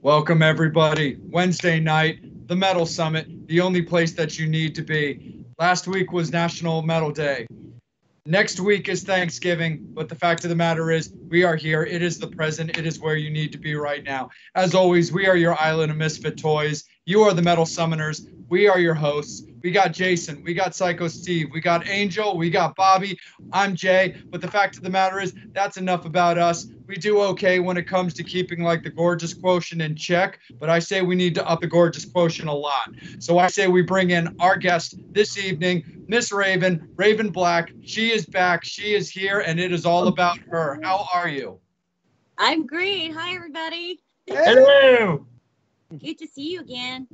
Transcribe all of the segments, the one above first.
Welcome, everybody. Wednesday night, the Metal Summit, the only place that you need to be. Last week was National Metal Day. Next week is Thanksgiving, but the fact of the matter is we are here. It is the present. It is where you need to be right now. As always, we are your island of misfit toys. You are the Metal Summoners. We are your hosts. We got Jason. We got Psycho Steve. We got Angel. We got Bobby. I'm Jay. But the fact of the matter is that's enough about us. We do okay when it comes to keeping like the gorgeous quotient in check, but I say we need to up the gorgeous quotient a lot. So I say we bring in our guest this evening, Miss Raven, Raven Black. She is back. She is here, and it is all about her. How are you? I'm great. Hi, everybody. Hello. Good to see you again.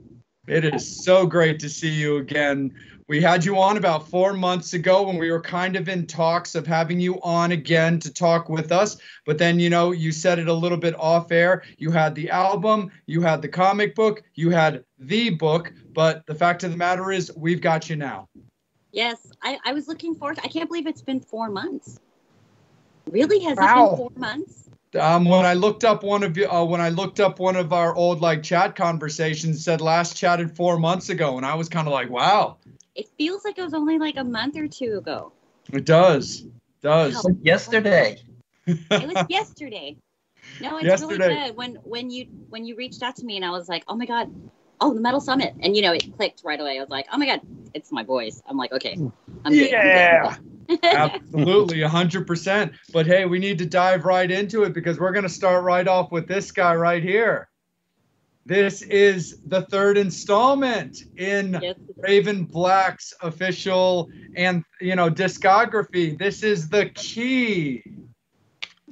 It is so great to see you again. We had you on about 4 months ago when we were kind of in talks of having you on again to talk with us. But then, you know, you said it a little bit off air. You had the album, you had the comic book, you had the book. But the fact of the matter is we've got you now. Yes, I was looking forward. I can't believe it's been 4 months. Really? Has it been 4 months? When I looked up one of our old like chat conversations, said last chatted 4 months ago, and I was kind of like, wow. It feels like it was only like a month or two ago. It does. Wow. Yesterday. It was yesterday. No, it's Yesterday. Really good. When you reached out to me and I was like, oh my God, the Metal Summit, and you know it clicked right away. I was like, oh my God, it's my voice. I'm like, okay, I'm good. Yeah. Absolutely, 100%. But hey, we need to dive right into it because we're going to start right off with this guy right here. This is the third installment in Raven Black's official and discography. This is The Key.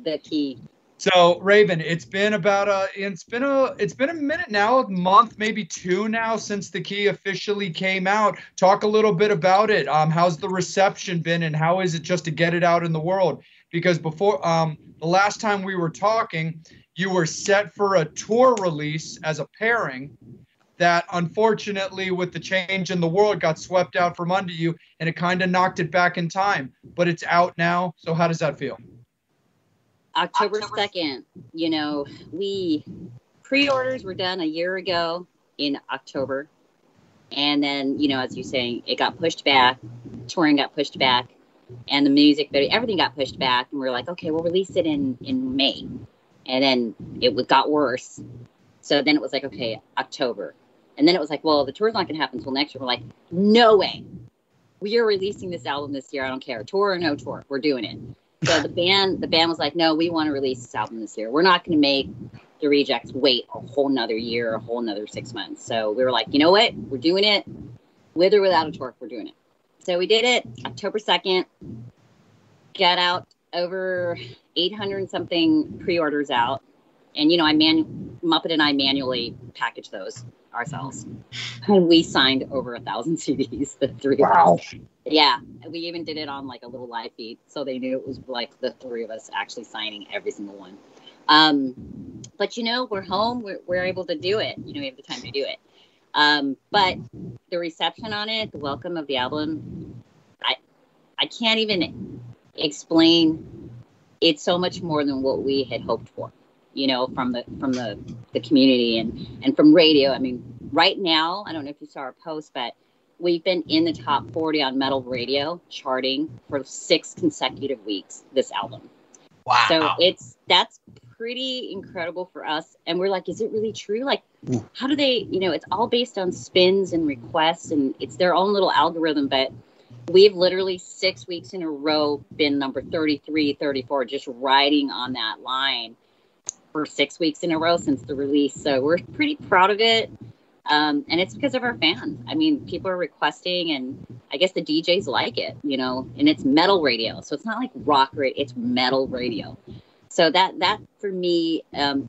The Key. So Raven, it's been a minute now, a month, maybe two now since The Key officially came out. Talk a little bit about it. How's the reception been, and how is it just to get it out in the world? Because before the last time we were talking, you were set for a tour release as a pairing that unfortunately with the change in the world got swept out from under you, and it kind of knocked it back in time. But it's out now. So how does that feel? October 2nd, we pre-orders were done a year ago in October. And then, as you're saying, it got pushed back, touring got pushed back, and the music video, everything got pushed back. And we're like, okay, we'll release it in May. And then it got worse. So then it was like, okay, October. And then it was like, well, the tour's not going to happen until next year. We're like, no way. We are releasing this album this year. I don't care. Tour or no tour. We're doing it. So the band was like, no, we want to release this album this year. We're not going to make the Rejects wait a whole nother year, a whole nother 6 months. So we were like, you know what? We're doing it with or without a tour. We're doing it. So we did it October 2nd, got out over 800 and something pre-orders out. And, Muppet and I manually packaged those ourselves. And we signed over 1,000 CDs, the three of us. Yeah, we even did it on like a little live feed, so they knew it was like the three of us actually signing every single one. But we're home, we're able to do it. We have the time to do it. But the reception on it, the welcome of the album, I can't even explain. It's so much more than what we had hoped for. From the community and from radio. I mean, right now, I don't know if you saw our post, but we've been in the top 40 on metal radio charting for 6 consecutive weeks, this album. Wow. So that's pretty incredible for us. And we're like, is it really true? Like, how do they, it's all based on spins and requests, and it's their own little algorithm, but we've literally 6 weeks in a row been number 33, 34, just riding on that line for 6 weeks in a row since the release. So we're pretty proud of it. And it's because of our fans. I mean, people are requesting, and I guess the DJs like it, and it's metal radio. So it's not like rock radio, it's metal radio. So that for me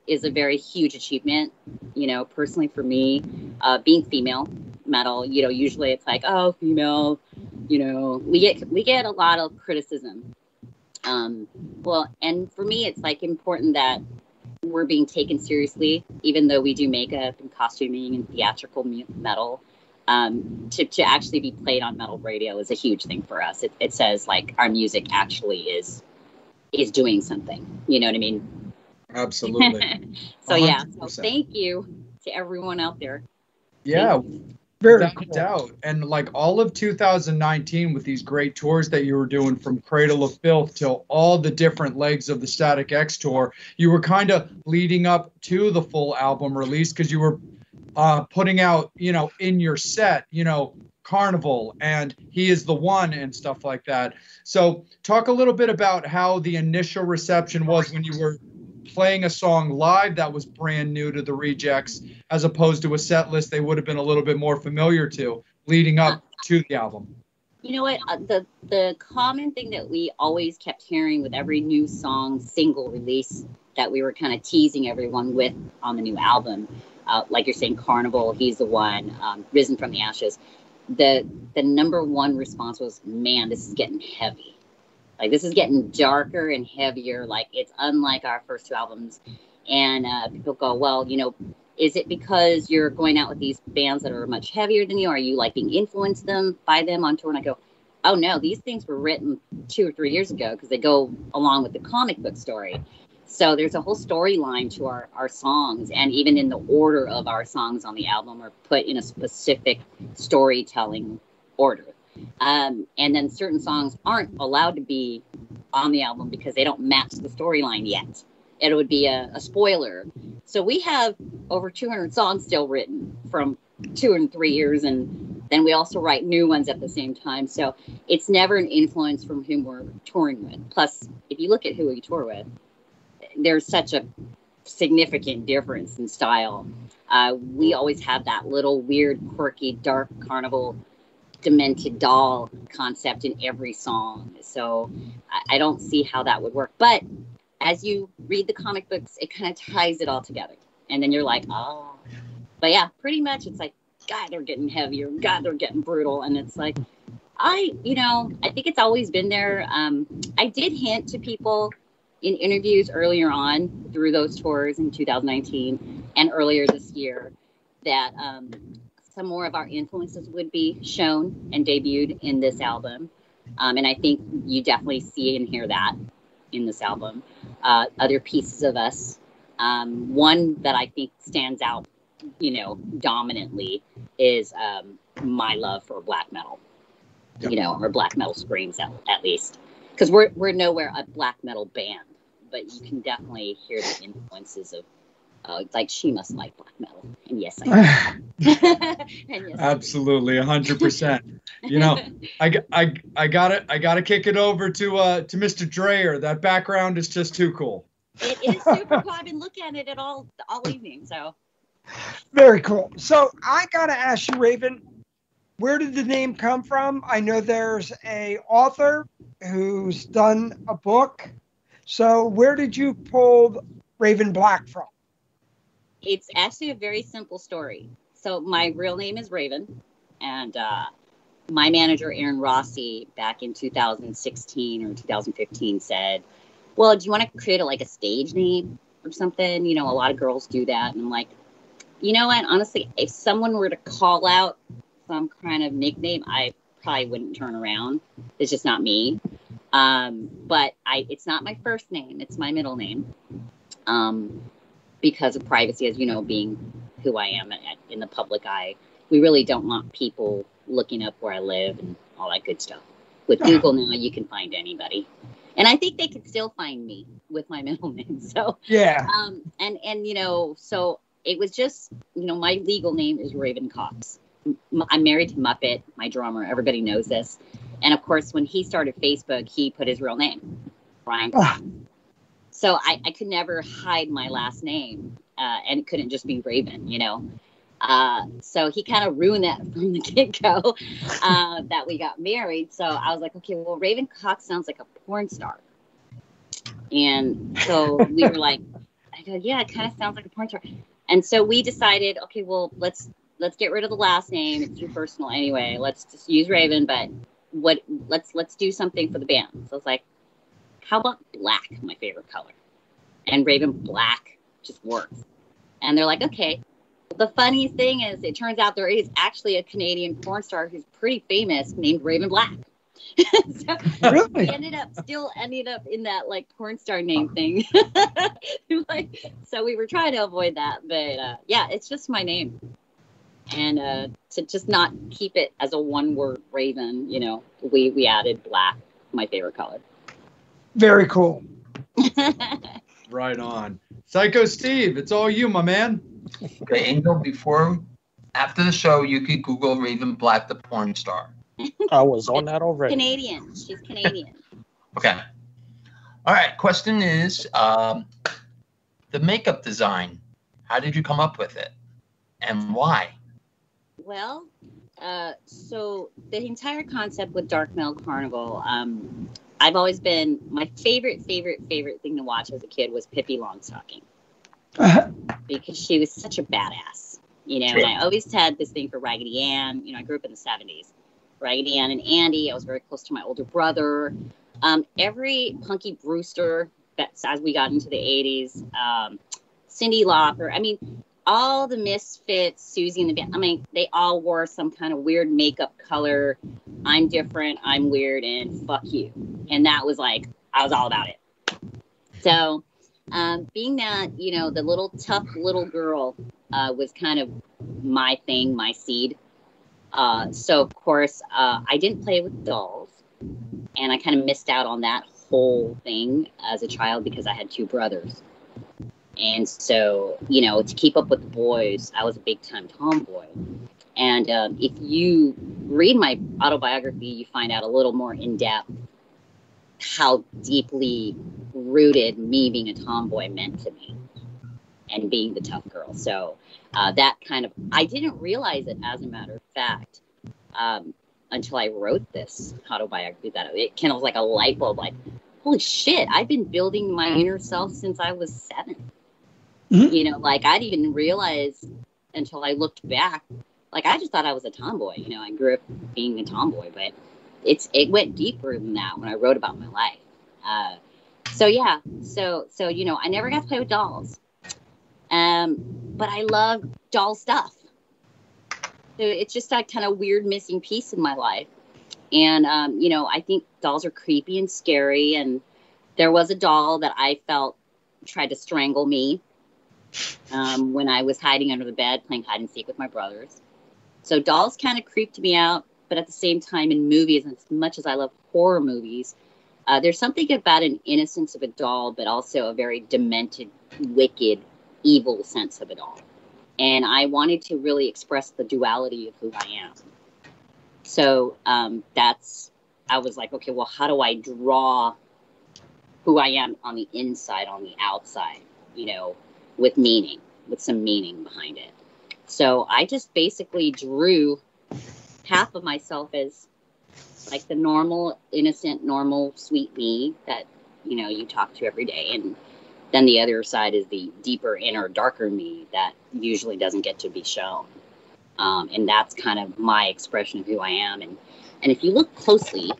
is a very huge achievement, personally for me, being female metal, usually it's like, oh, female, we get a lot of criticism. And for me, it's like important that we're being taken seriously, even though we do makeup and costuming and theatrical metal. To actually be played on metal radio is a huge thing for us. It says like our music actually is doing something. You know what I mean? Absolutely. So yeah, so 100%. thank you to everyone out there. Yeah, Very without cool. a doubt. And like all of 2019 with these great tours that you were doing from Cradle of Filth till all the different legs of the Static X tour, you were kind of leading up to the full album release because you were putting out, in your set, Carnival and He Is the One and stuff like that. So talk a little bit about how the initial reception was when you were playing a song live that was brand new to the Rejects, as opposed to a set list they would have been a little bit more familiar to leading up to the album. You know what? The common thing that we always kept hearing with every new song single release that we were kind of teasing everyone with on the new album, like you're saying, Carnival, He's the One, Risen from the Ashes. The number one response was, man, this is getting heavy. Like, this is getting darker and heavier. Like, it's unlike our first two albums. And people go, well, is it because you're going out with these bands that are much heavier than you? Are you like being influenced by them on tour? And I go, oh no, these things were written 2 or 3 years ago because they go along with the comic book story. So there's a whole storyline to our songs, and even in the order of our songs on the album are put in a specific storytelling order. And then certain songs aren't allowed to be on the album because they don't match the storyline yet. It would be a spoiler. So we have over 200 songs still written from 2 and 3 years, and then we also write new ones at the same time. So it's never an influence from whom we're touring with. Plus, if you look at who we tour with, there's such a significant difference in style. We always have that little weird, quirky, dark Carnival demented doll concept in every song. So I don't see how that would work. But as you read the comic books, it kind of ties it all together. And then you're like, oh. But yeah, pretty much it's like, God, they're getting heavier. God, they're getting brutal. And it's like, I think it's always been there. I did hint to people in interviews earlier on through those tours in 2019 and earlier this year that some more of our influences would be shown and debuted in this album. And I think you definitely see and hear that in this album. Other pieces of us. One that I think stands out, dominantly is my love for black metal. Yep. Or black metal screams at least. Because we're nowhere a black metal band, but you can definitely hear the influences of like, she must like black metal, and yes, I do. And yes, absolutely, 100%. I gotta kick it over to Mr. Dreyer. That background is just too cool. It is super cool. I've been looking at it all evening. So very cool. So I gotta ask you, Raven, where did the name come from? I know there's a author who's done a book. So where did you pull Raven Black from? It's actually a very simple story. So my real name is Raven, and my manager, Aaron Rossi, back in 2016 or 2015 said, well, do you want to create a stage name or something? A lot of girls do that. And I'm like, you know what? Honestly, if someone were to call out some kind of nickname, I probably wouldn't turn around. It's just not me. But it's not my first name. It's my middle name. Because of privacy, as you know, being who I am in the public eye, we really don't want people looking up where I live and all that good stuff. With Google now, you can find anybody. And I think they could still find me with my middle name. So, yeah. So it was just, my legal name is Raven Cox. I'm married to Muppet, my drummer. Everybody knows this. And of course, when he started Facebook, he put his real name, Brian Cox. So I could never hide my last name, and it couldn't just be Raven, So he kind of ruined that from the get-go, that we got married. So I was like, okay, well, Raven Cox sounds like a porn star. And so we were like, I go, yeah, it kind of sounds like a porn star. And so we decided, okay, well, let's get rid of the last name. It's too personal anyway. Let's just use Raven, but let's do something for the band. So it's like, how about black, my favorite color? And Raven Black just works. And they're like, okay. The funniest thing is, it turns out there is actually a Canadian porn star who's pretty famous named Raven Black. So Really? we ended up in that like porn star name thing. Like, so we were trying to avoid that, but yeah, it's just my name. And to just not keep it as a one-word Raven, you know, we added black, my favorite color. Very cool. Right on. Psycho Steve, it's all you, my man. Okay, Angel, after the show, you could Google Raven Black, the porn star. I was on that already. Canadian. She's Canadian. Okay. All right. Question is, the makeup design. How did you come up with it, and why? Well, so the entire concept with Dark Metal Carnival, I've always been, my favorite thing to watch as a kid was Pippi Longstocking, because she was such a badass, you know. And I always had this thing for Raggedy Ann. You know, I grew up in the 70s. Raggedy Ann and Andy. I was very close to my older brother. Every Punky Brewster, that's as we got into the 80s. Cyndi Lauper. I mean, all the Misfits, Susie and the Band. I mean, they all wore some kind of weird makeup color. I'm different, I'm weird, and fuck you. And that was like, I was all about it. So, being that, you know, the little tough little girl was kind of my thing, my seed. So, of course, I didn't play with dolls. And I kind of missed out on that whole thing as a child because I had two brothers. And so, you know, to keep up with the boys, I was a big-time tomboy. And if you read my autobiography, you find out a little more in-depth how deeply rooted me being a tomboy meant to me and being the tough girl. So that kind of, I didn't realize it, as a matter of fact, until I wrote this autobiography, that it kind of was like a light bulb, like, holy shit, I've been building my inner self since I was 7. You know, like, I didn't even realize until I looked back, like, I just thought I was a tomboy. You know, I grew up being a tomboy, but it went deeper than that when I wrote about my life. So yeah, so you know, I never got to play with dolls, but I love doll stuff. So it's just that kind of weird missing piece in my life. And you know, I think dolls are creepy and scary. And there was a doll that I felt tried to strangle me when I was hiding under the bed playing hide and seek with my brothers. So dolls kind of creeped me out. But at the same time, in movies, as much as I love horror movies, there's something about an innocence of a doll, but also a very demented, wicked, evil sense of a doll. And I wanted to really express the duality of who I am. So I was like, okay, well, how do I draw who I am on the inside, on the outside, you know, with meaning, with some meaning behind it. So I just basically drew half of myself as like the normal, innocent, normal, sweet me that, you know, you talk to every day. And then the other side is the deeper, inner, darker me that usually doesn't get to be shown. And that's kind of my expression of who I am. And if you look closely,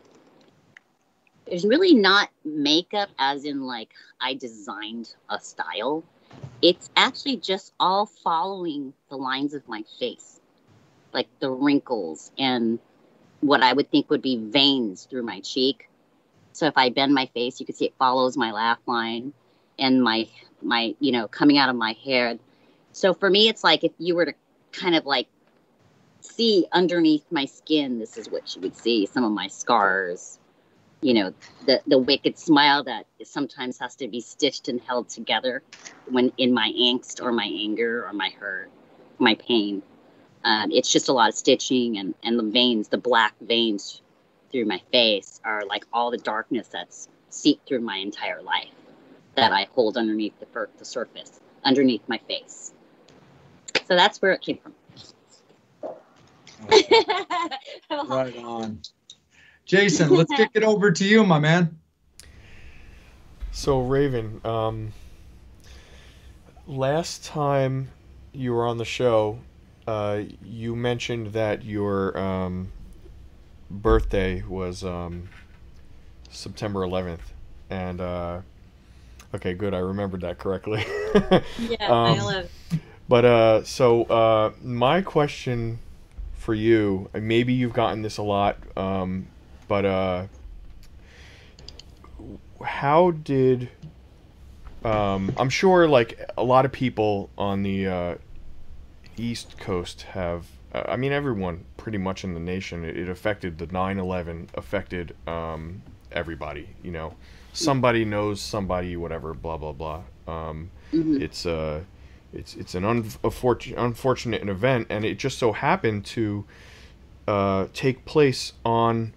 there's really not makeup as in like I designed a style. It's actually just all following the lines of my face, like the wrinkles and what I would think would be veins through my cheek. So if I bend my face, you can see it follows my laugh line and my you know, coming out of my hair. So for me, it's like if you were to kind of like see underneath my skin, this is what you would see, some of my scars, you know, the wicked smile that sometimes has to be stitched and held together when in my angst or my anger or my hurt, my pain. It's just a lot of stitching and the veins, the black veins through my face are like all the darkness that's seeped through my entire life that I hold underneath the surface, underneath my face. So that's where it came from. Right on. Jason, let's kick it over to you, my man. So, Raven, last time you were on the show, you mentioned that your birthday was September 11th. And, okay, good, I remembered that correctly. Yeah, I love. But, so, my question for you, maybe you've gotten this a lot But how did I'm sure like a lot of people on the East Coast have, I mean, everyone pretty much in the nation, it affected the 9/11 affected everybody, you know. Somebody knows somebody, whatever, blah blah blah. It's an unfortunate event, and it just so happened to take place on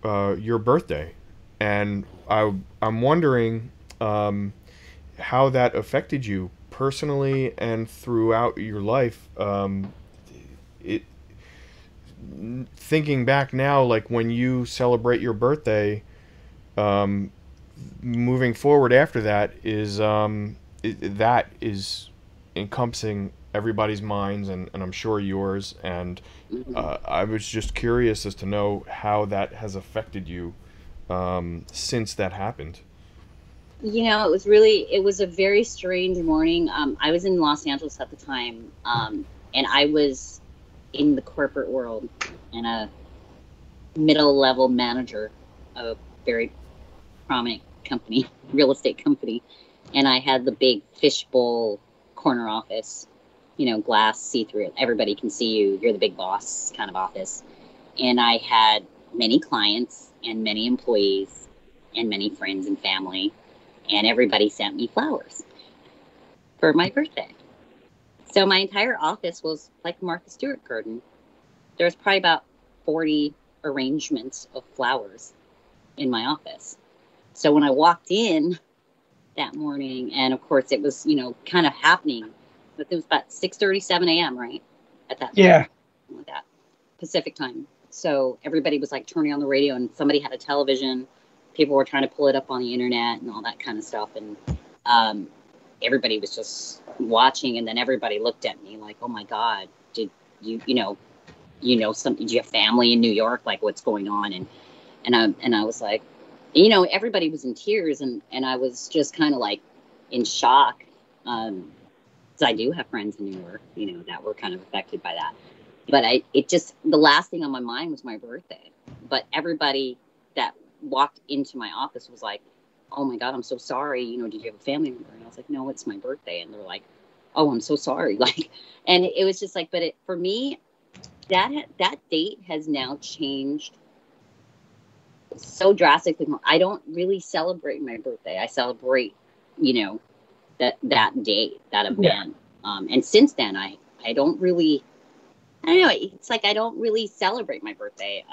your birthday, and I'm wondering how that affected you personally and throughout your life. It Thinking back now, like when you celebrate your birthday, moving forward after that is that is encompassing everybody's minds, and I'm sure yours. And I was just curious as to know how that has affected you since that happened. You know, it was a very strange morning. I was in Los Angeles at the time, and I was in the corporate world and a middle-level manager of a very prominent company, real estate company. And I had the big fishbowl corner office, you know, glass, see-through. Everybody can see you. You're the big boss kind of office. And I had many clients and many employees and many friends and family. And everybody sent me flowers for my birthday. So my entire office was like Martha Stewart garden. There was probably about 40 arrangements of flowers in my office. So when I walked in that morning, and of course it was, you know, kind of happening, but it was about 6:37 a.m., right? At that time. Yeah. Like that, Pacific time. So everybody was like turning on the radio, and somebody had a television. People were trying to pull it up on the internet and all that kind of stuff. And everybody was just watching. And then everybody looked at me like, oh my God, did you know something? Do you have family in New York? Like, what's going on? And I was like, you know, everybody was in tears. And I was just kind of like in shock. So I do have friends in New York, you know, that were kind of affected by that. But the last thing on my mind was my birthday. But everybody that walked into my office was like, oh my God, I'm so sorry. You know, did you have a family member? And I was like, no, it's my birthday. And they're like, oh, I'm so sorry. Like, and it was just like, but for me, that date has now changed so drastically. I don't really celebrate my birthday. I celebrate, you know, that date, that event. Yeah. And since then, I don't really, I don't know. It's like, I don't really celebrate my birthday.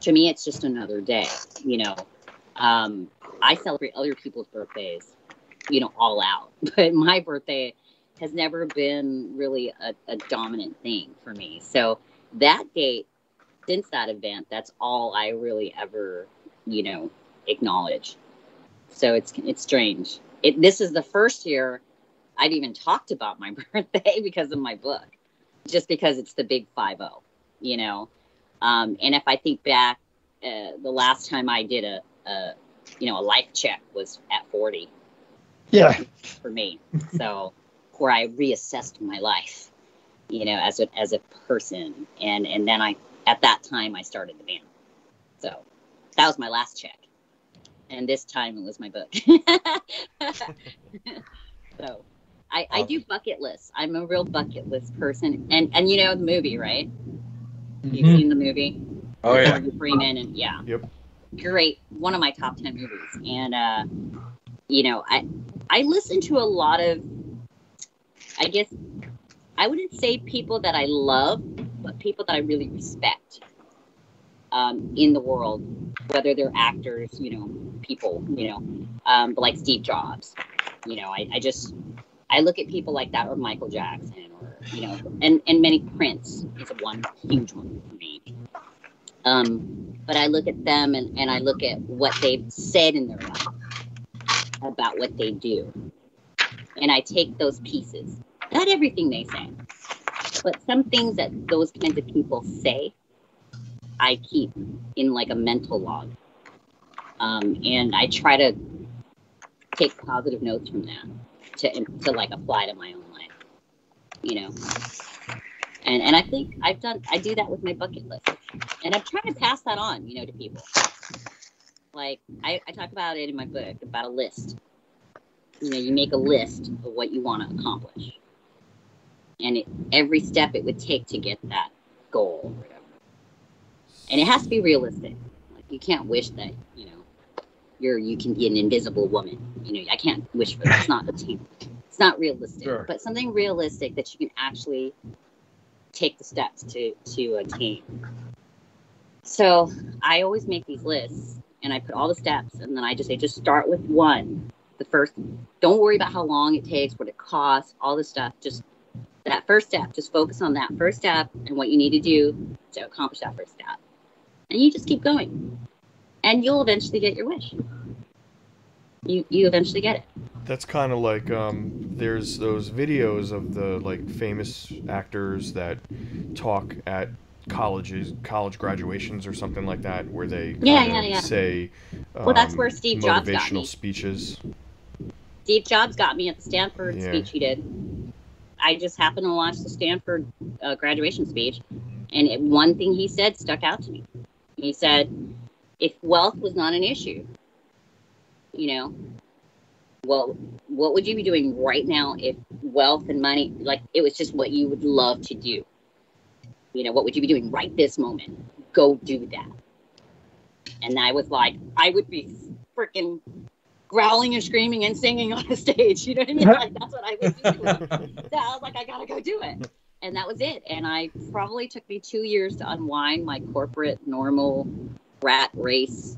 To me, it's just another day, you know. I celebrate other people's birthdays, you know, all out. But my birthday has never been really a dominant thing for me. So that date, since that event, that's all I really ever, you know, acknowledge. So it's strange. This is the first year I've even talked about my birthday because of my book, just because it's the big 50, you know. And if I think back, the last time I did a life check was at 40. Yeah. For me. So, where I reassessed my life, you know, as a person. And then at that time I started the band. So that was my last check. And this time it was my book. So I do bucket lists. I'm a real bucket list person. And you know the movie, right? Mm-hmm. You've seen the movie? Oh, yeah. Morgan Freeman, and yeah. Yep. Great. One of my top 10 movies. And, you know, I listen to a lot of, I guess, I wouldn't say people that I love, but people that I really respect in the world, whether they're actors, you know, people, you know, but like Steve Jobs. You know, I look at people like that, or Michael Jackson, or, you know, and many. Prince is one huge one for me. But I look at them and I look at what they've said in their life about what they do. And I take those pieces, not everything they say, but some things that those kinds of people say, I keep in like a mental log. And I try to take positive notes from that to like apply to my own life, you know? And I think I do that with my bucket list. And I'm trying to pass that on, to people. Like, I talk about it in my book, about a list. You make a list of what you want to accomplish. And every step it would take to get that goal or whatever. And it has to be realistic. Like, you can't wish that, you can be an invisible woman. I can't wish for that. It's not attainable. It's not realistic. Sure. But something realistic that you can actually take the steps to attain. So I always make these lists and I put all the steps and then I just say, just start with one. Don't worry about how long it takes, what it costs, all this stuff. Just that first step, just focus on that first step and what you need to do to accomplish that first step. And you just keep going and you'll eventually get your wish. You eventually get it. That's kind of like there's those videos of the famous actors that talk at college graduations or something like that, where they say well, that's where Steve Jobs got me. Motivational speeches. Steve Jobs got me at the Stanford speech he did. I just happened to watch the Stanford graduation speech, and one thing he said stuck out to me. He said, if wealth was not an issue, well, what would you be doing right now if wealth and money, it was just what you would love to do? What would you be doing right this moment? Go do that. And I was like, I would be freaking growling and screaming and singing on a stage. You know what I mean? That's what I would do. So I was like, I gotta go do it. And that was it. And I probably took me 2 years to unwind my corporate, normal rat race,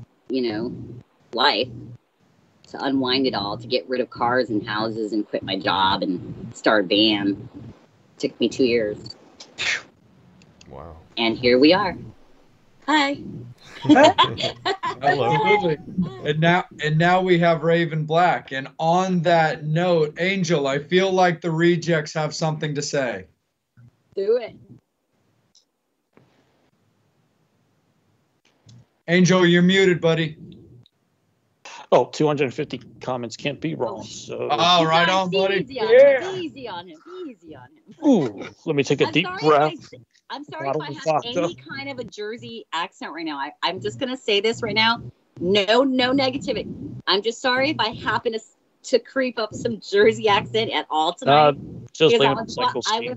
life. To unwind it all, to get rid of cars and houses and quit my job and start a band. Took me 2 years. Wow. And here we are. Hi. Hello. Absolutely. And now we have Raven Black. And on that note, Angel, I feel like the rejects have something to say. Do it. Angel, you're muted, buddy. Oh, 250 comments can't be wrong. So, Oh, right on, buddy. Easy on him. ooh, let me take a deep breath. I'm sorry if I have any kind of a Jersey accent right now. I'm just going to say this right now. No negativity. I'm just sorry if I happen to creep up some Jersey accent at all tonight. Just I was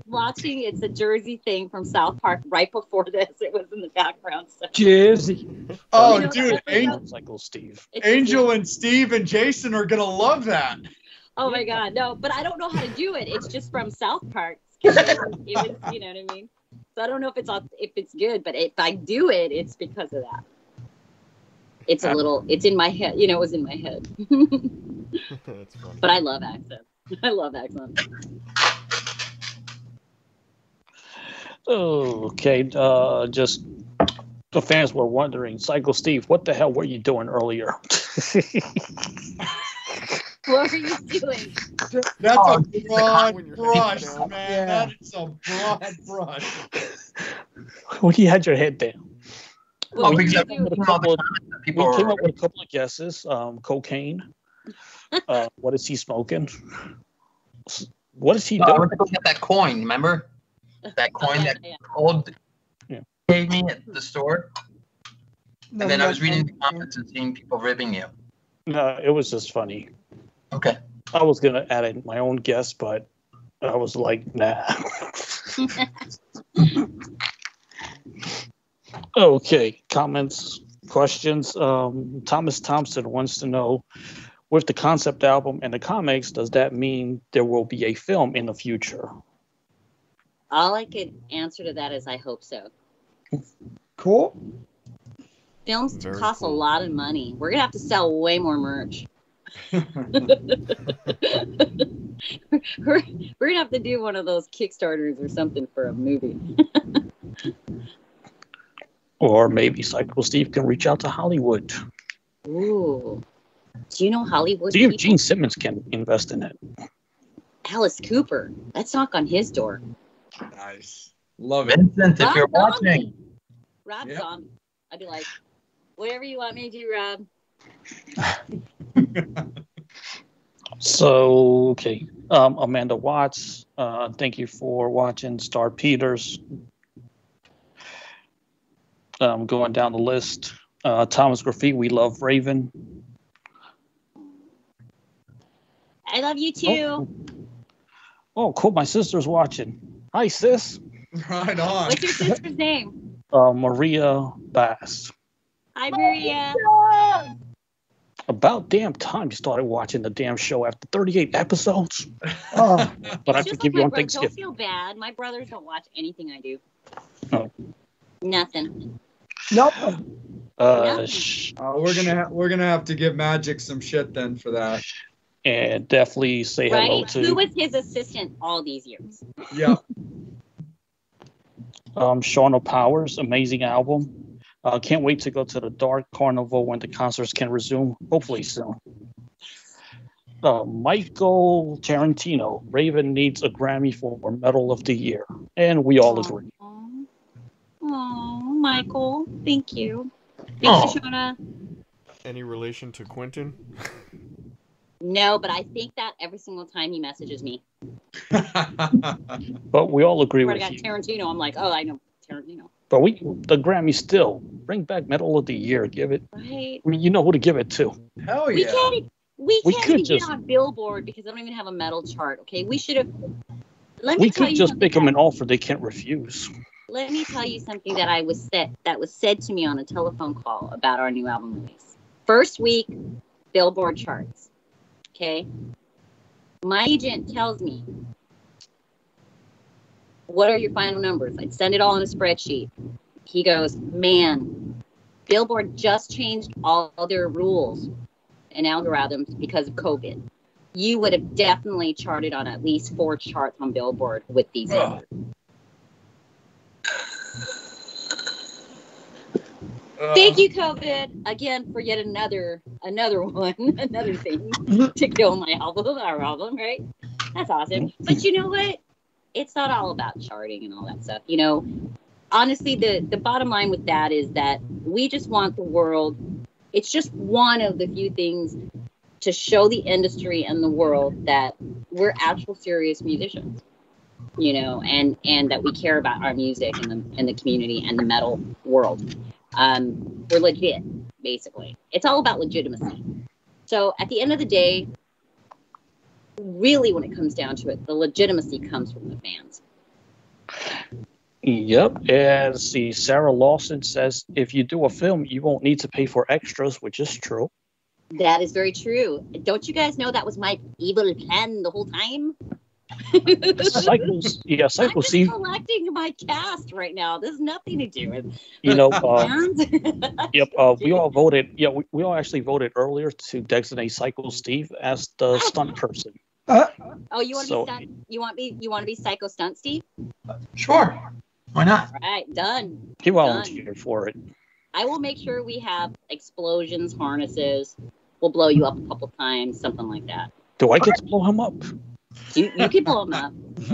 watching, it's a Jersey thing from South Park right before this. It was in the background. So. Jersey. Oh, dude, Cycle Steve. Angel and Steve and Jason are going to love that. Oh, my God. No, but I don't know how to do it. It's just from South Park. It was, you know what I mean? So I don't know if it's good, but if I do it, it's because of that. It's it's in my head. It was in my head. That's funny. But I love accents. I love accents. Okay, just the fans were wondering, Cycle Steve, what the hell were you doing earlier? What were you doing? That's a broad When you're brush, down. man. Yeah. That is a broad brush. When you had your head down. What because did you I've do? seen all the comments that people We came are- up with a couple of guesses. Cocaine. What is he smoking? What is he I doing? went to go get that coin, remember? That coin that Yeah. old Yeah. gave me at the store. And then I was reading the comments and seeing people ribbing you. No, it was just funny. Okay. I was gonna add in my own guess, but I was like, nah. Okay, comments, questions. Thomas Thompson wants to know, with the concept album and the comics, does that mean there will be a film in the future? All I could answer to that is I hope so. Cool. Films Very cost cool. a lot of money. We're gonna have to sell way more merch. we're gonna have to do one of those Kickstarters or something for a movie. Or maybe Cycle Steve can reach out to Hollywood. Ooh. Do you know Hollywood See if people? Gene Simmons can invest in it. Alice Cooper. Let's knock on his door. Nice. Love it. Vincent, if Rob you're Zombie. watching, Rob Yep. Zombie. I'd be like, whatever you want me to do, Rob. So, okay. Amanda Watts, thank you for watching. Star Peters. Going down the list. Thomas Graffiti, we love Raven. I love you too. Oh, cool. My sister's watching. Hi, sis. Right on. What's your sister's name? Maria Bass. Hi, Maria. About damn time you started watching the damn show after 38 episodes. Oh, But I Just forgive like you on my Don't Thanksgiving. feel bad. My brothers don't watch anything I do. Oh. Nothing. nope. We're gonna have to give Magic some shit then for that. And definitely say hello Right? to Who was his assistant all these years? Yeah. Shauna Powers, amazing album. Can't wait to go to the Dark Carnival when the concerts can resume, hopefully soon. Michael Tarantino, Raven needs a Grammy for Medal of the Year. And we all agree. Oh, Michael. Thank you. Aw. Thank you, Shauna. Any relation to Quentin? No, but I think that every single time he messages me. But we all agree Where I with got you. Tarantino, I'm like, oh, I know Tarantino. But the Grammy still, bring back Medal of the Year. Give it. Right? I mean, you know who to give it to. Hell We yeah. can't, we We can't could even just- get on Billboard because I don't even have a metal chart. Okay, we should have. Let We me tell could you just something make them that- an offer they can't refuse. Let me tell you something that was said to me on a telephone call about our new album release. First week, Billboard charts. Okay. My agent tells me, what are your final numbers? I'd send it all in a spreadsheet. He goes, man, Billboard just changed all their rules and algorithms because of COVID. You would have definitely charted on at least 4 charts on Billboard with these numbers. Thank you, COVID, again for yet another one, another thing to kill our album, right? That's awesome. But you know what? It's not all about charting and all that stuff. You know, honestly, the bottom line with that is that we just want the world. It's just one of the few things to show the industry and the world that we're actual serious musicians. You know, and that we care about our music and the community and the metal world. We're legit, basically. It's all about legitimacy. So at the end of the day, really when it comes down to it, the legitimacy comes from the fans. Yep. And see, Sarah Lawson says if you do a film, you won't need to pay for extras, which is true. That is very true. Don't you guys know that was my evil plan the whole time? Cycles, I'm Cycle just C, collecting my cast right now. There's nothing to do with you know, fans. yep, we all voted. Yeah, we all actually voted earlier to designate Cycle Steve as the stunt person. Oh, you want to So- be stunt? You want to be Psycho Stunt Steve? Sure. Why not? All right, done. He volunteered for it. I will make sure we have explosions, harnesses. We'll blow you up a couple times, something like that. Do I get to blow him up? You can blow them up.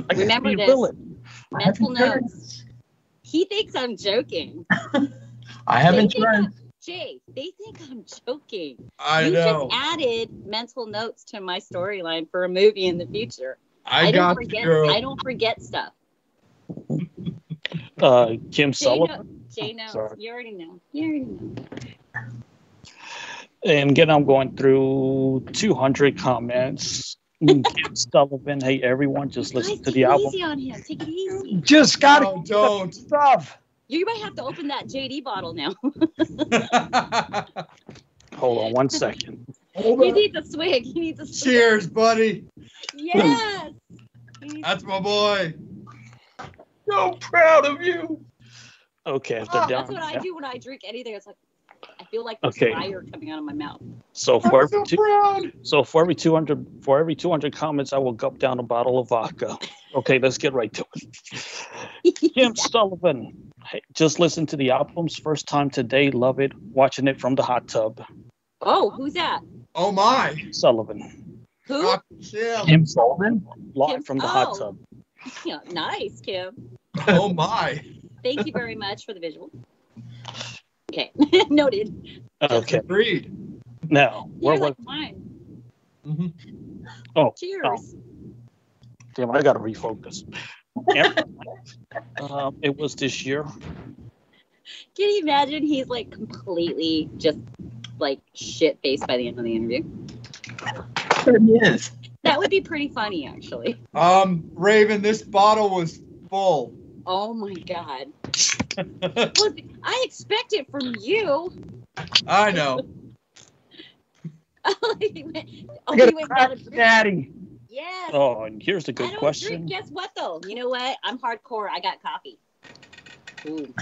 I get Remember to be a this. villain. Mental notes. He thinks I'm joking. I haven't They think tried. Jay, they think I'm joking. I you know. just added mental notes to my storyline for a movie in the future. I got don't you, forget. girl. I don't forget stuff. Kim Jay, Sullivan. Jay knows. Sorry. You already know. You already know. And again, I'm going through 200 comments. Kim Sullivan, hey everyone, just listen Guys, to take the it album. easy on him. Take it easy. Just gotta No, keep the don't. stuff. You might have to open that JD bottle now. Hold on one second. He needs a swig. He needs a swig. Cheers, buddy. Yes. He needs- That's my boy. So proud of you. Okay, after That's down. what I do when I drink anything. It's like I feel like there's Okay. fire coming out of my mouth. So for I'm so every proud. for every 200 comments, I will gulp down a bottle of vodka. Okay, let's get right to it. Kim Sullivan, hey, just listen to the albums. First time today, love it. Watching it from the hot tub. Oh, who's that? Oh my. Sullivan, Who? Rock Jim. Kim Sullivan, live Kim- from the hot oh. tub. Yeah, nice, Kim. Oh my. Thank you very much for the visual. Okay, noted. Okay, Agreed. now You're where was? like mine. Mhm. Oh, Cheers. Damn, I gotta refocus. Yep. It was this year. Can you imagine? He's like completely just like shit faced by the end of the interview. It is. That would be pretty funny, actually. Raven, this bottle was full. Oh my god. Well, I expect it from you. I know. I gotta crack daddy. Yes. Oh, and here's the I good don't question. drink. Guess what, though? You know what? I'm hardcore. I got coffee. Ooh.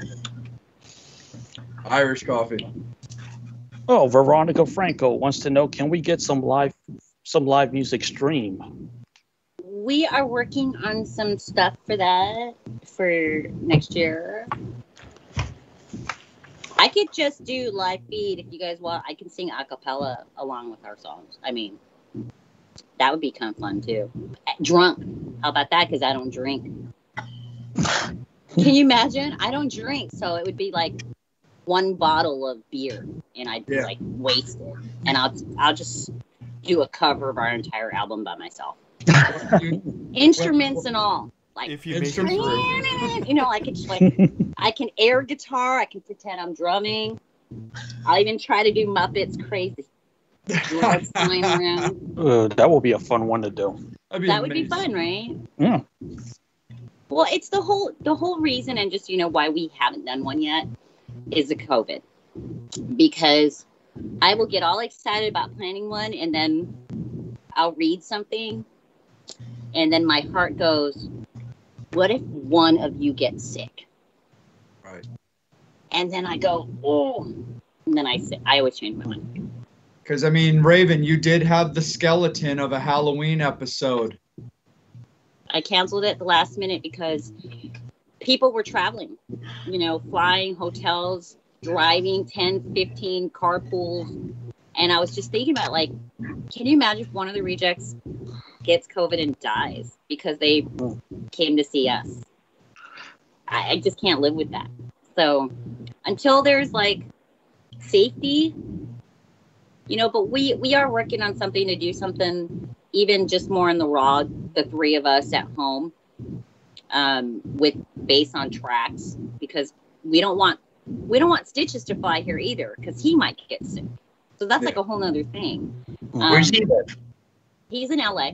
Irish coffee. Oh, Veronica Franco wants to know: can we get some live music stream? We are working on some stuff for that for next year. I could just do live feed if you guys want. I can sing a cappella along with our songs. I mean, that would be kind of fun too. Drunk. How about that? Because I don't drink. Can you imagine? I don't drink, so it would be like one bottle of beer, and I'd be like wasted, and I'll just do a cover of our entire album by myself, instruments and all. Like, If you make it through. you know, I could just, like I can air guitar. I can pretend I'm drumming. I'll even try to do Muppets crazy. Drugs flying around. That will be a fun one to do. That would be fun, right? Yeah. Well, it's the whole reason, and just, you know, why we haven't done one yet is the COVID. Because I will get all excited about planning one, and then I'll read something, and then my heart goes, what if one of you gets sick? Right. And then I go, oh, and then I always change my mind. Because, I mean, Raven, you did have the skeleton of a Halloween episode. I canceled it the last minute because people were traveling, you know, flying, hotels, driving, 10, 15 carpools. And I was just thinking about, like, can you imagine if one of the rejects gets COVID and dies because they came to see us? I just can't live with that. So until there's, like, safety, you know, but we are working on something to do something even just more in the raw, the three of us at home, with bass on tracks, because we don't want Stitches to fly here either, because he might get sick. So that's like a whole nother thing. Where's he live? He's in LA.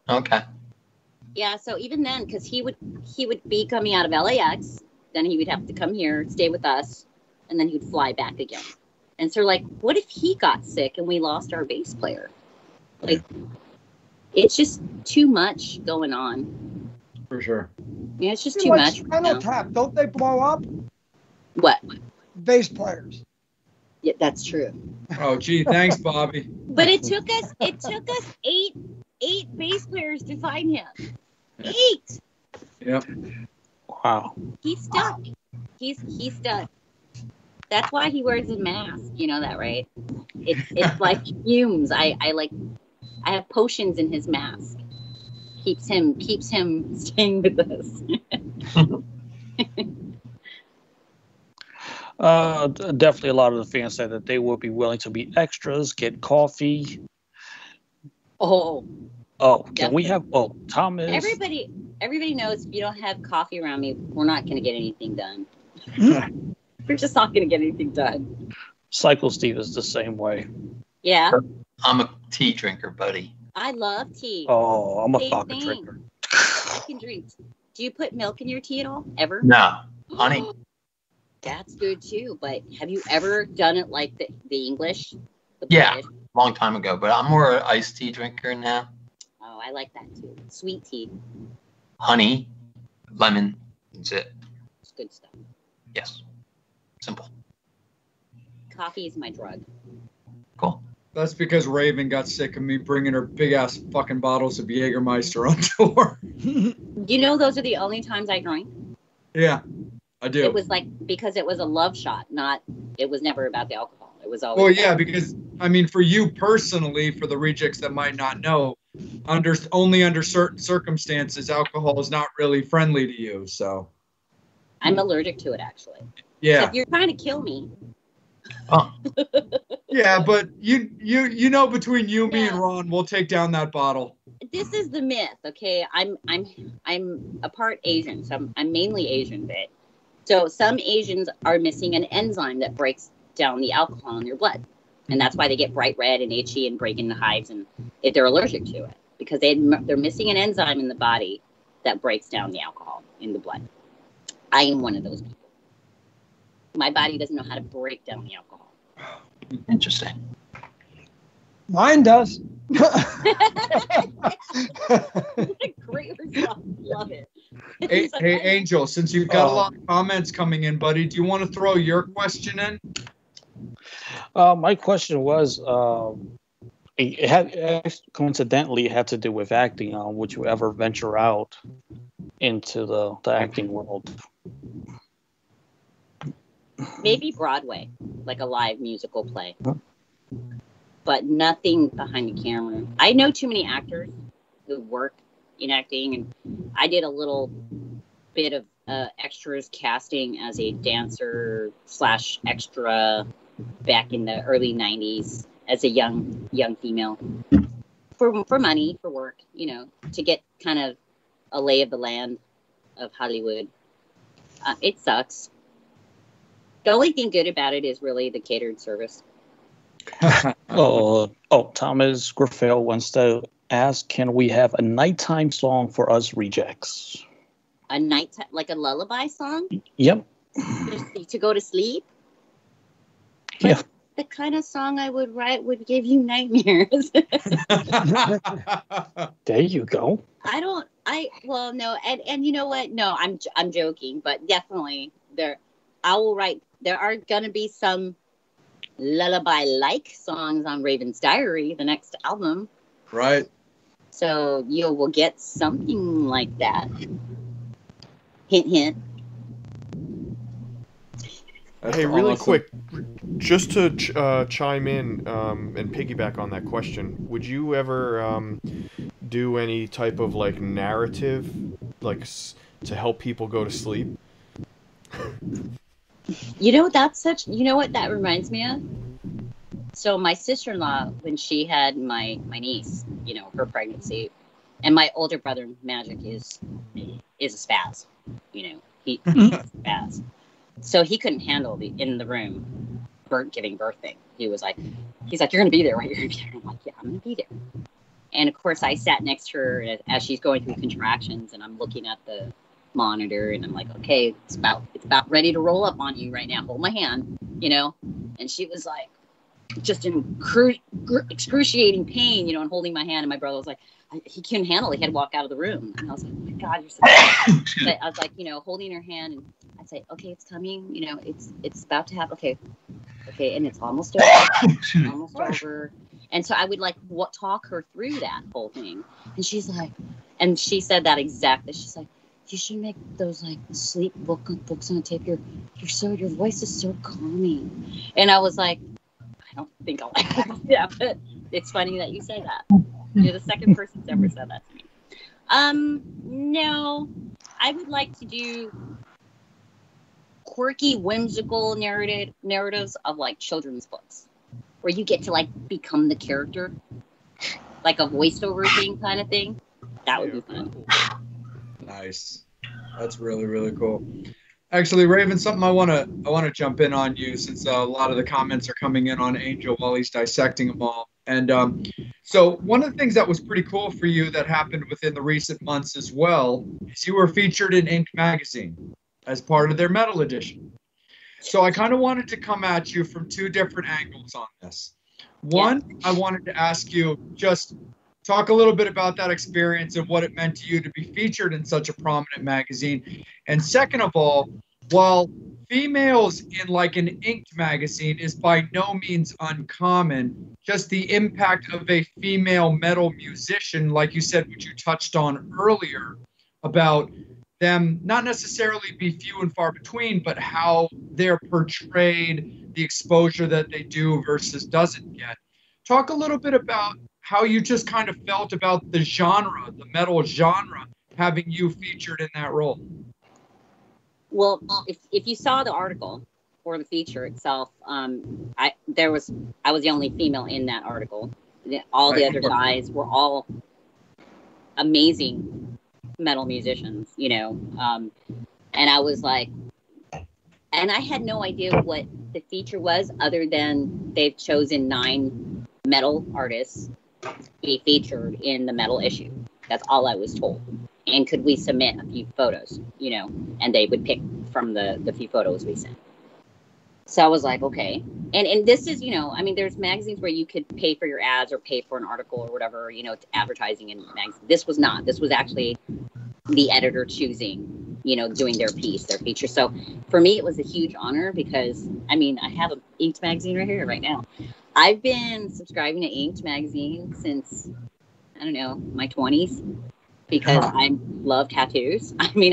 Okay. Yeah, so even then, because he would be coming out of LAX, then he would have to come here, stay with us, and then he'd fly back again. And so, like, what if he got sick and we lost our bass player? Like, it's just too much going on. For sure. Yeah, it's just too much. Spinal Tap, don't they blow up? What? Bass players. Yeah, that's true. Oh, gee, thanks, Bobby. But it took us eight bass players to find him. 8. Yep. Wow. He's stuck. He's stuck. That's why he wears a mask. You know that, right? It's like fumes. I have potions in his mask. Keeps him staying with us. Definitely a lot of the fans said that they will be willing to be extras, get coffee. Oh, Can we have? Oh, Thomas. Everybody knows if you don't have coffee around me, we're not going to get anything done. We're just not going to get anything done. Cycle Steve is the same way. Yeah. I'm a tea drinker, buddy. I love tea. Oh, I'm a Same vodka thing. drinker. I can drink. Do you put milk in your tea at all? Ever? No, honey. That's good too. But have you ever done it like the English? The Yeah, British? long time ago, but I'm more an iced tea drinker now. Oh, I like that too. Sweet tea. Honey, lemon, that's it. It's good stuff. Yes. Simple. Coffee is my drug. Cool. That's because Raven got sick of me bringing her big ass fucking bottles of Jägermeister on tour. You know, those are the only times I drank. Yeah, I do. It was like, because it was a love shot, it was never about the alcohol. It was always. Well, yeah, because I mean, for you personally, for the rejects that might not know, only under certain circumstances, alcohol is not really friendly to you. So. I'm allergic to it, actually. Yeah. If you're trying to kill me. Oh. Yeah, but you know, between you, me, Yeah. and Ron, we'll take down that bottle. this is the myth, okay? I'm a part Asian, so I'm mainly Asian, but so some Asians are missing an enzyme that breaks down the alcohol in their blood, and that's why they get bright red and itchy and break into hives, and if they're allergic to it, because they're missing an enzyme in the body that breaks down the alcohol in the blood. I am one of those people. My body doesn't know how to break down the alcohol. Interesting. Mine does. Great result. Love it. Hey, Angel, since you've got a lot of comments coming in, buddy, do you want to throw your question in? My question was, coincidentally, it had to do with acting. Would you ever venture out into the acting world? Maybe Broadway, like a live musical play. But nothing behind the camera. I know too many actors who work in acting, and I did a little bit of extras casting as a dancer / extra back in the early 90s as a young female for money, for work, you know, to get kind of a lay of the land of Hollywood. It sucks. The only thing good about it is really the catered service. Thomas Griffell wants to ask, can we have a nighttime song for us rejects? A nighttime, like a lullaby song? Yep. To go to sleep? Yeah. The kind of song I would write would give you nightmares. There you go. No, and you know what? No, I'm joking, but definitely there are gonna be some lullaby-like songs on Raven's Diary, the next album. Right. So you will get something like that. Hint, hint. Hey, really quick, just to chime in and piggyback on that question, would you ever do any type of like narrative, like to help people go to sleep? You know, you know what that reminds me of? So my sister-in-law, when she had my niece, you know, her pregnancy, and my older brother, Magic, is a spaz. You know, he's a spaz. So he couldn't handle in the room giving birth thing. He's like, you're going to be there, right? You're going to be there. I'm like, yeah, I'm going to be there. And of course, I sat next to her as she's going through contractions, and I'm looking at the monitor, and I'm like, okay, it's about ready to roll up on you right now. Hold my hand, you know. And she was like, just in excruciating pain, you know, and holding my hand. And my brother was like, he couldn't handle it. He had to walk out of the room. And I was like, oh my God, you're so bad. But I was like, you know, holding her hand, and I'd say, okay, it's coming. You know, it's about to happen. Okay, and it's almost over. Almost over. And so I would like talk her through that whole thing. And she's like, and she said that exactly. She's like, you should make those like sleep books on a tape. Your voice is so calming. And I was like, I don't think I'll like that, but it's funny that you say that. You're the second person who's ever said that to me. No, I would like to do quirky, whimsical narratives of like children's books, where you get to like become the character, like a voiceover thing kind of thing. That would be fun. Nice. That's really, really cool. Actually, Raven, something I want to jump in on you, since a lot of the comments are coming in on Angel while he's dissecting them all. And so one of the things that was pretty cool for you that happened within the recent months as well is you were featured in Ink magazine as part of their metal edition. So I kind of wanted to come at you from two different angles on this. One, I wanted to ask you, just talk a little bit about that experience and what it meant to you to be featured in such a prominent magazine. And second of all, while females in like an Inked magazine is by no means uncommon, just the impact of a female metal musician, like you said, which you touched on earlier, about them not necessarily be few and far between, but how they're portrayed, the exposure that they do versus doesn't get. Talk a little bit about how you just kind of felt about the genre, the metal genre, having you featured in that role. Well, if you saw the article or the feature itself, I was the only female in that article. All the other guys were all amazing metal musicians, you know. And I was like, and I had no idea what the feature was other than they've chosen 9 metal artists to be featured in the metal issue. That's all I was told. And could we submit a few photos, you know, and they would pick from the few photos we sent. So I was like, okay. And this is, you know, I mean, there's magazines where you could pay for your ads or pay for an article or whatever, you know, advertising in magazines. This was not. This was actually the editor choosing, you know, doing their piece, their feature. So for me, it was a huge honor because, I mean, I have an Inked magazine right here, right now. I've been subscribing to Inked magazine since, I don't know, my 20s because I love tattoos. I mean,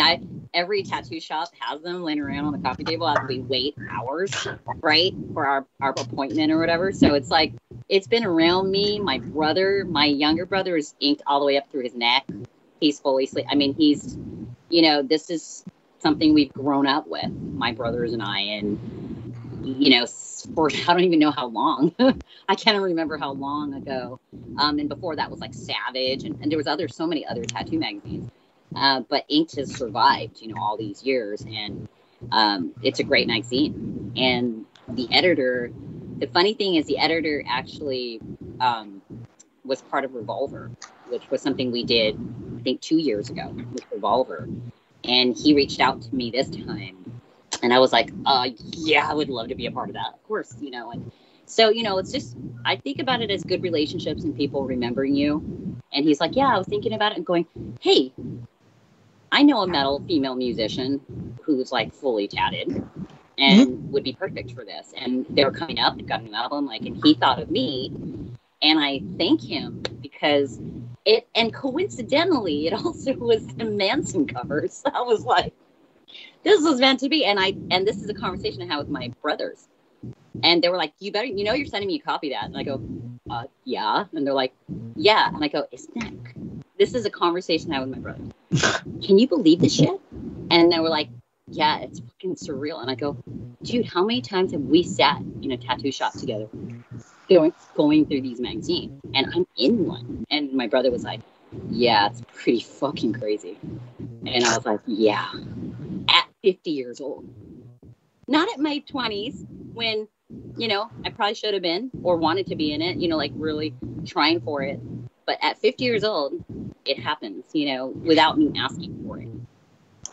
every tattoo shop has them laying around on the coffee table as we wait hours, right, for our appointment or whatever. So it's like, it's been around me. My younger brother is inked all the way up through his neck. He's fully asleep. I mean, he's, you know, this is something we've grown up with, my brothers and I, and, you know, for I don't even know how long. I can't even remember how long ago. And before that was like Savage, and there was so many other tattoo magazines. But Inked has survived, you know, all these years, and it's a great magazine. And the editor, the funny thing is, the editor actually was part of Revolver, which was something we did, I think, 2 years ago with Revolver. And he reached out to me this time, and I was like, yeah, I would love to be a part of that, of course, you know. And so, you know, it's just, I think about it as good relationships and people remembering you. And he's like, yeah, I was thinking about it and going, hey, I know a metal female musician who's like fully tatted and would be perfect for this. And they were coming up, they've got a new album, like, and he thought of me, and I thank him because it, and coincidentally, it also was the Manson cover. So I was like, this was meant to be. And this is a conversation I had with my brothers. And they were like, you better, you know, you're sending me a copy of that. And I go, yeah. And they're like, yeah. And I go, this is a conversation I had with my brother. Can you believe this shit? And they were like, yeah, it's fucking surreal. And I go, dude, how many times have we sat in a tattoo shop together going through these magazines? And I'm in one. And my brother was like, yeah, it's pretty fucking crazy. And I was like, yeah, at 50 years old. Not at my 20s when, you know, I probably should have been or wanted to be in it, you know, like really trying for it. But at 50 years old, it happens, you know, without me asking for it.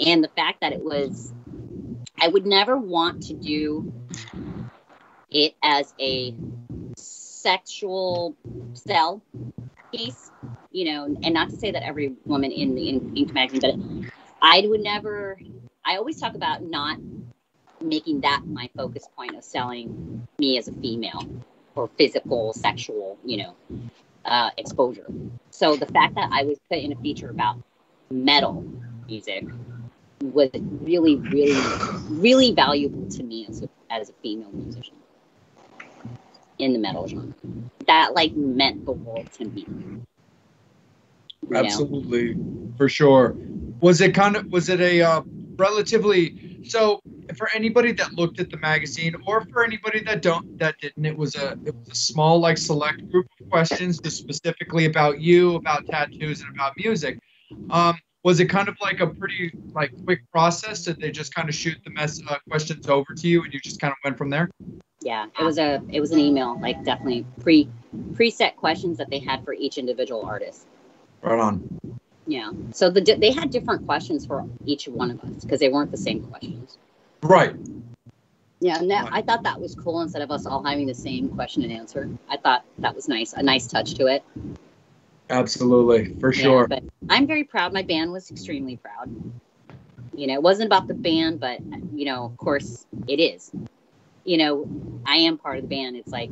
And the fact that it was, I would never want to do it as a sexual sell piece, you know, and not to say that every woman in the Inked magazine, but I would never, I always talk about not making that my focus point of selling me as a female or physical, sexual, you know, exposure. So the fact that I was put in a feature about metal music was really, really, really valuable to me as a female musician in the metal genre. That like meant the world to me. Absolutely, for sure. Was it a relatively, so for anybody that looked at the magazine or for anybody that didn't, it was a small, like, select group of questions just specifically about you, about tattoos, and about music. Was it kind of like a pretty like quick process? Did they just kind of shoot the questions over to you and you just kind of went from there? Yeah, it was an email, like definitely preset questions that they had for each individual artist. Right on. Yeah, so they had different questions for each one of us because they weren't the same questions. Right. Yeah, and I thought that was cool instead of us all having the same question and answer. I thought that was nice, a nice touch to it. Absolutely, for sure. But I'm very proud. My band was extremely proud. You know, it wasn't about the band, but, you know, of course it is. You know, I am part of the band. It's like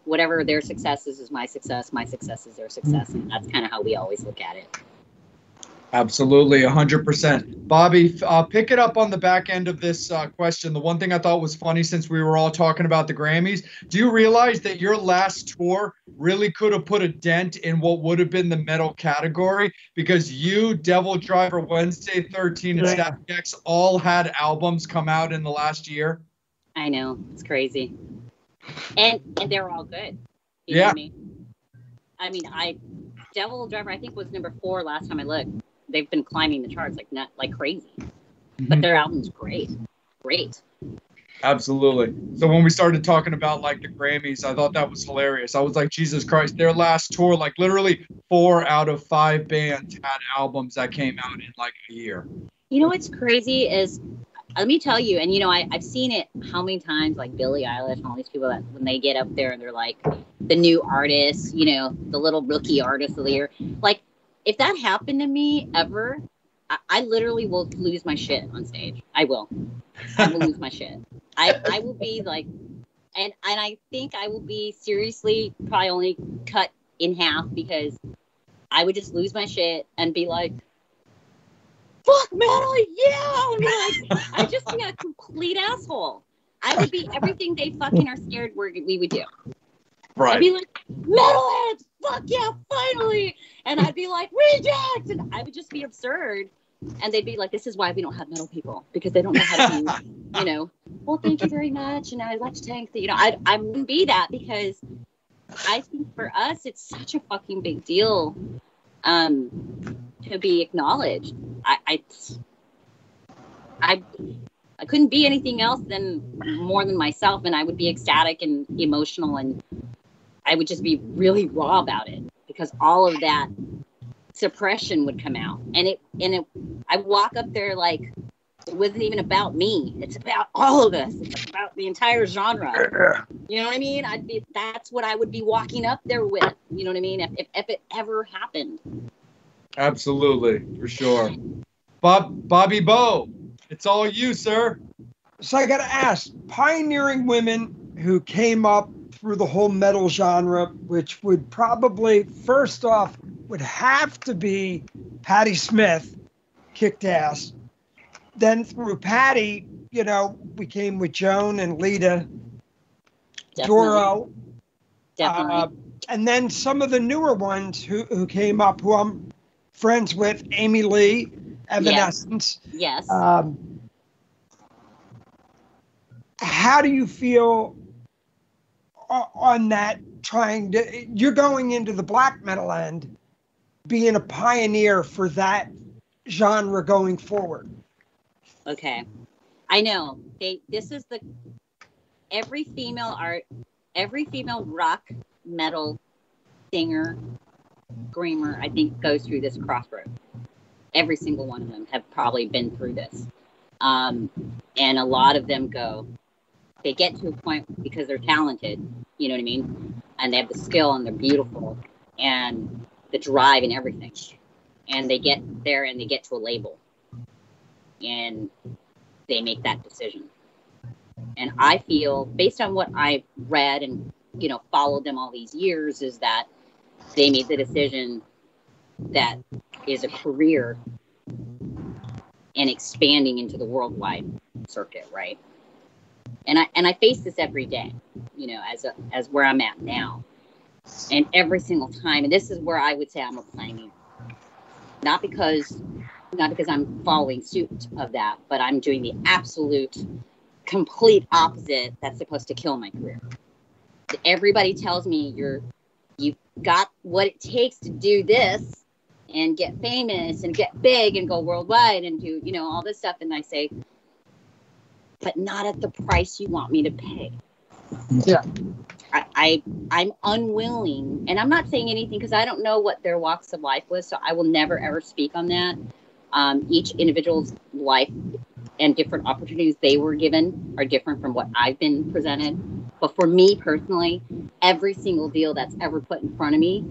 whatever their success is my success is their success. And that's kind of how we always look at it. Absolutely, 100%. Bobby, pick it up on the back end of this question. The one thing I thought was funny, since we were all talking about the Grammys, do you realize that your last tour really could have put a dent in what would have been the metal category? Because you, Devil Driver, Wednesday 13, and Static X all had albums come out in the last year. I know, it's crazy. And they were all good. You know what I mean, Devil Driver, I think, was number 4 last time I looked. They've been climbing the charts like crazy. But their album's great. Great. Absolutely. So when we started talking about like the Grammys, I thought that was hilarious. I was like, Jesus Christ, their last tour, like literally 4 out of 5 bands had albums that came out in like a year. You know what's crazy is, let me tell you, and you know, I've seen it how many times, like Billie Eilish and all these people that when they get up there and they're like the new artists, you know, the little rookie artist of the year. Like, if that happened to me ever, I literally will lose my shit on stage. I will lose my shit. I will be like, and I think I will be seriously probably only cut in half because I would just lose my shit and be like, fuck metal, yeah! I'd just be a complete asshole. I would be everything they fucking are scared we would do. Right. I'd be like, metalheads, fuck yeah, finally! And I'd be like, reject! And I would just be absurd. And they'd be like, this is why we don't have metal people, because they don't know how to do, you know, well, thank you very much, and I'd like to thank the, you know, I wouldn't be that, because I think for us, it's such a fucking big deal to be acknowledged. I couldn't be anything else than more than myself, and I would be ecstatic and emotional, and I would just be really raw about it, because all of that suppression would come out, and I walk up there like it wasn't even about me. It's about all of us. It's about the entire genre. You know what I mean? That's what I would be walking up there with. You know what I mean? If it ever happened. Absolutely, for sure. Bobby Bo, it's all you, sir. So I got to ask, pioneering women who came up through the whole metal genre, which would probably, first off, would have to be Patti Smith, kicked ass. Then through Patti, you know, we came with Joan and Lita, Doro. Definitely. And then some of the newer ones who came up, who I'm friends with, Amy Lee, Evanescence. Yes. How do you feel on that, you're going into the black metal end, being a pioneer for that genre going forward? Okay. I know. Every female rock metal singer, screamer, I think, goes through this crossroad. Every single one of them have probably been through this. And a lot of them they get to a point because they're talented, you know what I mean? And they have the skill and they're beautiful and the drive and everything. And they get there and they get to a label. And they make that decision. And I feel, based on what I've read and, you know, followed them all these years, is that they made the decision that is a career and expanding into the worldwide circuit, right? And I face this every day, you know, as where I'm at now. And every single time, and this is where I would say I'm a pioneer. Not because I'm following suit of that, but I'm doing the absolute, complete opposite that's supposed to kill my career. Everybody tells me you've got what it takes to do this and get famous and get big and go worldwide and do, you know, all this stuff. And I say, but not at the price you want me to pay. Yeah. I'm unwilling, and I'm not saying anything because I don't know what their walks of life was, so I will never ever speak on that. Each individual's life and different opportunities they were given are different from what I've been presented. But for me personally, every single deal that's ever put in front of me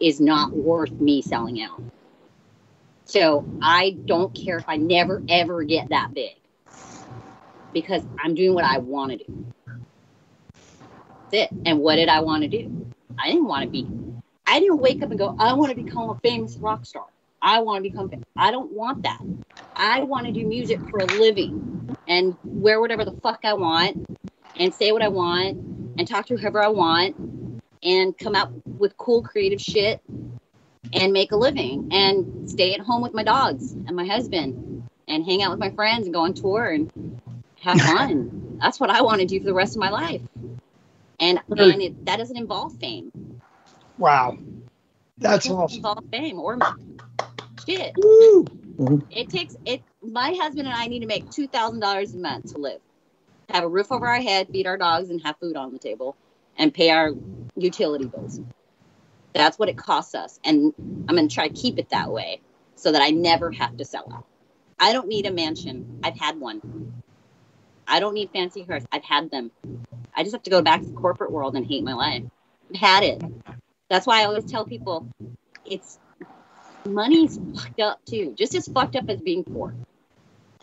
is not worth me selling out. So I don't care if I never ever get that big, because I'm doing what I want to do. That's it. And what did I want to do? I didn't wake up and go, I want to become a famous rock star. I don't want that. I want to do music for a living and wear whatever the fuck I want and say what I want and talk to whoever I want and come out with cool creative shit and make a living and stay at home with my dogs and my husband and hang out with my friends and go on tour and have fun. That's what I want to do for the rest of my life. And that doesn't involve fame. Wow. That's Hall awesome. of Fame or shit. Woo. It takes it. My husband and I need to make $2,000 a month to live, have a roof over our head, feed our dogs, and have food on the table, and pay our utility bills. That's what it costs us, and I'm going to try to keep it that way so that I never have to sell out. I don't need a mansion. I've had one. I don't need fancy cars. I've had them. I just have to go back to the corporate world and hate my life. I've had it. That's why I always tell people, money's fucked up too. Just as fucked up as being poor.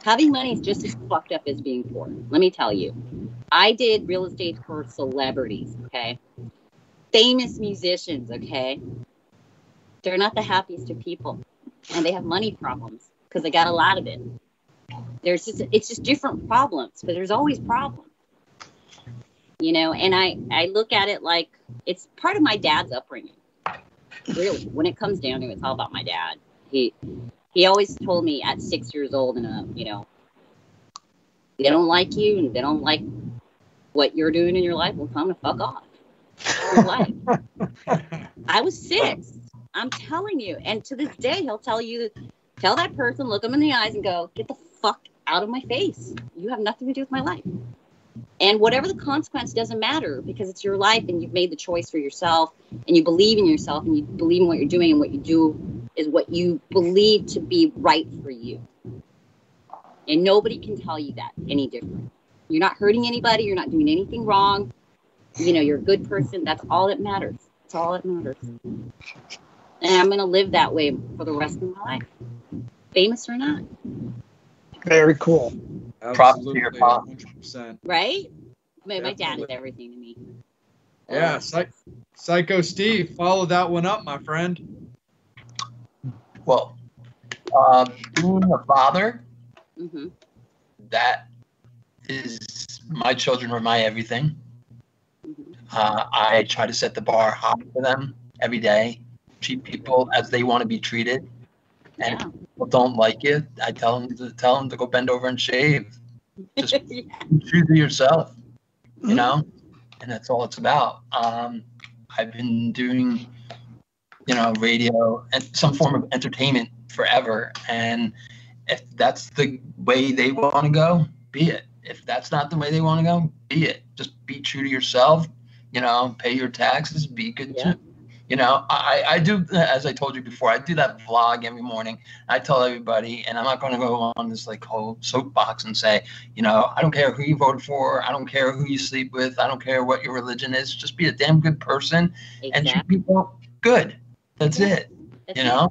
Having money is just as fucked up as being poor. Let me tell you. I did real estate for celebrities, okay? Famous musicians, okay? They're not the happiest of people. And they have money problems because they got a lot of it. It's just different problems, but there's always problems. You know, and I look at it like it's part of my dad's upbringing. Really, when it comes down to it, it's all about my dad. He always told me at 6 years old, and you know, they don't like you and they don't like what you're doing in your life. Well, time to fuck off. Your life. I was 6. I'm telling you, and to this day, he'll tell that person, look them in the eyes, and go, "Get the fuck out of my face. You have nothing to do with my life." And whatever the consequence doesn't matter because it's your life and you've made the choice for yourself and you believe in yourself and you believe in what you're doing and what you do is what you believe to be right for you. And nobody can tell you that any different. You're not hurting anybody. You're not doing anything wrong. You know, you're a good person. That's all that matters. That's all that matters. And I'm going to live that way for the rest of my life. Famous or not. Very cool. Props to your pop. 100%. Right? I mean, my dad is Definitely. everything to me. Yeah, Psycho Steve, follow that one up, my friend. Well, being a father, Mm-hmm. that is, my children are my everything. Mm-hmm. I try to set the bar high for them every day, treat people as they want to be treated. And Yeah. if people don't like it, I tell them to go bend over and shave. Just Yeah. be true to yourself, you know, and that's all it's about. I've been doing, you know, radio and some form of entertainment forever, and if that's the way they want to go, be it. If that's not the way they want to go, be it. Just be true to yourself, you know, pay your taxes, be good Yeah. to, you know, I do, as I told you before, I do that vlog every morning. I tell everybody, and I'm not going to go on this like whole soapbox and say, you know, I don't care who you voted for. I don't care who you sleep with. I don't care what your religion is. Just be a damn good person and treat Exactly. people good. That's Yeah. it, That's you it. know?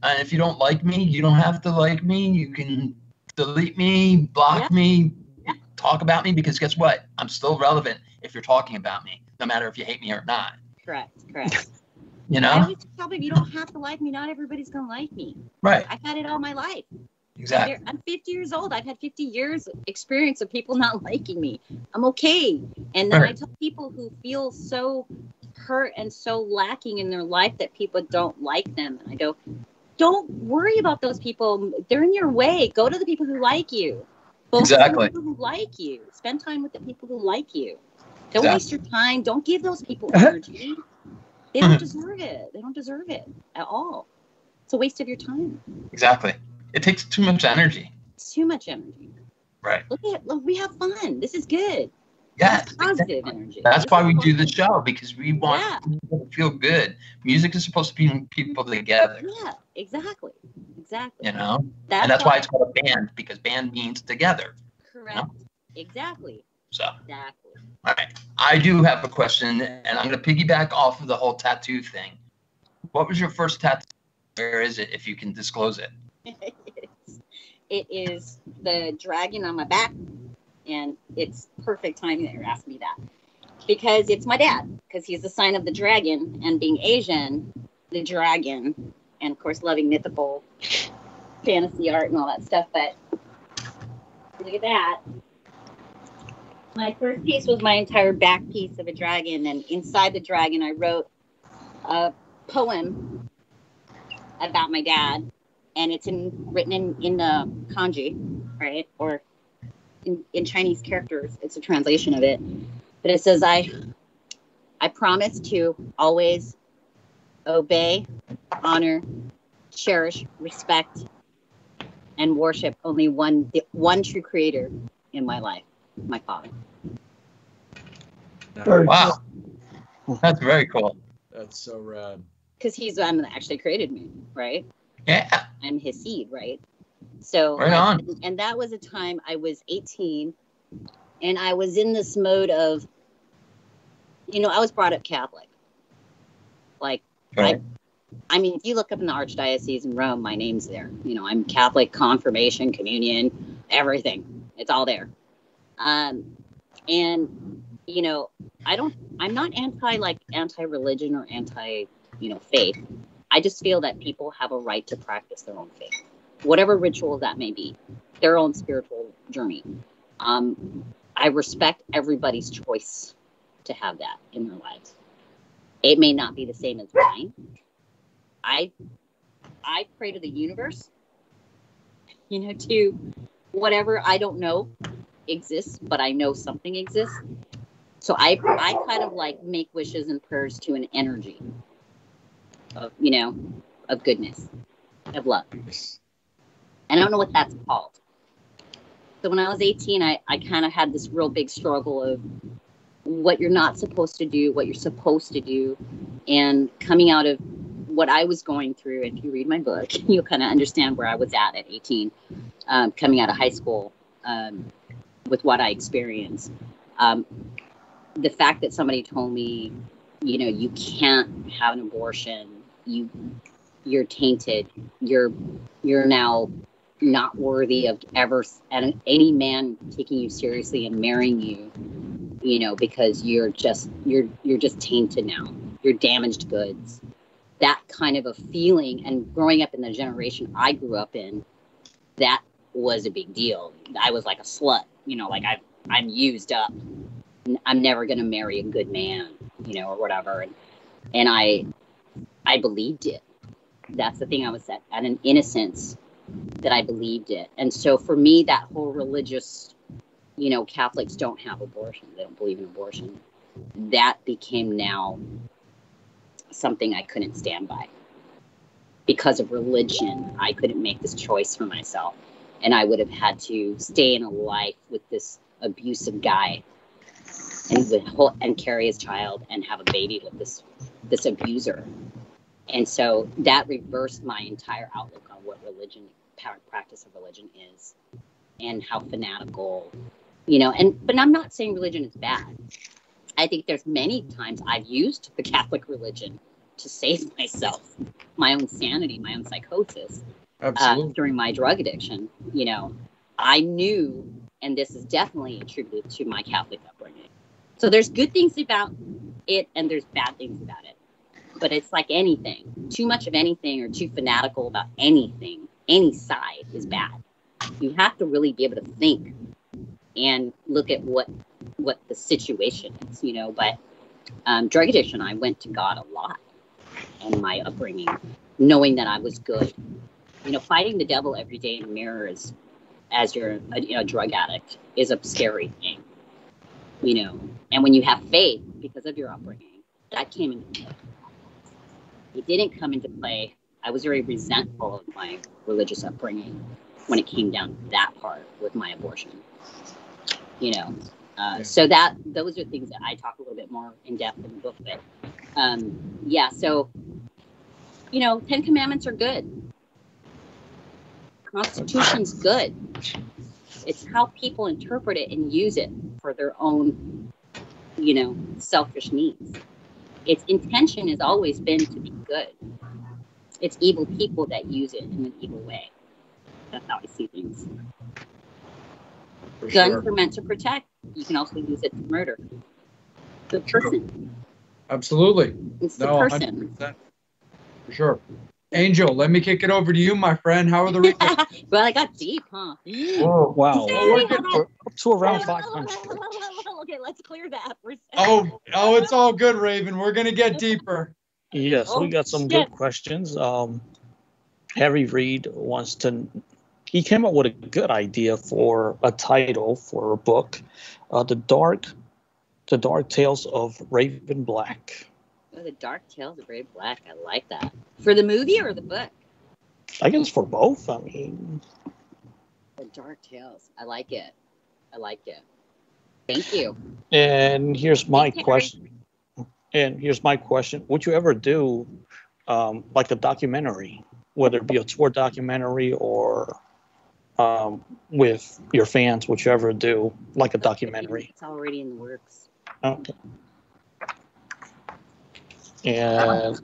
And if you don't like me, you don't have to like me. You can delete me, block Yeah. me, talk about me, because guess what? I'm still relevant if you're talking about me, no matter if you hate me or not. Correct. Correct. You I know? always tell people you don't have to like me. Not everybody's gonna like me. Right. I've had it all my life. Exactly. I'm 50 years old. I've had 50 years experience of people not liking me. I'm okay. And then I Right. tell people who feel so hurt and so lacking in their life that people don't like them. And I go, don't worry about those people. They're in your way. Go to the people who like you. Focus on Exactly. the people who like you. Spend time with the people who like you. Don't Exactly. waste your time. Don't give those people energy. They don't deserve it. They don't deserve it at all. It's a waste of your time. Exactly. It takes too much energy. It's too much energy. Right. Look, we have fun. This is good. Yes. Positive exactly. energy. That's This why is we do fun. the show, because we want Yeah. people to feel good. Music is supposed to bring people together, Yeah, exactly. Exactly. you know? And that's why it's called a band, because band means together. correct. Exactly. So, Exactly. all right. I do have a question, and I'm going to piggyback off of the whole tattoo thing. What was your first tattoo? Where is it, if you can disclose it? It is the dragon on my back, and it's perfect timing that you're asking me that. Because it's my dad, because he's the sign of the dragon, and being Asian, the dragon, and of course loving mythical fantasy art and all that stuff. But look at that. My first piece was my entire back piece of a dragon, and inside the dragon I wrote a poem about my dad, and it's written in the kanji, right? Or in Chinese characters. It's a translation of it. But it says, I promise to always obey, honor, cherish, respect, and worship only the one true creator in my life, my Father. Very Wow. That's very cool. That's so rad. Because he's the one that actually created me, right? Yeah. I'm his seed, right? So, Right on. And that was a time I was 18, and I was in this mode of, I was brought up Catholic. Like, Right. I mean, if you look up in the Archdiocese in Rome, my name's there. I'm Catholic, confirmation, communion, everything. It's all there. And I'm not anti-religion or anti-faith. I just feel that people have a right to practice their own faith, whatever ritual that may be, their own spiritual journey. I respect everybody's choice to have that in their lives. It may not be the same as mine. I pray to the universe, to whatever I don't know exists, but I know something exists. So I kind of make wishes and prayers to an energy of, of goodness, of love. And I don't know what that's called. So when I was 18, I kind of had this real big struggle of what you're not supposed to do, what you're supposed to do. And coming out of what I was going through, if you read my book, you'll kind of understand where I was at 18, coming out of high school, with what I experienced. The fact that somebody told me, you can't have an abortion, you're tainted, you're now not worthy of ever any man taking you seriously and marrying you, because you're just tainted now, you're damaged goods. That kind of a feeling, and growing up in the generation I grew up in, that was a big deal. I was like a slut, I'm used up. I'm never going to marry a good man, or whatever. And I believed it. That's the thing. I was at an innocence that I believed it. And so for me, that whole religious, Catholics don't have abortion. They don't believe in abortion. That became now something I couldn't stand by. Because of religion, I couldn't make this choice for myself. And I would have had to stay in a life with this abusive guy and carry his child and have a baby with this abuser. And so that reversed my entire outlook on what practice of religion is, and how fanatical, but I'm not saying religion is bad. I think there's many times I've used the Catholic religion to save myself, my own sanity, my own psychosis, during my drug addiction. I knew, and this is definitely attributed to my Catholic upbringing. So there's good things about it and there's bad things about it. But it's like anything. Too much of anything or too fanatical about anything, any side is bad. You have to really be able to think and look at what the situation is, But drug addiction, I went to God a lot in my upbringing, knowing that I was good. Fighting the devil every day in the mirror as you're a drug addict is a scary thing. And when you have faith because of your upbringing, that came into play. It didn't come into play. I was very resentful of my religious upbringing when it came down to that part with my abortion. So those are things that I talk a little bit more in depth in the book. But so 10 Commandments are good. Constitution's good. It's how people interpret it and use it for their own, selfish needs. Its intention has always been to be good. It's evil people that use it in an evil way. That's how I see things. Guns are meant to protect. You can also use it to murder. The person. Absolutely. It's the person. 100%. For sure. Angel, let me kick it over to you, my friend. How are the replays? Well, I got deep, huh? Whoa, wow. We're up to around 500. Okay, let's clear that for a Oh, second. it's all good, Raven. We're going to get deeper. Yes, we got some good questions. Harry Reid he came up with a good idea for a title for a book, The Dark Tales of Raven Black. Oh, the Dark Tales of Ray Black. I like that. For the movie or the book? I guess for both. I mean, The Dark Tales. I like it. I like it. Thank you. and here's my Thank you, question. And here's my question: would you ever do like a documentary, whether it be a tour documentary or with your fans? Would you ever do like a documentary? It's already in the works. Okay. And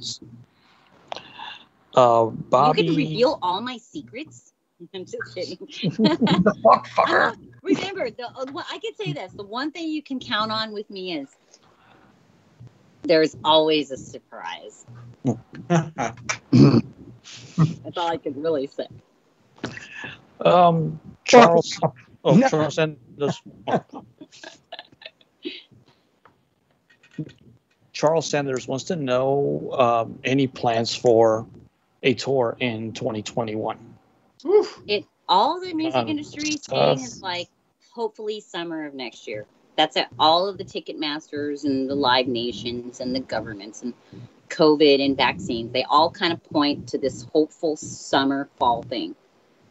Bobby. You could reveal all my secrets. I'm just kidding. The fuck, fucker. Remember, I could say this. The one thing you can count on with me is there's always a surprise. That's all I could really say. Charles. Oh, No. Charles Sanders. Charles Sanders wants to know any plans for a tour in 2021. All the music industry is saying is like hopefully summer of next year. That's it. All of the ticket masters and the Live Nations and the governments and COVID and vaccines, they all kind of point to this hopeful summer fall thing.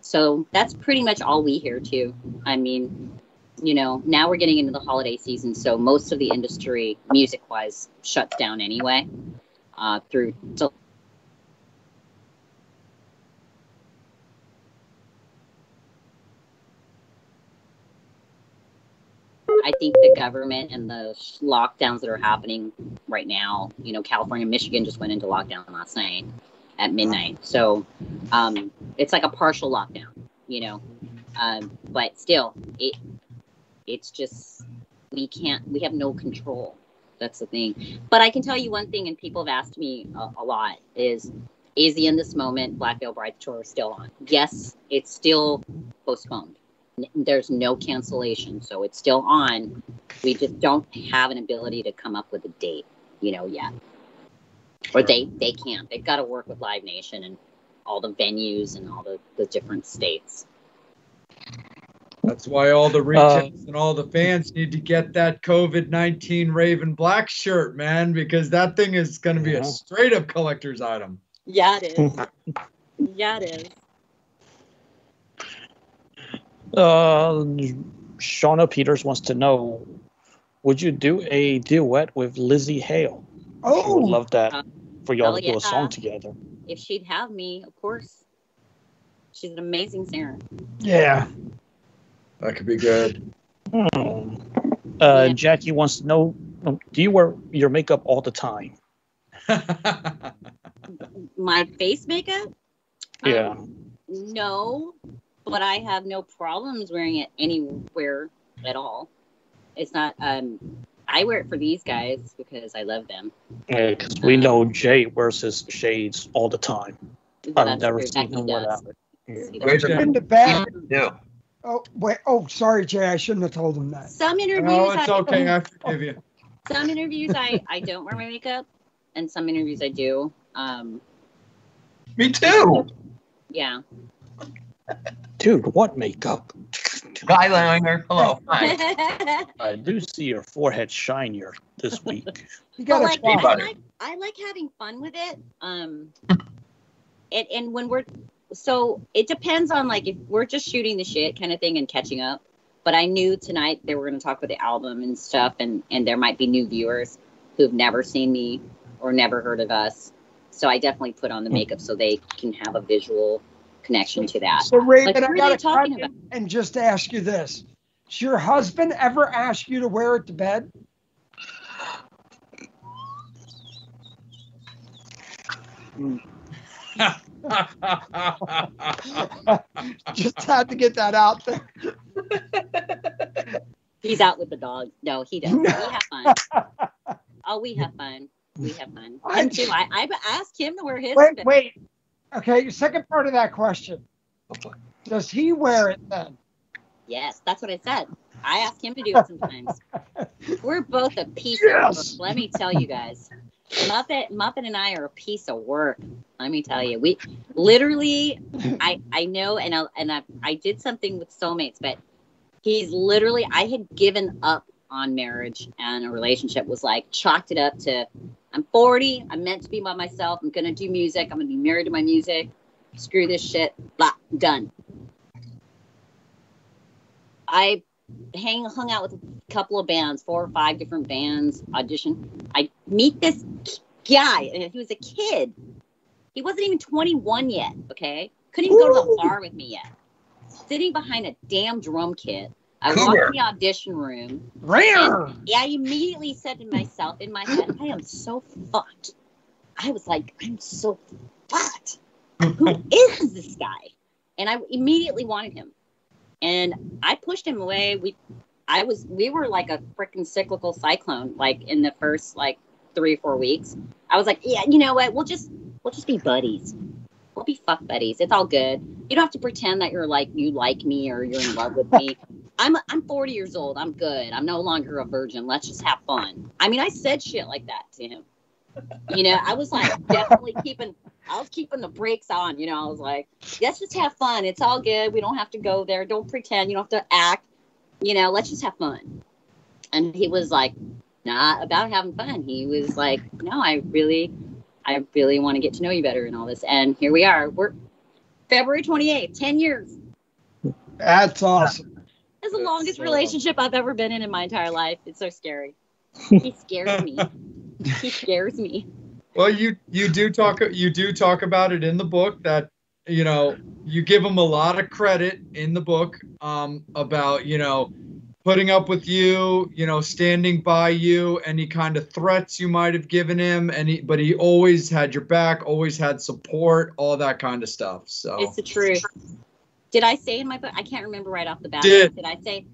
So that's pretty much all we hear too. I mean, you know, now we're getting into the holiday season, so most of the industry, music-wise, shuts down anyway. Through till I think the government and the lockdowns that are happening right now, you know, California, Michigan just went into lockdown last night at midnight. So it's like a partial lockdown, you know. But still, it's just we have no control. That's the thing. But I can tell you one thing, and people have asked me a lot, is the In This Moment Black Veil Bride tour still on? Yes, it's still postponed. There's no cancellation, so it's still on. We just don't have an ability to come up with a date, you know, yet. Or they can't. They've got to work with Live Nation and all the venues and all the different states. That's why all the retailers and all the fans need to get that COVID-19 Raven Black shirt, man, because that thing is going to be a straight up collector's item. Yeah, it is. Yeah, it is. Shauna Peters wants to know, would you do a duet with Lizzie Hale? I would love that for y'all to do a song together. If she'd have me, of course. She's an amazing singer. Yeah. That could be good. Jackie wants to know, do you wear your makeup all the time? My face makeup? Yeah. No, but I have no problems wearing it anywhere at all. It's not, I wear it for these guys because I love them. Yeah, because we know Jay wears his shades all the time. I've never seen him without it. Raven, In the back. do. Oh, wait. Oh, sorry, Jay. I shouldn't have told him that. Some interviews, No, it's okay. I forgive you. Some interviews I don't wear my makeup, and some interviews I do. Me too. Yeah. Dude, what makeup? Skyliner. Hello. Hi. I do see your forehead shinier this week. You But got like, to try. I like having fun with it. And when we're so it depends on like if we're just shooting the shit kind of thing and catching up. But I knew tonight they were going to talk about the album and stuff, and there might be new viewers who've never seen me or never heard of us. So I definitely put on the makeup so they can have a visual connection to that. So, Raven, Like, I who are got they to talking cut in and just ask you this. Does your husband ever ask you to wear it to bed? Just had to get that out there. He's out with the dog. No, he doesn't. We have fun. Oh, we have fun. We have fun. Him too. I asked him to wear his. Wait. Okay, second part of that question. Does he wear it then? Yes, that's what I said. I ask him to do it sometimes. We're both a piece of work. Let me tell you guys. Muppet and I are a piece of work. Let me tell you. We literally, I know, and I did something with Soulmates, but he's literally, I had given up on marriage and a relationship, was like chalked it up to I'm 40. I'm meant to be by myself. I'm going to do music. I'm going to be married to my music. Screw this shit. Blah. Done. I hung out with a couple of bands, 4 or 5 different bands, audition. I meet this guy, and he was a kid. He wasn't even 21 yet, okay? Couldn't even go to the bar with me yet. Sitting behind a damn drum kit. I walked in the audition room. Rare. I immediately said to myself in my head, I am so fucked. I was like, I'm so fucked. Who is this guy? And I immediately wanted him. And I pushed him away. We were like a freaking cyclical cyclone, like in the first like 3 or 4 weeks. I was like, yeah, you know what? We'll just be buddies. We'll be fuck buddies. It's all good. You don't have to pretend that you're like, you like me or you're in love with me. I'm 40 years old. I'm good. I'm no longer a virgin. Let's just have fun. I mean, I said shit like that to him. You know, I was like definitely keeping the brakes on. You know, I was like, let's just have fun. It's all good. We don't have to go there. Don't pretend. You don't have to act. You know, let's just have fun. And he was like, not about having fun. He was like, no, I really want to get to know you better and all this. And here we are. We're February 28th, 10 years. That's awesome. It's the longest relationship I've ever been in my entire life. It's so scary. He scares me. He scares me. Well, you do talk about it in the book that, you know, you give him a lot of credit in the book about, you know, putting up with you, you know, standing by you, any kind of threats you might have given him, but he always had your back, always had support, all that kind of stuff. So it's the truth. Did I say in my book? I can't remember right off the bat. Did I say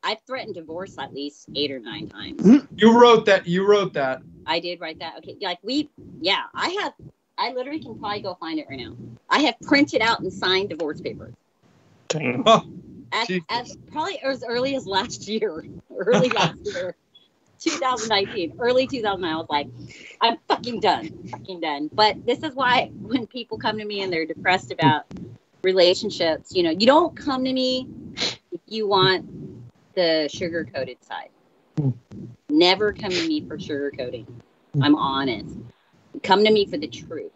I've threatened divorce at least 8 or 9 times? You wrote that. I did write that. Okay, like I literally can probably go find it right now. I have printed out and signed divorce papers. Damn. As probably as early as last year, 2019, early 2009. I was like, I'm fucking done. But this is why when people come to me and they're depressed about relationships, you know, you don't come to me if you want the sugar-coated side. Never come to me for sugarcoating. I'm honest. Come to me for the truth.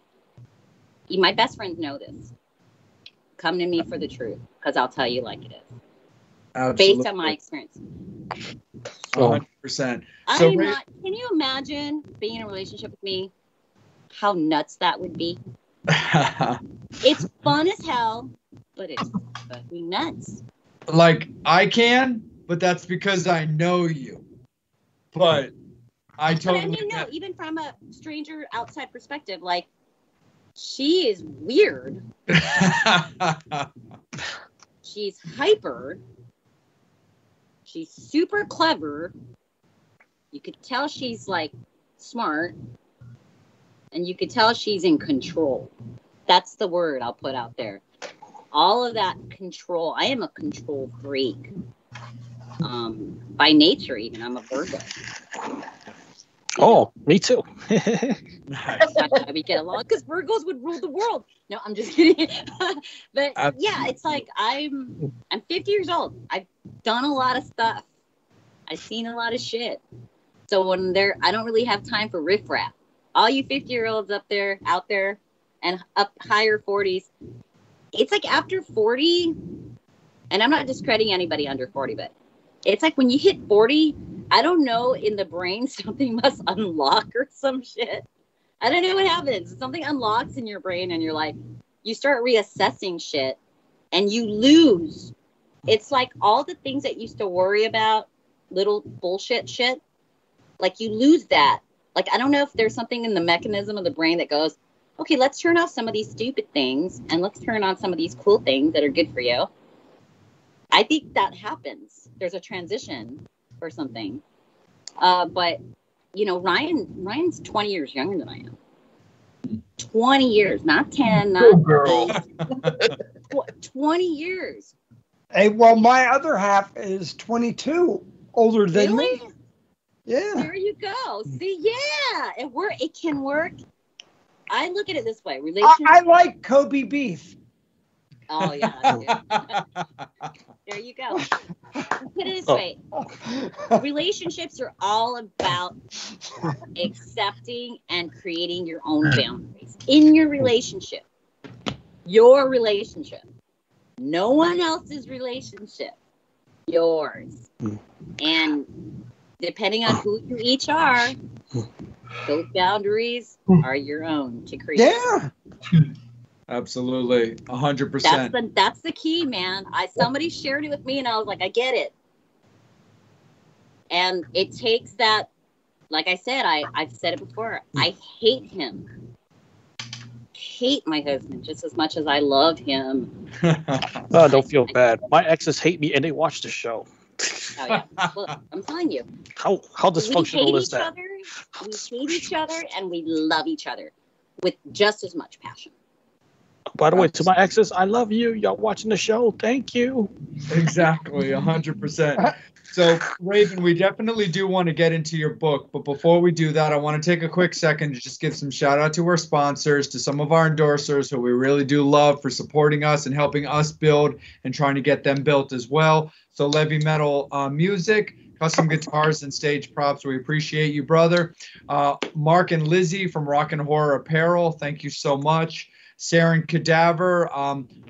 My best friends know this. Come to me for the truth, because I'll tell you like it is. Absolutely. Based on my experience. 100%. Can you imagine being in a relationship with me? How nuts that would be. It's fun as hell, but it's fucking nuts. Like, I can, but that's because I know you. But I totally no, even from a stranger outside perspective, like, she is weird. She's hyper. She's super clever. You could tell she's like smart. And you could tell she's in control. That's the word I'll put out there. All of that control. I am a control freak. By nature, even. I'm a Virgo. Oh, me too. That's how we get along, because Virgos would rule the world. No, I'm just kidding. But yeah, it's like I'm 50 years old. I've done a lot of stuff. I've seen a lot of shit. So I don't really have time for riffraff. All you 50-year-olds out there, and up higher 40s, it's like after 40, and I'm not discrediting anybody under 40, but it's like when you hit 40, I don't know, in the brain, something must unlock or some shit. I don't know what happens. Something unlocks in your brain and you're like, you start reassessing shit and you lose. It's like all the things that you used to worry about, little bullshit shit, like you lose that. Like, I don't know if there's something in the mechanism of the brain that goes, okay, let's turn off some of these stupid things and let's turn on some of these cool things that are good for you. I think that happens. There's a transition or something. But, you know, Ryan's 20 years younger than I am. 20 years, not 10, not girl. 20 years. Hey, well, my other half is 22, older than me. Yeah. There you go. See, yeah, it can work. I look at it this way. I like Kobe beef. Oh, yeah. There you go. Put it this way. Relationships are all about accepting and creating your own boundaries in your relationship. Your relationship. No one else's relationship. Yours. And depending on who you each are, those boundaries are your own to create. Yeah. Absolutely. 100%. That's the key, man. Somebody shared it with me and I was like, I get it. And it takes that, like I said, I've said it before. I hate him. Hate my husband just as much as I love him. Oh, don't feel bad. My exes hate me and they watch the show. Oh yeah. Well, I'm telling you. How dysfunctional is that? We hate each other and we love each other with just as much passion. By the way, to my exes, I love you. Y'all watching the show. Thank you. Exactly, 100%. So, Raven, we definitely do want to get into your book. But before we do that, I want to take a quick second to just give some shout out to our sponsors, to some of our endorsers who we really do love for supporting us and helping us build and trying to get them built as well. So, Levy Metal Music, custom guitars and stage props. We appreciate you, brother. Mark and Lizzie from Rock and Horror Apparel. Thank you so much. Saren Cadaver,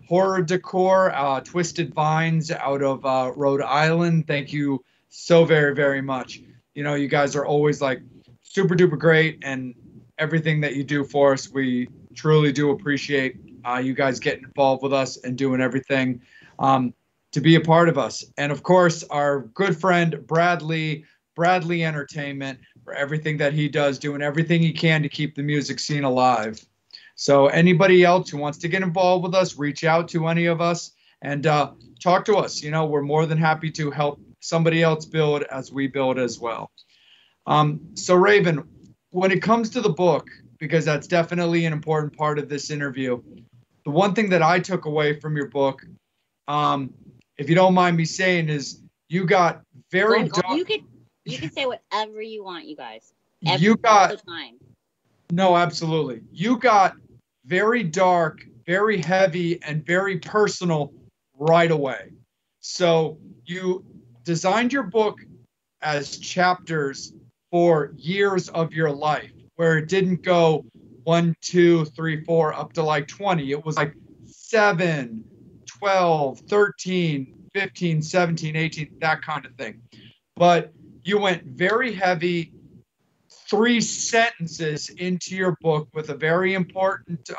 Horror Decor, Twisted Vines out of Rhode Island. Thank you so very, very much. You know, you guys are always like super duper great, and everything that you do for us, we truly do appreciate you guys getting involved with us and doing everything to be a part of us. And of course, our good friend Bradley Entertainment, for everything that he does, doing everything he can to keep the music scene alive. So anybody else who wants to get involved with us, reach out to any of us and talk to us. You know, we're more than happy to help somebody else build as we build as well. So Raven, when it comes to the book, because that's definitely an important part of this interview, the one thing that I took away from your book, if you don't mind me saying, is you got very dark. You can say whatever you want, you guys. All the time. No, absolutely. You got very dark, very heavy, and very personal right away. So you designed your book as chapters for years of your life, where it didn't go 1, 2, 3, 4 up to like 20. It was like 7, 12, 13, 15, 17, 18, that kind of thing. But you went very heavy, 3 sentences into your book with a very important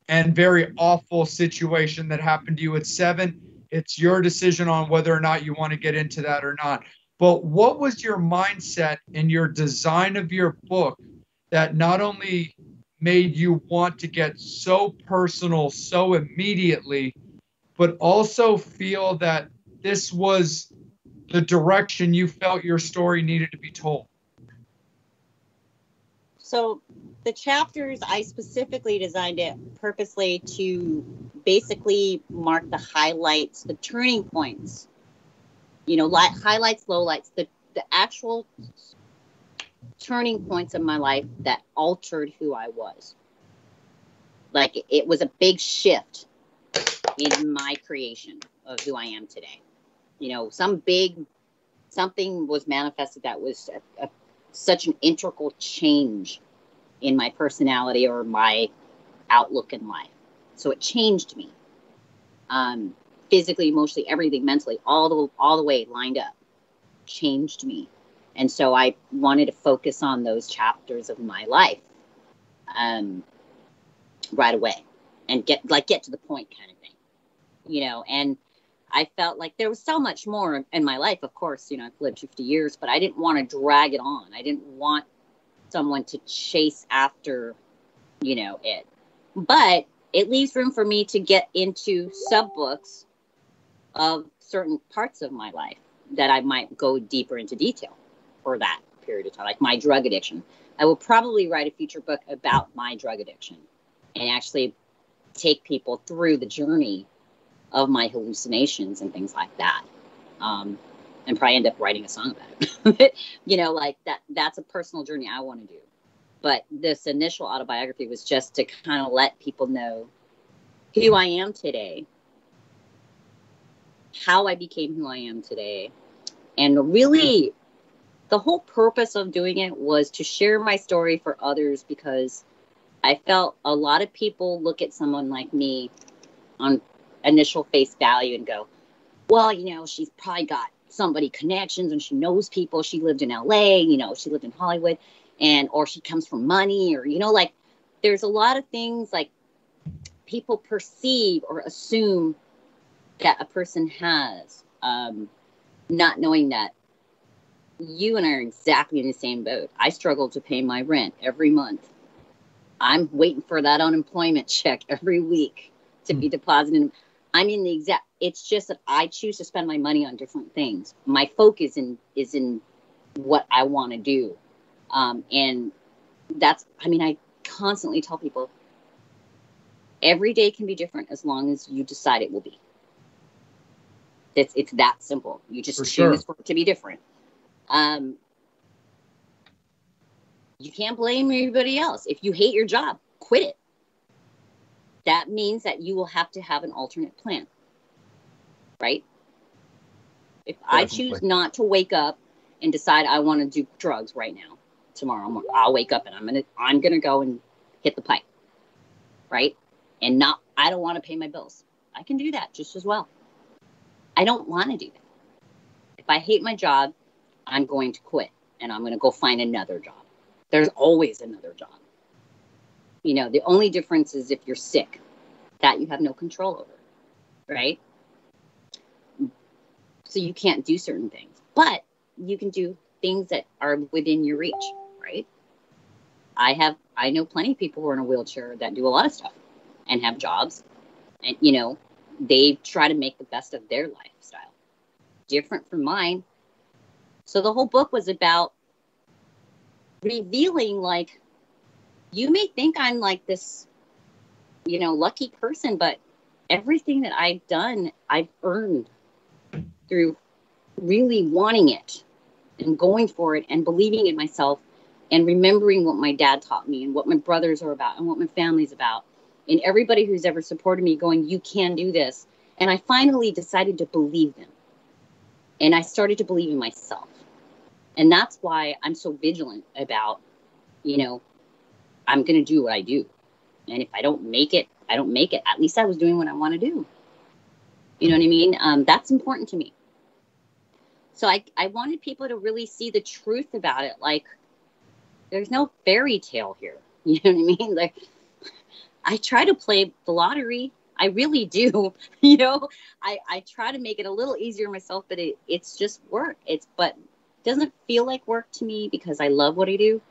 and very awful situation that happened to you at 7. It's your decision on whether or not you want to get into that or not. But what was your mindset in your design of your book that not only made you want to get so personal so immediately, but also feel that this was the direction you felt your story needed to be told? So the chapters, I specifically designed it purposely to basically mark the highlights, the turning points, you know, highlights, lowlights, the actual turning points of my life that altered who I was. Like it was a big shift in my creation of who I am today. You know, something was manifested that was such an integral change in my personality or my outlook in life. So it changed me, physically, emotionally, everything, mentally, all the way lined up, changed me. And so I wanted to focus on those chapters of my life right away and get to the point kind of thing, you know. And I felt like there was so much more in my life. Of course, you know, I've lived 50 years, but I didn't want to drag it on. I didn't want someone to chase after, you know, it. But it leaves room for me to get into sub-books of certain parts of my life that I might go deeper into detail for that period of time, like my drug addiction. I will probably write a future book about my drug addiction and actually take people through the journey of my hallucinations and things like that, and probably end up writing a song about it. You know, like that's a personal journey I want to do. But this initial autobiography was just to kind of let people know who I am today, how I became who I am today. And really, the whole purpose of doing it was to share my story for others, because I felt a lot of people look at someone like me on initial face value and go, well, you know, she's probably got somebody connections and she knows people. She lived in LA, you know, she lived in Hollywood, and or she comes from money, or, you know, like there's a lot of things like people perceive or assume that a person has, not knowing that you and I are exactly in the same boat. I struggle to pay my rent every month. I'm waiting for that unemployment check every week to be deposited. I'm in the exact, it's just that I choose to spend my money on different things. My focus is in what I want to do. And that's, I mean, I constantly tell people every day can be different as long as you decide it will be. It's that simple. You just choose for it to be different. You can't blame everybody else. If you hate your job, quit it. That means that you will have to have an alternate plan, right? If I choose not to wake up and decide I want to do drugs right now, tomorrow I'll wake up and I'm gonna go and hit the pipe, right? And I don't want to pay my bills. I can do that just as well. I don't want to do that. If I hate my job, I'm going to quit and I'm going to go find another job. There's always another job. You know, the only difference is if you're sick, that you have no control over, right? So you can't do certain things, but you can do things that are within your reach, right? I know plenty of people who are in a wheelchair that do a lot of stuff and have jobs, and, you know, they try to make the best of their lifestyle. Different from mine. So the whole book was about revealing, like, you may think I'm like this, you know, lucky person, but everything that I've done, I've earned through really wanting it and going for it and believing in myself and remembering what my dad taught me and what my brothers are about and what my family's about. And everybody who's ever supported me going, you can do this. And I finally decided to believe them. And I started to believe in myself. And that's why I'm so vigilant about, you know, I'm going to do what I do. And if I don't make it, I don't make it. At least I was doing what I want to do. You know what I mean? That's important to me. So I wanted people to really see the truth about it. Like, there's no fairy tale here. You know what I mean? Like, I try to play the lottery. I really do. You know, I try to make it a little easier myself, but it's just work. But it doesn't feel like work to me because I love what I do.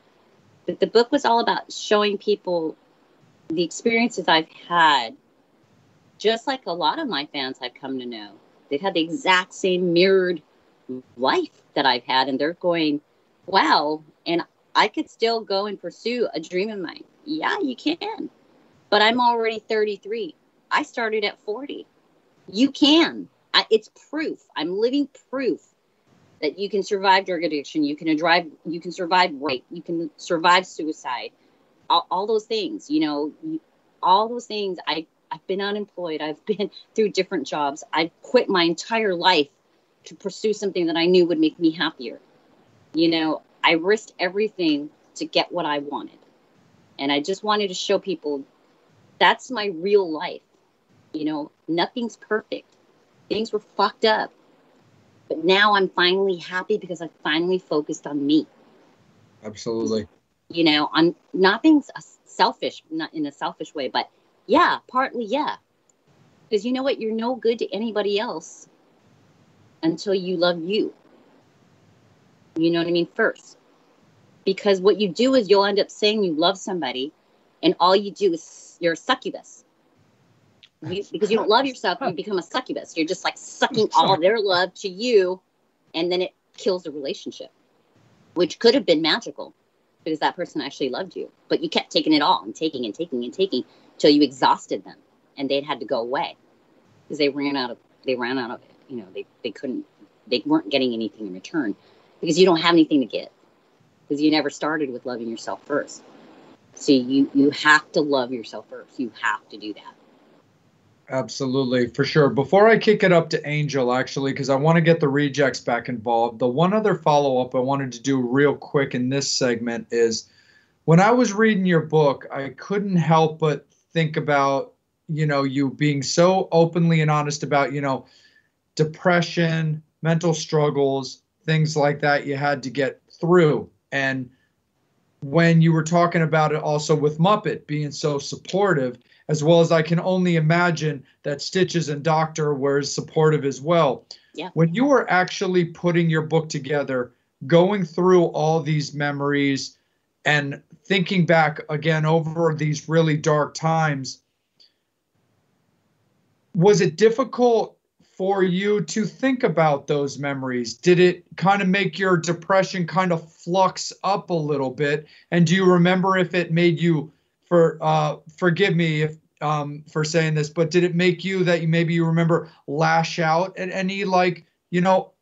But the book was all about showing people the experiences I've had, just like a lot of my fans I've come to know. They've had the exact same mirrored life that I've had, and they're going, wow, and I could still go and pursue a dream of mine. Yeah, you can. But I'm already 33. I started at 40. You can. It's proof. I'm living proof that you can survive drug addiction. You can survive rape. You can survive suicide. All those things, you know, all those things. I've been unemployed. I've been through different jobs. I've quit my entire life to pursue something that I knew would make me happier. You know, I risked everything to get what I wanted. And I just wanted to show people that's my real life. You know, nothing's perfect. Things were fucked up. But now I'm finally happy because I finally focused on me. Absolutely. You know, nothing's selfish, not in a selfish way, but yeah, partly, yeah. Because you know what? You're no good to anybody else until you love you. You know what I mean? First. Because what you do is you'll end up saying you love somebody, and all you do is you're a succubus. Because you don't love yourself, you become a succubus. You're just like sucking all their love to you, and then it kills the relationship, which could have been magical because that person actually loved you. But you kept taking it all and taking and taking and taking till you exhausted them, and they'd had to go away because they ran out of it. You know, they weren't getting anything in return because you don't have anything to get because you never started with loving yourself first. So you have to love yourself first. You have to do that. Absolutely, for sure. Before I kick it up to Angel, actually, because I want to get the rejects back involved, the one other follow-up I wanted to do real quick in this segment is when I was reading your book, I couldn't help but think about, you being so openly and honest about, depression, mental struggles, things like that you had to get through. And when you were talking about it also with Muppet being so supportive, as well as I can only imagine that Stitches and Doctor were supportive as well. Yeah. When you were actually putting your book together, going through all these memories and thinking back again over these really dark times, was it difficult for you to think about those memories? Did it kind of make your depression kind of flux up a little bit? And do you remember if it made you, forgive me if for saying this, but did it make you that you remember lash out at any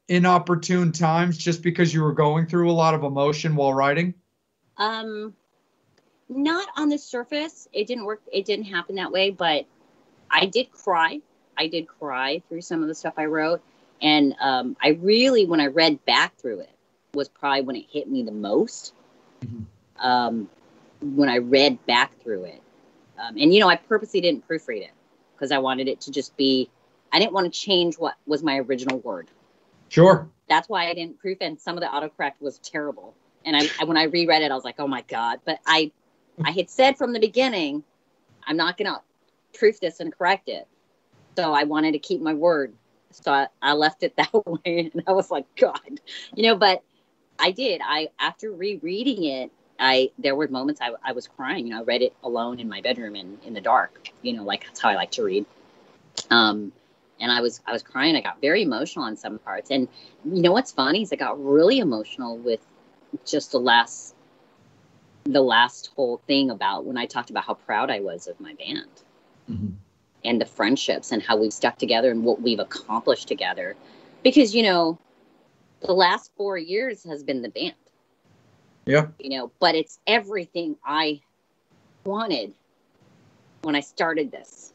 inopportune times just because you were going through a lot of emotion while writing? Not on the surface. It didn't work. It didn't happen that way, but I did cry. I did cry through some of the stuff I wrote. And I really, when I read back through it, was probably when it hit me the most. Mm-hmm. When I read back through it. And, I purposely didn't proofread it because I wanted it to just be, I didn't want to change what was my original word. Sure. That's why I didn't proof, and some of the autocorrect was terrible. And when I reread it, I was like, oh my God. But I had said from the beginning, I'm not going to proof this and correct it. So I wanted to keep my word. So I left it that way. And I was like, God, but I did. After rereading it, there were moments I was crying. I read it alone in my bedroom in the dark, like that's how I like to read. And I was crying. I got very emotional on some parts. And what's funny is I got really emotional with just the last whole thing about when I talked about how proud I was of my band. Mm-hmm. And the friendships and how we've stuck together and what we've accomplished together. Because, the last 4 years has been the band. Yeah. But it's everything I wanted when I started this.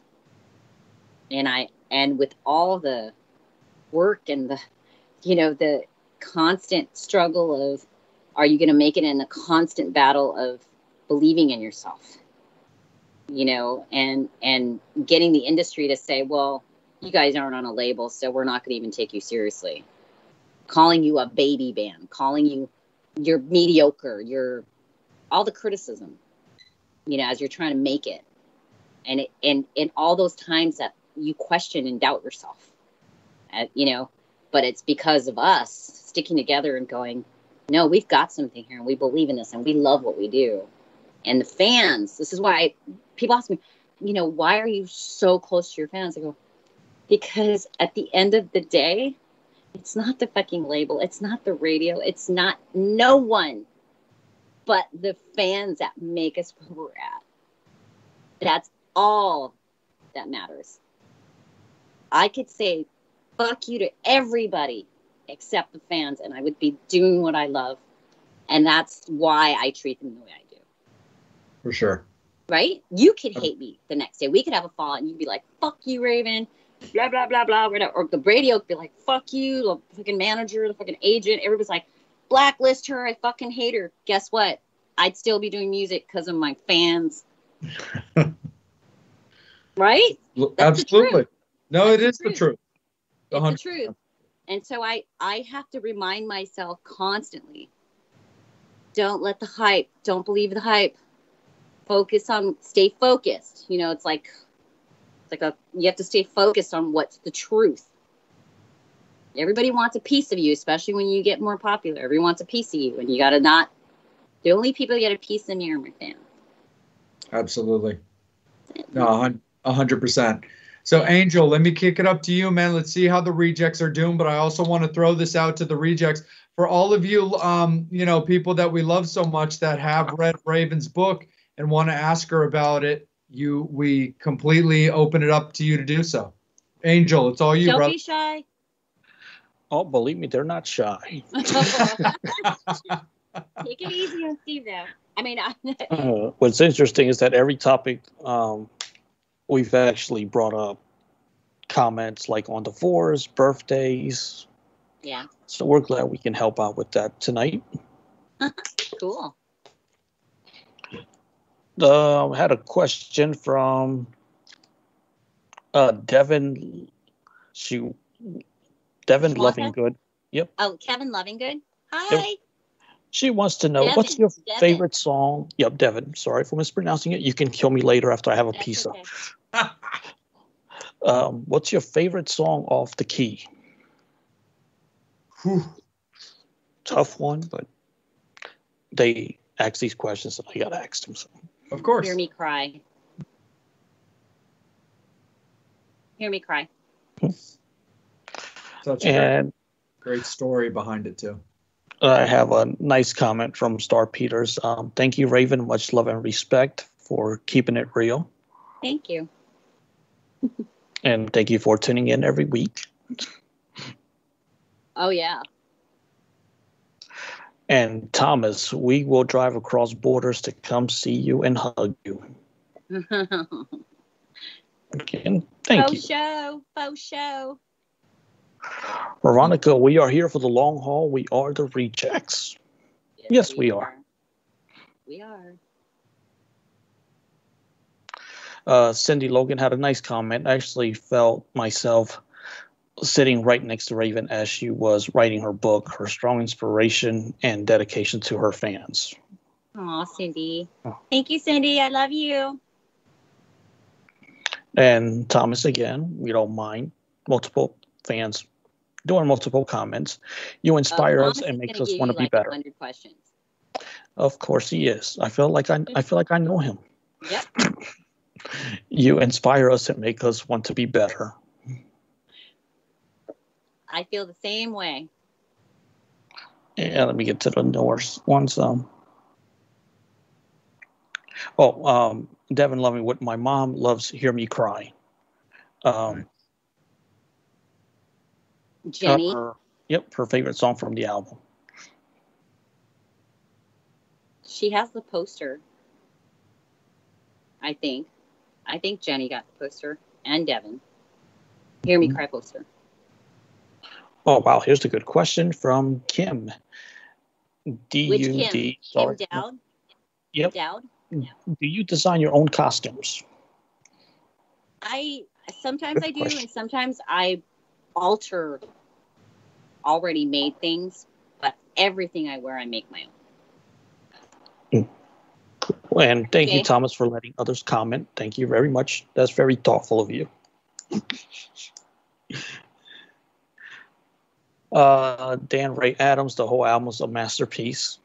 And with all the work and the constant struggle of, are you going to make it, in the constant battle of believing in yourself, and getting the industry to say, well, you guys aren't on a label, so we're not going to even take you seriously. Calling you a baby band, calling you're mediocre, you're all the criticism, as you're trying to make it. And all those times that you question and doubt yourself, but it's because of us sticking together and going, no, we've got something here and we believe in this and we love what we do. And the fans, this is why people ask me, why are you so close to your fans? I go, because at the end of the day, it's not the fucking label. It's not the radio. It's not no one but the fans that make us where we're at. That's all that matters. I could say fuck you to everybody except the fans, and I would be doing what I love. And that's why I treat them the way I do. For sure. Right? You could hate me the next day. We could have a fall and you'd be like, fuck you, Raven. Blah, blah, blah, blah. Or the radio could be like, fuck you. The fucking manager, the fucking agent. Everybody's like, blacklist her. I fucking hate her. Guess what? I'd still be doing music because of my fans. Right? Absolutely. No, it is the truth. It's the truth. And so I have to remind myself constantly, don't let the hype, don't believe the hype. Stay focused. It's like you have to stay focused on what's the truth. Everybody wants a piece of you, especially when you get more popular. Everyone wants a piece of you, and you got to the only people who get a piece of me are my fans. Absolutely. No, 100%. So, Angel, let me kick it up to you, man. Let's see how the rejects are doing. But I also want to throw this out to the rejects. For all of you, people that we love so much that have read Raven's book and want to ask her about it, we completely open it up to you to do so. Angel, it's all you, Don't brother. be shy. Oh, believe me, they're not shy. Take it easy on Steve, though. I mean, what's interesting is that every topic we've actually brought up comments like on divorce, birthdays. Yeah. So we're glad we can help out with that tonight. Cool. Had a question from Devin. Devin Schwanta? Lovinggood. Yep. Oh, Kevin Lovinggood. Hi. Yep. She wants to know, Devin, what's your Devin. favorite song? Yep, Devin. Sorry for mispronouncing it. You can kill me later after I have a That's pizza. okay. What's your favorite song off the key? Whew. Tough one, but they ask these questions and I got to ask them. So. Of course. Hear me cry. Hear me cry. Such a And great story behind it too. I have a nice comment from Star Peters. Thank you, Raven. Much love and respect for keeping it real. Thank you. And thank you for tuning in every week. Oh, yeah. And Thomas, we will drive across borders to come see you and hug you. Again, thank you. Faux show. Veronica, we are here for the long haul. We are the rejects. Yes, we are. We are. Cindy Logan had a nice comment. I actually felt myself sitting right next to Raven as she was writing her book, her strong inspiration and dedication to her fans. Aw, Cindy. Thank you, Cindy. I love you. And Thomas, again, we don't mind multiple fans doing multiple comments. You inspire us and make us want to be better. 100 questions. Of course he is. I feel like I know him. Yep. You inspire us and make us want to be better. I feel the same way. Yeah, let me get to the newer ones. Devin Lovingwood, my mom loves Hear Me Cry. Jenny. Her favorite song from the album. She has the poster. I think Jenny got the poster and Devin. Hear Me Cry poster. Oh, wow. Here's a good question from Kim. D-U-D. Which Kim? Sorry. Kim Dowd? Yep. Dowd? Do you design your own costumes? Sometimes I do, and sometimes I alter already made things, but everything I wear, I make my own. And thank you, Thomas, for letting others comment. Thank you very much. That's very thoughtful of you. Dan Ray Adams, the whole album's a masterpiece.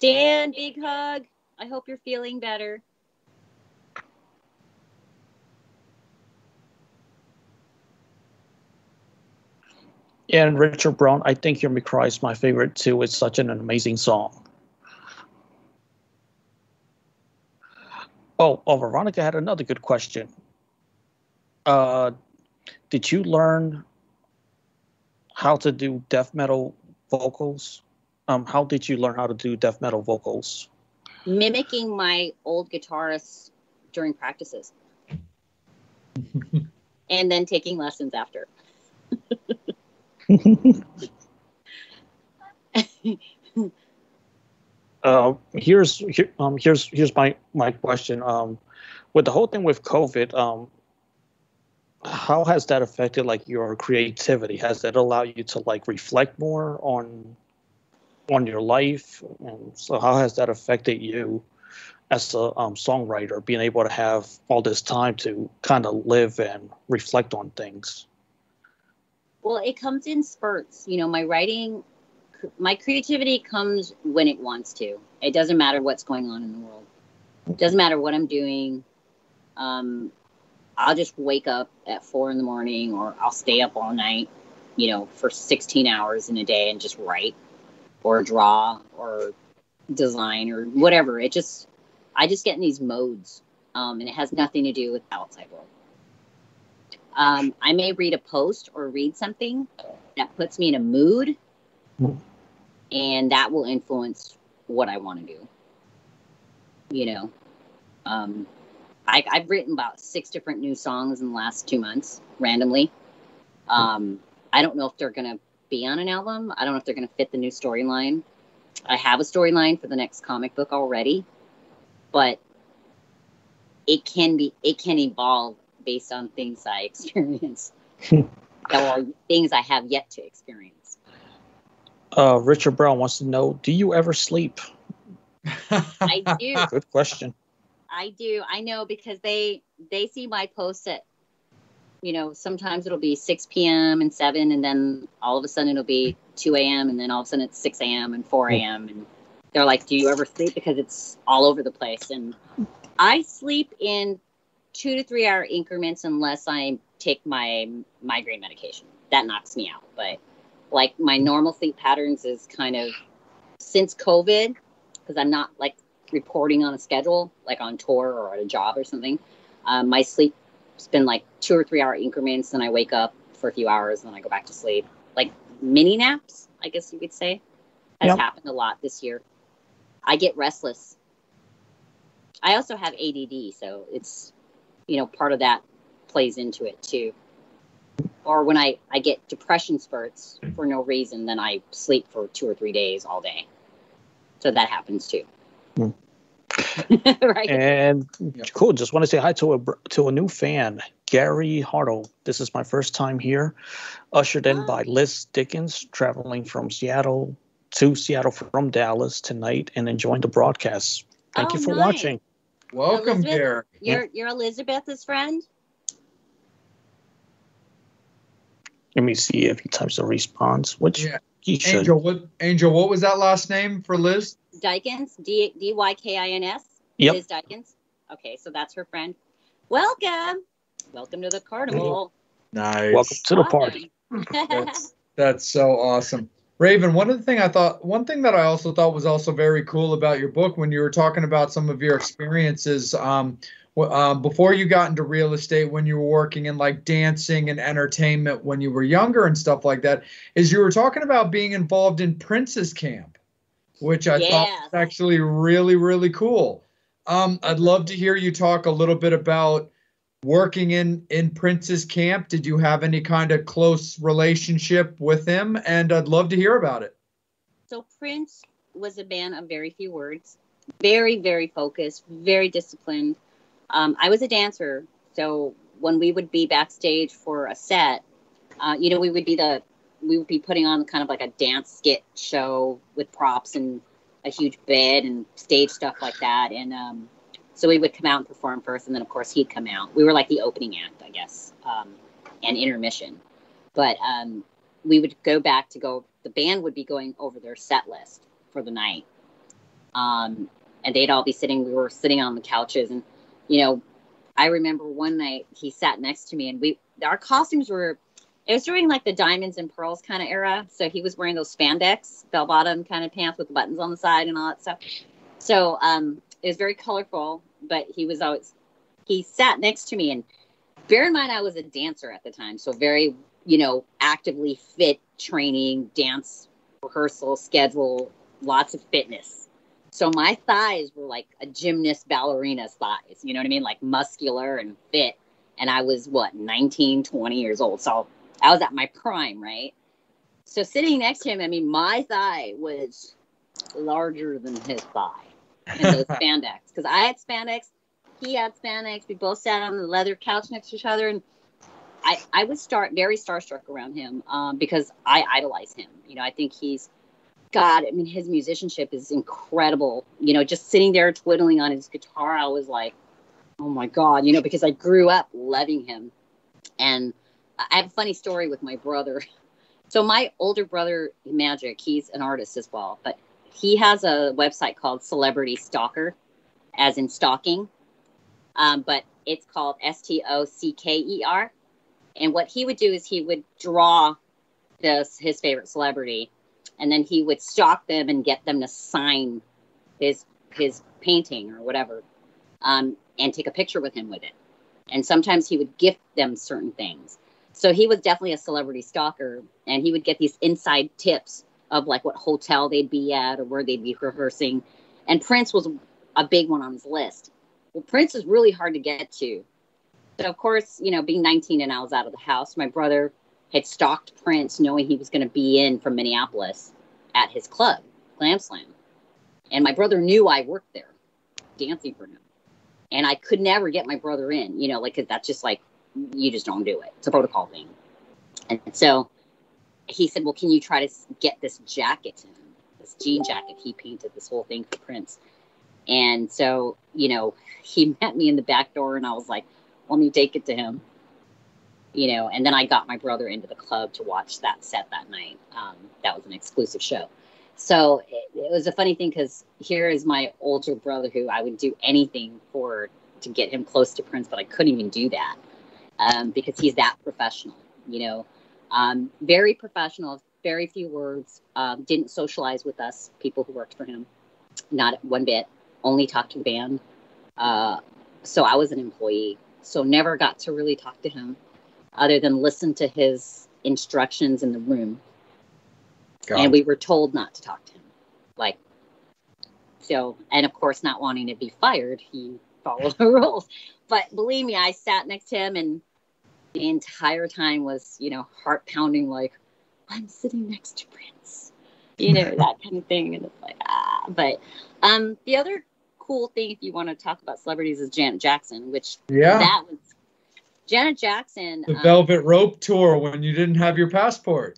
Dan, big hug. I hope you're feeling better. And Richard Brown, I think Hear Me Cry is my favorite too. It's such an amazing song. Veronica had another good question. Did you learn how to do death metal vocals? How did you learn how to do death metal vocals? Mimicking my old guitarists during practices. And then taking lessons after. Here's my question. With the whole thing with COVID, how has that affected like your creativity? Has that allowed you to like reflect more on your life? And so how has that affected you as a songwriter, being able to have all this time to kind of live and reflect on things? Well, it comes in spurts. You know, my creativity comes when it wants to. It doesn't matter what's going on in the world. It doesn't matter what I'm doing. I'll just wake up at 4 a.m, or I'll stay up all night, for 16 hours in a day and just write or draw or design or whatever. I just get in these modes, and it has nothing to do with the outside world. I may read a post or read something that puts me in a mood, and that will influence what I want to do. I've written about 6 different new songs in the last 2 months, randomly. I don't know if they're going to be on an album. I don't know if they're going to fit the new storyline. I have a storyline for the next comic book already, but it can evolve based on things I experience or things I have yet to experience. Richard Brown wants to know, do you ever sleep? I do. Good question. I do. I know, because they see my posts at, sometimes it'll be 6 p.m. and 7, and then all of a sudden it'll be 2 a.m. and then all of a sudden it's 6 a.m. and 4 a.m. and they're like, do you ever sleep? Because it's all over the place. And I sleep in 2 to 3 hour increments unless I take my migraine medication. That knocks me out. But like my normal sleep patterns is kind of since COVID, because I'm not like reporting on a schedule, like on tour or at a job or something. My sleep's been like 2 or 3 hour increments. Then I wake up for a few hours and then I go back to sleep. Like mini naps, I guess you could say, has happened a lot this year. I get restless. I also have ADD, so it's, part of that plays into it too. Or when I get depression spurts for no reason, then I sleep for 2 or 3 days all day. So that happens too. Right. And cool. Just want to say hi to a new fan, Gary Hartle. This is my first time here, ushered in by Liz Dickens, traveling from Seattle from Dallas tonight and enjoying the broadcast. Thank you for watching. Welcome, Gary. You're Elizabeth's friend? Let me see if he types a response, which he should. Angel, what was that last name for Liz? Dykins, Dykins. Yep. Liz Dykins. Okay, so that's her friend. Welcome to the carnival. Nice. Welcome to the party. That's so awesome. Raven, one thing that I also thought was also very cool about your book, when you were talking about some of your experiences before you got into real estate, when you were working in like dancing and entertainment when you were younger and stuff like that, is you were talking about being involved in Prince's Camp, which I thought was actually really, really cool. I'd love to hear you talk a little bit about working in Prince's Camp. Did you have any kind of close relationship with him? And I'd love to hear about it. So Prince was a man of very few words, very, very focused, very disciplined. I was a dancer. So when we would be backstage for a set, we would be putting on kind of like a dance skit show with props and a huge bed and stage stuff like that. And so we would come out and perform first, and then of course he'd come out. We were like the opening act, I guess, and intermission. But we would go back the band would be going over their set list for the night. And they'd all be we were sitting on the couches, and I remember one night he sat next to me, and our costumes it was during like the Diamonds and Pearls kind of era. So he was wearing those spandex bell bottom kind of pants with buttons on the side and all that stuff. So it was very colorful, but he sat next to me, and bear in mind, I was a dancer at the time. So very, actively fit training, dance rehearsal schedule, lots of fitness. So my thighs were like a gymnast ballerina's thighs, you know what I mean? Like muscular and fit. And I was 19, 20 years old. So I was at my prime, right? So sitting next to him, I mean, my thigh was larger than his thigh in those spandex. Because I had spandex, he had spandex. We both sat on the leather couch next to each other. And I was very starstruck around him because I idolize him. I think his musicianship is incredible. Just sitting there twiddling on his guitar, I was like, oh my God, because I grew up loving him. And I have a funny story with my brother. So my older brother, Magic, he's an artist as well, but he has a website called Celebrity Stalker, as in stalking. But it's called STOCKER. And what he would do is he would draw his favorite celebrity, and then he would stalk them and get them to sign his painting or whatever, and take a picture with him with it. And sometimes he would gift them certain things. So he was definitely a celebrity stalker, and he would get these inside tips of like what hotel they'd be at or where they'd be rehearsing. And Prince was a big one on his list. Well, Prince is really hard to get to. So, of course, you know, being 19 and I was out of the house, my brother had stalked Prince knowing he was going to be in from Minneapolis at his club, Glam Slam. And my brother knew I worked there dancing for him. And I could never get my brother in, you know, like, 'cause that's just like, you just don't do it. It's a protocol thing. And so he said, well, can you try to get this jacket to him, this jean jacket? He painted this whole thing for Prince. And so, you know, he met me in the back door and I was like, let me take it to him, you know, and then I got my brother into the club to watch that set that night. That was an exclusive show. So it was a funny thing because here is my older brother who I would do anything for to get him close to Prince, but I couldn't even do that because he's that professional, you know, very professional, very few words, didn't socialize with us, people who worked for him, not one bit, only talked to the band. So I was an employee. So never got to really talk to him other than listen to his instructions in the room. And we were told not to talk to him. Like, so, and of course, not wanting to be fired, he followed the rules. But believe me, I sat next to him and the entire time was, you know, heart pounding, like, I'm sitting next to Prince, you know, that kind of thing. And it's like, But the other cool thing, if you want to talk about celebrities, is Janet Jackson, which that was Janet Jackson. The Velvet Rope tour when you didn't have your passport.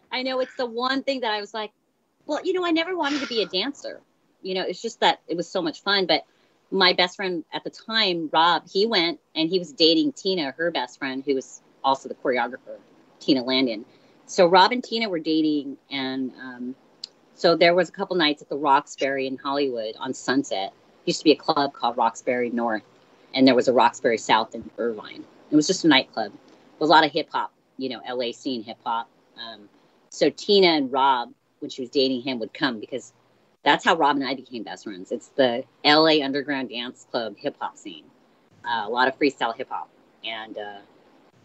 I know, it's the one thing that I was like, well, you know, I never wanted to be a dancer. You know, it's just that it was so much fun. But my best friend at the time, Rob, he went and he was dating Tina, her best friend, who was also the choreographer, Tina Landon. So Rob and Tina were dating, and so there was a couple nights at the Roxbury in Hollywood on Sunset. Used to be a club called Roxbury North, and there was a Roxbury South in Irvine. It was just a nightclub. There was a lot of hip hop, you know, LA scene hip hop. So Tina and Rob, when she was dating him, would come because that's how Rob and I became best friends. It's the LA underground dance club hip hop scene. A lot of freestyle hip hop, and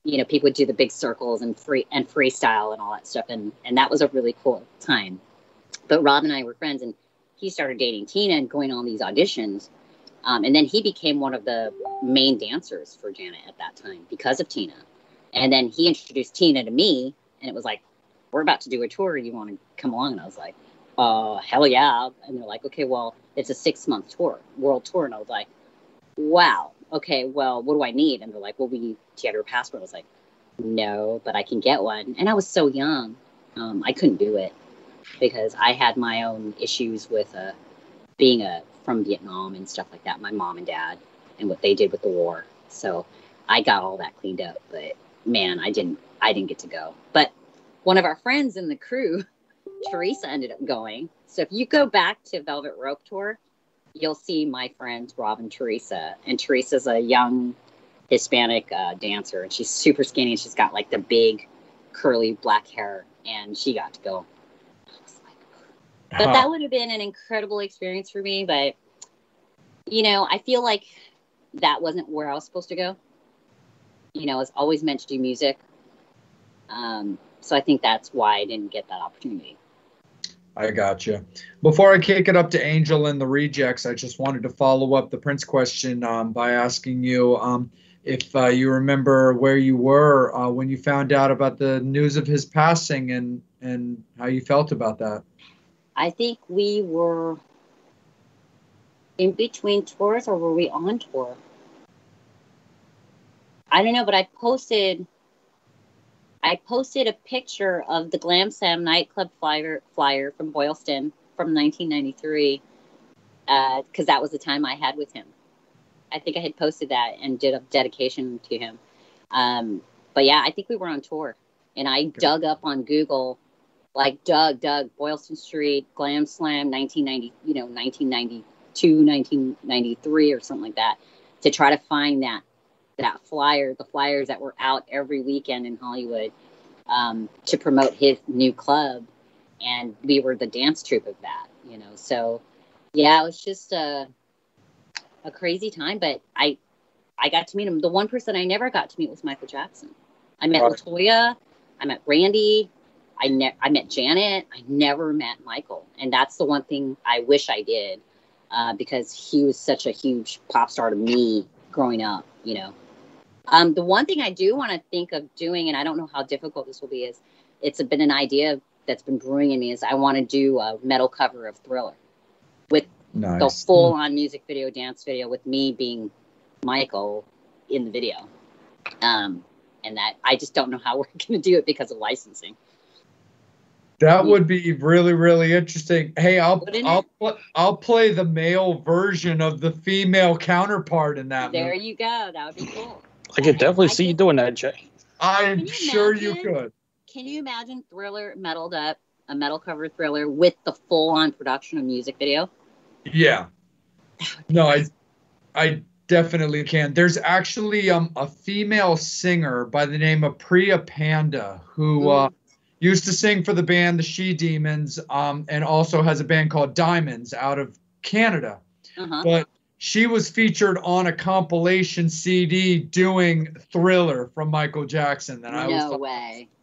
you know, people would do the big circles and freestyle and all that stuff, and that was a really cool time. But Rob and I were friends, and he started dating Tina and going on these auditions. And then he became one of the main dancers for Janet at that time because of Tina. And then he introduced Tina to me, and it was like, we're about to do a tour. You want to come along? And I was like, hell yeah. And they're like, okay, well, it's a 6-month tour, world tour. And I was like, wow. Okay, well, what do I need? And they're like, well, do you have your passport? I was like, no, but I can get one. And I was so young. I couldn't do it, because I had my own issues with being from Vietnam and stuff like that, my mom and dad, and what they did with the war. So I got all that cleaned up, but man, I didn't get to go. But one of our friends in the crew, Teresa, ended up going. So if you go back to Velvet Rope Tour, you'll see my friends Rob and Teresa. And Teresa's a young Hispanic dancer, and she's super skinny, and she's got like the big curly black hair, and she got to go. But that would have been an incredible experience for me. But, you know, I feel like that wasn't where I was supposed to go. You know, I was always meant to do music. So I think that's why I didn't get that opportunity. I got you. Before I kick it up to Angel and the Rejects, I just wanted to follow up the Prince question by asking you if you remember where you were when you found out about the news of his passing and how you felt about that. I think we were in between tours, or were we on tour? I don't know, but I posted a picture of the Glam Slam nightclub flyer from Boylston from 1993, because that was the time I had with him. I think I had posted that and did a dedication to him. But yeah, I think we were on tour, and I dug up on Google, like Doug Boylston Street Glam Slam 1992, 1993 or something like that, to try to find that flyer, the flyers that were out every weekend in Hollywood to promote his new club. And we were the dance troupe of that, you know. So yeah, it was just a crazy time, but I got to meet him. The one person I never got to meet was Michael Jackson. I met LaToya, I met Randy, I met Janet. I never met Michael. And that's the one thing I wish I did. because he was such a huge pop star to me growing up, you know. The one thing I do want to think of doing, and I don't know how difficult this will be, is it's been an idea that's been brewing in me, is I want to do a metal cover of Thriller with the full-on music video, dance video, with me being Michael in the video. And that I just don't know how we're going to do it because of licensing. That would be really, really interesting. Hey, I'll play the male version of the female counterpart in that There movie. you go. That would be cool. I could definitely see you doing that, Jay. I'm sure you could. Can you imagine Thriller metaled up, a metal cover Thriller with the full-on production of music video? Yeah. No, I definitely can. There's actually a female singer by the name of Priya Panda who used to sing for the band the She Demons, and also has a band called Diamonds out of Canada. But she was featured on a compilation CD doing Thriller from Michael Jackson. And I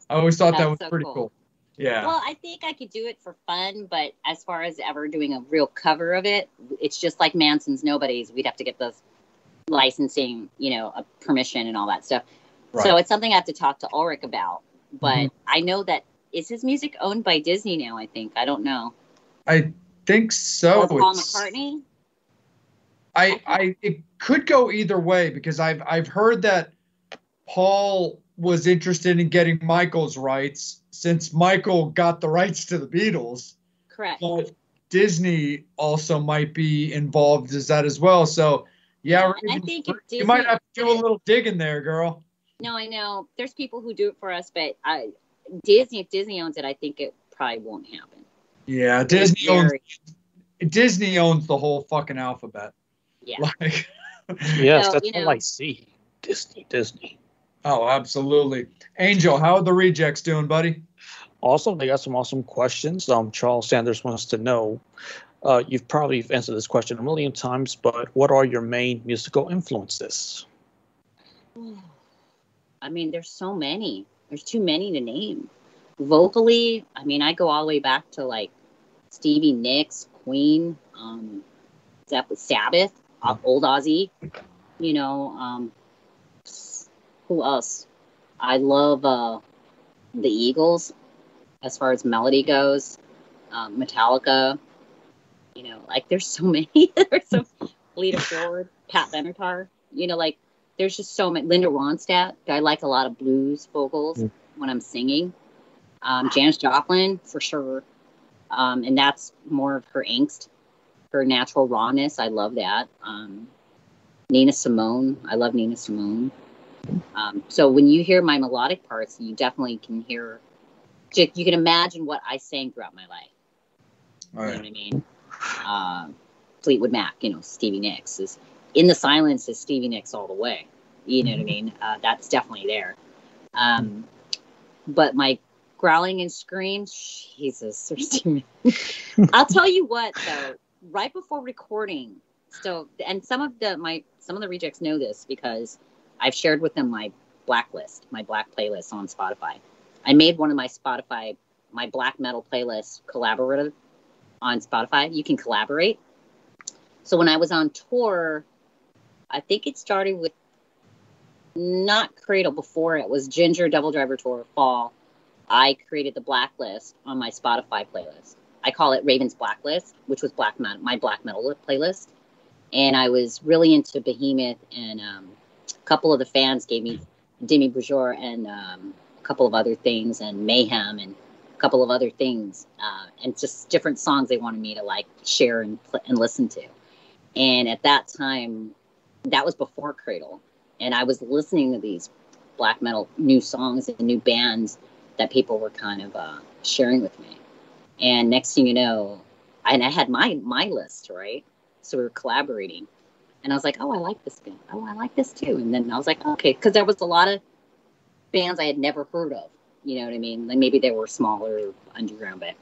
always thought that was so pretty cool. Yeah. Well, I think I could do it for fun, but as far as ever doing a real cover of it, it's just like Manson's Nobodies. We'd have to get those licensing, permission and all that stuff. Right. So it's something I have to talk to Ulrich about. But I know that, is his music owned by Disney now, I think? I don't know. I think so. Or Paul McCartney? It could go either way, because I've heard that Paul was interested in getting Michael's rights, since Michael got the rights to the Beatles. Correct. But Disney also might be involved as that as well. So yeah, I think if Disney, you might have to do a little digging there, girl. No, I know. There's people who do it for us, but if Disney owns it, I think it probably won't happen. Yeah, Disney owns the whole fucking alphabet. Yeah. Yes, that's all I see. Disney. Oh, absolutely. Angel, how are the rejects doing, buddy? Awesome. They got some awesome questions. Charles Sanders wants to know, you've probably answered this question a million times, but what are your main musical influences? I mean, there's so many. There's too many to name. Vocally, I mean, I go all the way back to like Stevie Nicks, Queen, Sabbath, old Ozzy, who else? I love the Eagles as far as melody goes. Metallica, there's so many. There's so Lita Ford, Pat Benatar, there's just so many. Linda Ronstadt, I like a lot of blues vocals when I'm singing. Janis Joplin, for sure. And that's more of her angst, her natural rawness. I love that. Nina Simone, I love Nina Simone. So when you hear my melodic parts, you definitely can hear, you can imagine what I sang throughout my life. All right. You know what I mean? Fleetwood Mac, Stevie Nicks is In the Silence is Stevie Nicks all the way. You know what I mean? That's definitely there. But my growling and screams, Jesus. I'll tell you what, though, right before recording, and some of the rejects know this because I've shared with them my black playlist on Spotify. I made one of my black metal playlist collaborative on Spotify. You can collaborate. So when I was on tour, I think it started with not Cradle, before it was Ginger Double Driver Tour Fall. I created the Blacklist on my Spotify playlist. I call it Raven's Blacklist, which was my black metal playlist. And I was really into Behemoth, and a couple of the fans gave me Demi Bourgeois and a couple of other things, and Mayhem and a couple of other things, and just different songs they wanted me to share and listen to. And at that time, that was before Cradle, and I was listening to these black metal new songs and new bands that people were kind of sharing with me. And next thing you know, I had my list, right? So we were collaborating. And I was like, oh, I like this band. Oh, I like this too. And then I was like, okay, because there was a lot of bands I had never heard of. You know what I mean? Maybe they were smaller, underground, but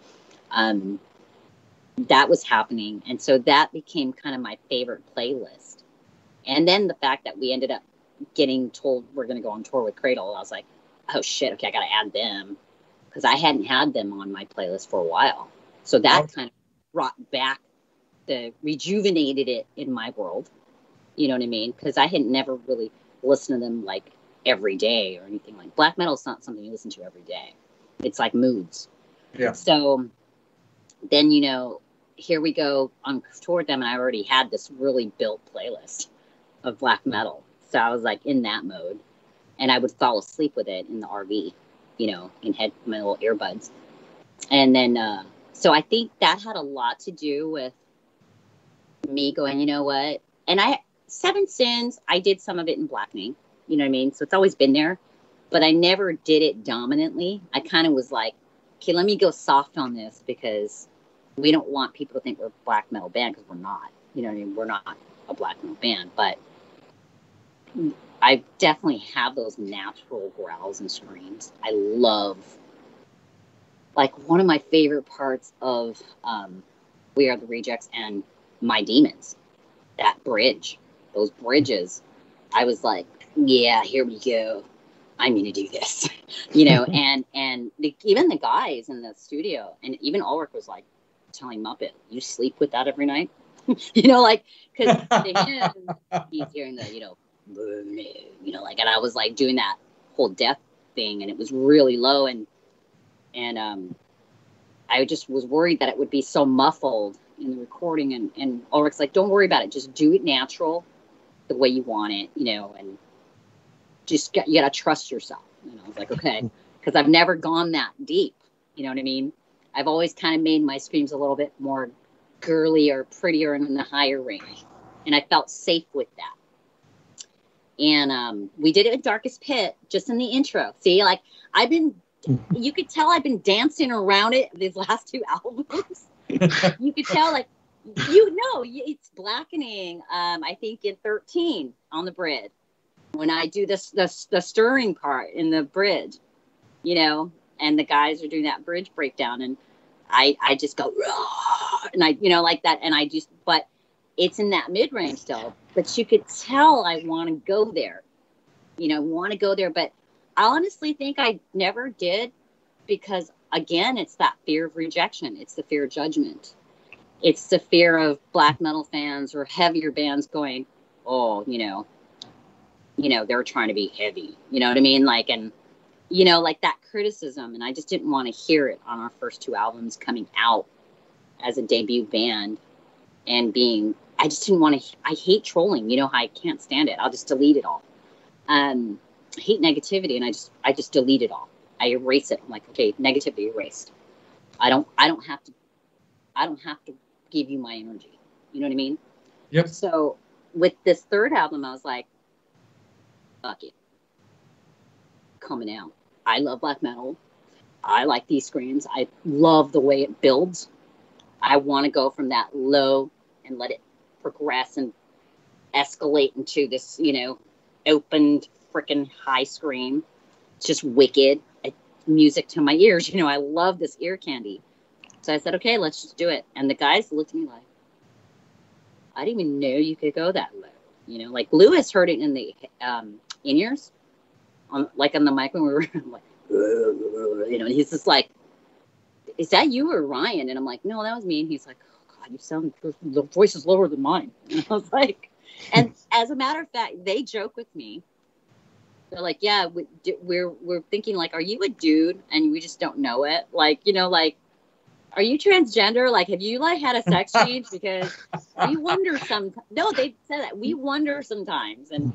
that was happening. And so that became kind of my favorite playlist. And then the fact that we ended up getting told we're going to go on tour with Cradle, I was like, oh shit, okay, I got to add them, because I hadn't had them on my playlist for a while. So that kind of brought back rejuvenated it in my world. You know what I mean? Because I had never really listened to them like every day or anything. Like black metal is not something you listen to every day. It's like moods. Yeah. So then, you know, here we go on tour with them, and I already had this really built playlist of black metal. So I was like in that mode, and I would fall asleep with it in the RV, you know, in my little earbuds. And then, so I think that had a lot to do with me going, you know what? And Seven Sins, I did some of it in Blackening, you know what I mean? So it's always been there, but I never did it dominantly. I kind of was like, okay, let me go soft on this because we don't want people to think we're a black metal band because we're not. You know what I mean? We're not a black metal band, but I definitely have those natural growls and screams. I love, like, one of my favorite parts of We Are the Rejects and My Demons, that bridge, those bridges. I was like, yeah, here we go. I'm going to do this, you know, and even the guys in the studio, and even Ulrich was like telling Muppet, you sleep with that every night? You know, like, because to him, he's hearing the, you know, like, and I was like doing that whole death thing, and it was really low, and I just was worried that it would be so muffled in the recording, and Ulrich's like, don't worry about it, just do it natural, the way you want it, you know, and just you gotta trust yourself. And I was like, okay, because I've never gone that deep, you know what I mean? I've always kind of made my screams a little bit more girly or prettier and in the higher range, and I felt safe with that. And we did it in Darkest Pit, just in the intro. See, like, you could tell I've been dancing around it these last two albums. You could tell, like, you know, it's Blackening, I think in 13 on the bridge, when I do the stirring part in the bridge, you know, and the guys are doing that bridge breakdown, and I just go, and I, you know, like that, and but it's in that mid-range still, but you could tell I want to go there, you know, but I honestly think I never did, because again, it's that fear of rejection. It's the fear of judgment. It's the fear of black metal fans or heavier bands going, oh, you know, they're trying to be heavy, you know what I mean? Like, and, you know, like that criticism. And I just didn't want to hear it on our first two albums coming out as a debut band, and I just didn't want to, I hate trolling, you know, I can't stand it. I'll just delete it all. I hate negativity, and I just delete it all. I erase it. I'm like, okay, negativity erased. I don't have to give you my energy. You know what I mean? Yep. So with this third album, I was like, fuck it. Coming out. I love black metal. I like these screams. I love the way it builds. I want to go from that low and let it progress and escalate into this, you know, opened freaking high scream. It's just wicked. Music to my ears. You know, I love this ear candy. So I said, okay, let's just do it. And the guys looked at me like, I didn't even know you could go that low. You know, like Lewis heard it in the in-ears, on the mic when we were like, you know, and he's just like, is that you or Ryan? And I'm like, no, that was me. And he's like, oh God, you sound, the voice is lower than mine. And I was like, and as a matter of fact, they joke with me. They're like, yeah, we're thinking, like, are you a dude and we just don't know it? Like, you know, like, are you transgender? Like, have you, like, had a sex change? Because we wonder sometimes. No, they said that. We wonder sometimes. And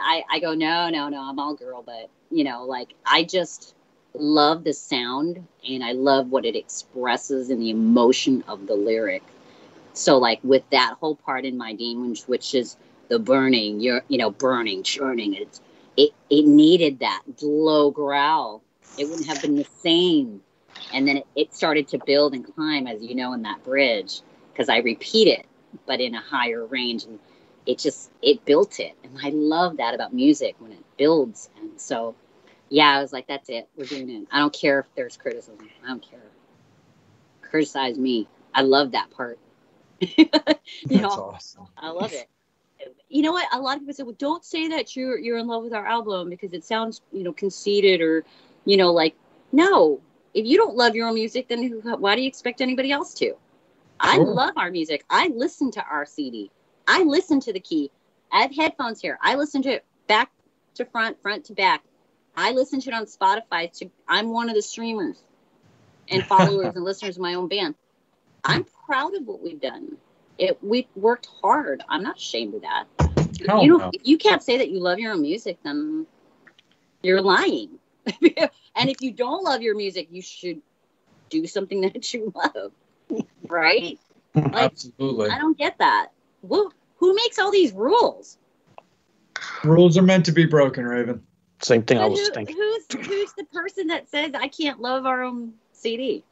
I go, no, I'm all girl. But, you know, like, I just love the sound, and I love what it expresses and the emotion of the lyric. So, like, with that whole part in My Demons, which is the burning, burning, churning, it needed that low growl. It wouldn't have been the same. And then it started to build and climb, as you know, in that bridge, because I repeat it, but in a higher range. And it built it. And I love that about music, when it builds. And so, yeah, I was like, that's it. We're doing it. I don't care if there's criticism. I don't care. Criticize me. I love that part. That's awesome. I love it. You know what? A lot of people say, well, don't say that you're in love with our album because it sounds, you know, conceited, or, you know, like, no. If you don't love your own music, then why do you expect anybody else to? I Sure. love our music. I listen to our CD. I listen to the key. I have headphones here. I listen to it back to front, front to back. I listen to it on Spotify. I'm one of the streamers and followers and listeners of my own band. I'm proud of what we've done. We worked hard. I'm not ashamed of that. Hell You no. if you can't say that you love your own music, then you're lying. And if you don't love your music, you should do something that you love, right? Like, Absolutely. I don't get that. Who makes all these rules? Rules are meant to be broken, Raven. Same thing I But was thinking. who's the person that says I can't love our own CD?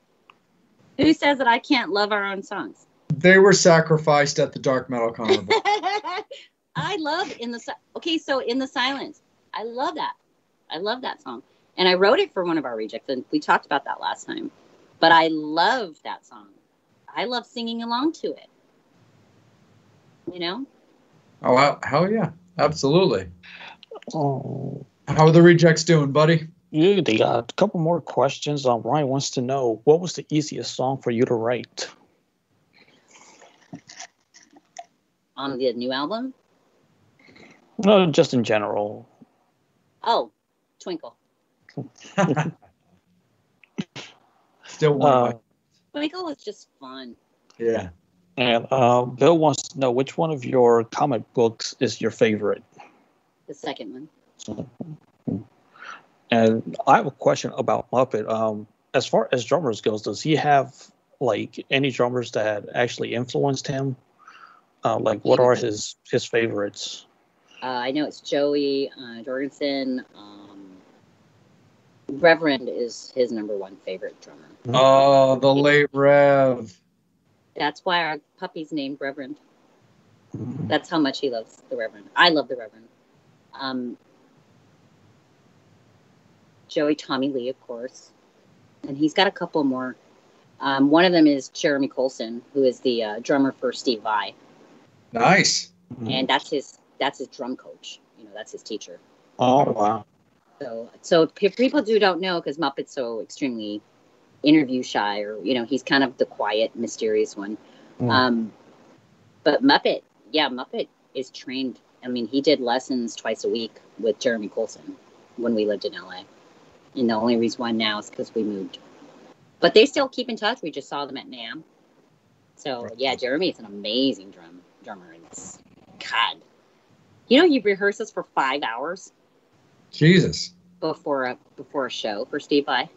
Who says that I can't love our own songs? They were sacrificed at the Dark Metal Carnival. I love In the Silence. I love that. I love that song. And I wrote it for one of our rejects, and we talked about that last time. But I love that song. I love singing along to it. You know? Oh, wow. Hell yeah. Absolutely. Oh, How are the rejects doing, buddy? yeah, they got a couple more questions. Ryan wants to know, what was the easiest song for you to write? On the new album? No, just in general. Oh, Twinkle. Still one. Twinkle was just fun. Yeah. And Bill wants to know, which one of your comic books is your favorite? The second one. And I have a question about Muppet. As far as drummers goes, does he have like any drummers that actually influenced him? Like, what are his favorites? I know it's Joey Jorgensen. Reverend is his number one favorite drummer. Oh, the late Rev. That's why our puppy's named Reverend. That's how much he loves the Reverend. I love the Reverend. Joey Tommy Lee, of course. And he's got a couple more. One of them is Jeremy Colson, who is the drummer for Steve Vai. Nice. And that's his drum coach. You know, that's his teacher. Oh, wow. So if people don't know, because Muppet's so extremely interview shy, or he's kind of the quiet, mysterious one. But Muppet is trained. I mean, he did lessons twice a week with Jeremy Colson when we lived in LA. And the only reason why now is because we moved. But they still keep in touch. We just saw them at NAMM. So yeah, Jeremy is an amazing drummer. And God, he rehearses for 5 hours. Jesus. Before a show for Steve Vai.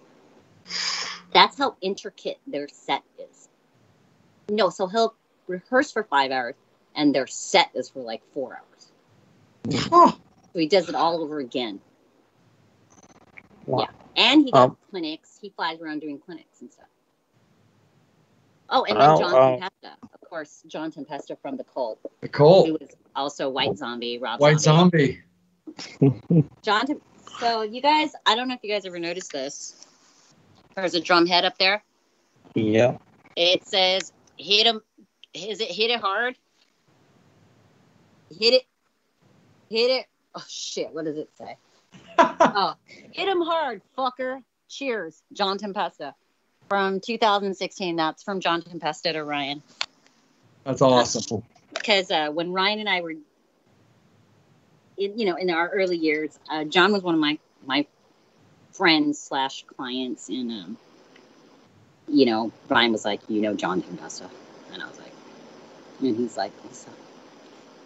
That's how intricate their set is. No, so he'll rehearse for 5 hours, and their set is for like 4 hours. Huh. So he does it all over again. Wow. Yeah, and he does clinics. He flies around doing clinics and stuff. Oh, and then John Tempesta, of course, John Tempesta from The Cult. The Cult. He was also White Zombie, Rob White Zombie. So you guys, I don't know if you guys ever noticed this. There's a drum head up there. Yeah. It says, hit him. Is it hit it hard? Hit it. Oh, shit. What does it say? Hit him hard, fucker. Cheers. John Tempesta. From 2016. That's from John Tempesta to Ryan. That's awesome. Because when Ryan and I were, in our early years, John was one of my friends / clients, and Ryan was like, John Tempesta, and I was like, and he's like, what's up?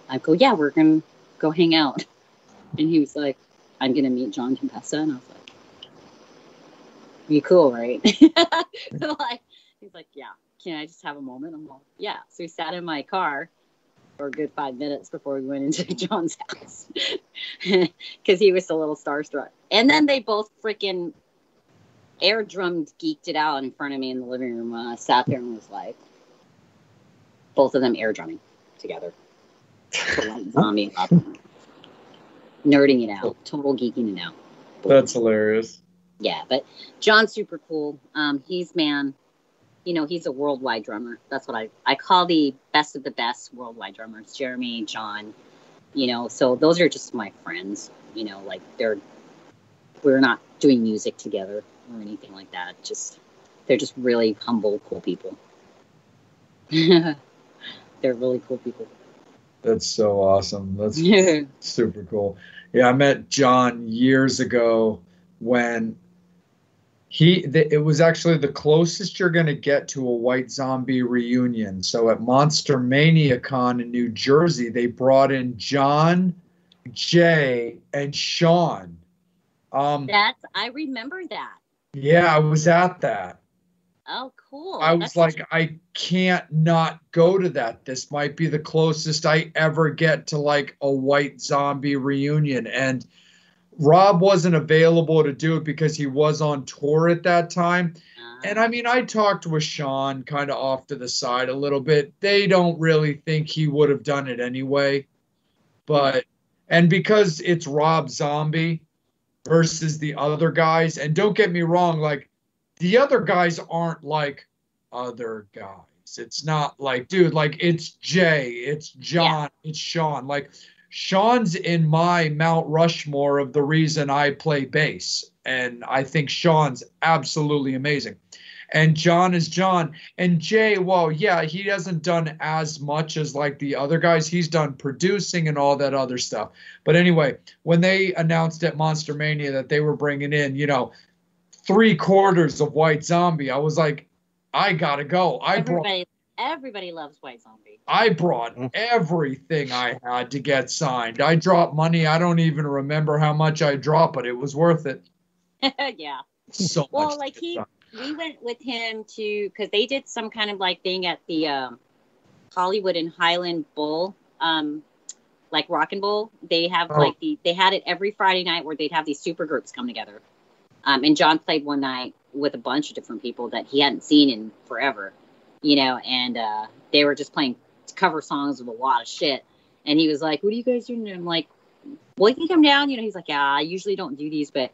I go, yeah, we're gonna go hang out, and he was like, I'm gonna meet John Tempesta, and I was like, you cool, right? So he's like, yeah, can I just have a moment? I'm like, yeah. So we sat in my car for a good 5 minutes before we went into John's house because he was a little starstruck. And then they both freaking air drummed, geeked it out in front of me in the living room. I sat there and was like, both of them air drumming together. Zombie, nerding it out, total geeking it out. That's hilarious. Yeah, but John's super cool. He's a worldwide drummer. That's what I call the best of the best worldwide drummers. Jeremy, John, so those are just my friends, we're not doing music together or anything like that. They're just really humble, cool people. They're really cool people. That's so awesome. That's super cool. Yeah, I met John years ago when it was actually the closest you're going to get to a White Zombie reunion. So at Monster Mania Con in New Jersey, they brought in John, Jay, and Sean. I remember that. Yeah, I was at that. Oh, cool. I was like, I can't not go to that. This might be the closest I ever get to like a White Zombie reunion. And Rob wasn't available to do it because he was on tour at that time. And I mean, I talked with Sean kind of off to the side a little bit. They don't really think he would have done it anyway. And because it's Rob Zombie versus the other guys, and don't get me wrong, like, the other guys aren't like other guys. It's not like, dude, like, it's Jay, it's John, it's Sean. Like, Sean's in my Mount Rushmore of the reason I play bass. And I think Sean's absolutely amazing. And John is John. And Jay, well, yeah, he hasn't done as much as like the other guys. He's done producing and all that other stuff. But anyway, when they announced at Monster Mania that they were bringing in, 3/4 of White Zombie, I was like, I gotta go. Everybody loves White Zombie. I brought everything I had to get signed. I dropped money. I don't even remember how much I dropped, but it was worth it. Yeah. So well, much. like we went with him because they did some kind of like thing at the Hollywood and Highland Bowl, like Rock and Bowl. They have they had it every Friday night where they'd have these super groups come together. And John played one night with a bunch of different people that he hadn't seen in forever, and they were just playing cover songs with a lot of shit. And he was like, "What are you guys doing?" And I'm like, "Well, you can come down." He's like, "Yeah, I usually don't do these, but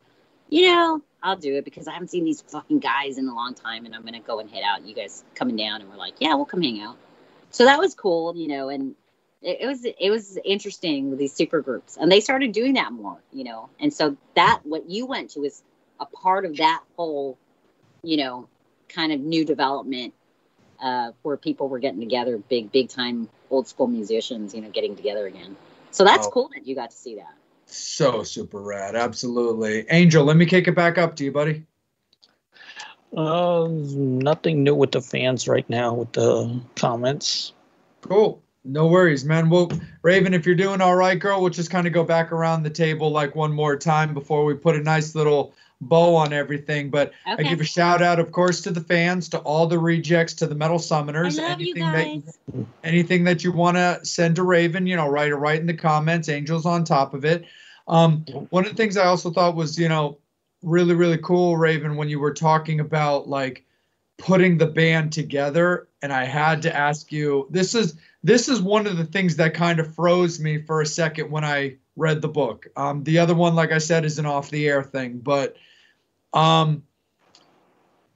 I'll do it because I haven't seen these fucking guys in a long time, and I'm gonna go and head out. And you guys coming down?" And we're like, "Yeah, we'll come hang out." So that was cool, and it was interesting with these super groups, and they started doing that more, and so that what you went to is a part of that whole, kind of new development, where people were getting together, big time old school musicians, getting together again. So that's cool that you got to see that. So super rad. Absolutely. Angel, let me kick it back up to you, buddy. Nothing new with the fans right now with the comments. Cool. No worries, man. Well, Raven, if you're doing all right, girl, we'll just kind of go back around the table like one more time before we put a nice little bow on everything. But okay. I give a shout out, of course, to the fans, to all the rejects, to the Metal Summoners. I love you guys. Anything that you want to send to Raven, write in the comments. Angel's on top of it. One of the things I also thought was, really, really cool, Raven, when you were talking about like putting the band together. And I had to ask you, this is one of the things that kind of froze me for a second when I read the book. The other one, like I said, is an off the air thing, but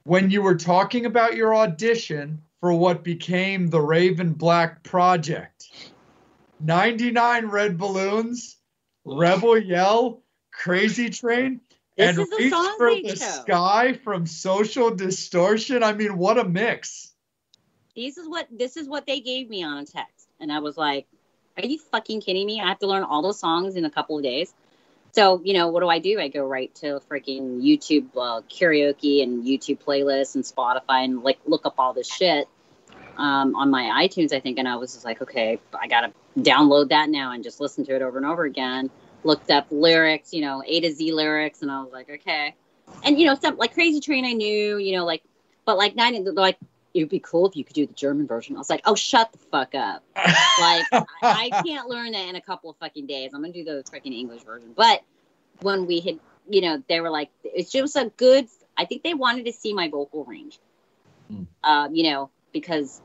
when you were talking about your audition for what became the Raven Black Project, 99 Red Balloons, Rebel Yell, Crazy Train, and Reach for the Sky from Social Distortion. I mean, what a mix. This is what they gave me on a text. And I was like, are you fucking kidding me? I have to learn all those songs in a couple of days. So, what do? I go right to freaking YouTube karaoke and YouTube playlists and Spotify and like look up all this shit on my iTunes, I think. And I was just like, okay, I got to download that now and just listen to it over and over again. Looked up lyrics, A to Z lyrics. And I was like, okay. And, some like Crazy Train I knew, but like it would be cool if you could do the German version. I was like, oh, shut the fuck up. Like, I can't learn that in a couple of fucking days. I'm going to do the freaking English version. But when we had, they were like, it's just a good, I think they wanted to see my vocal range. Because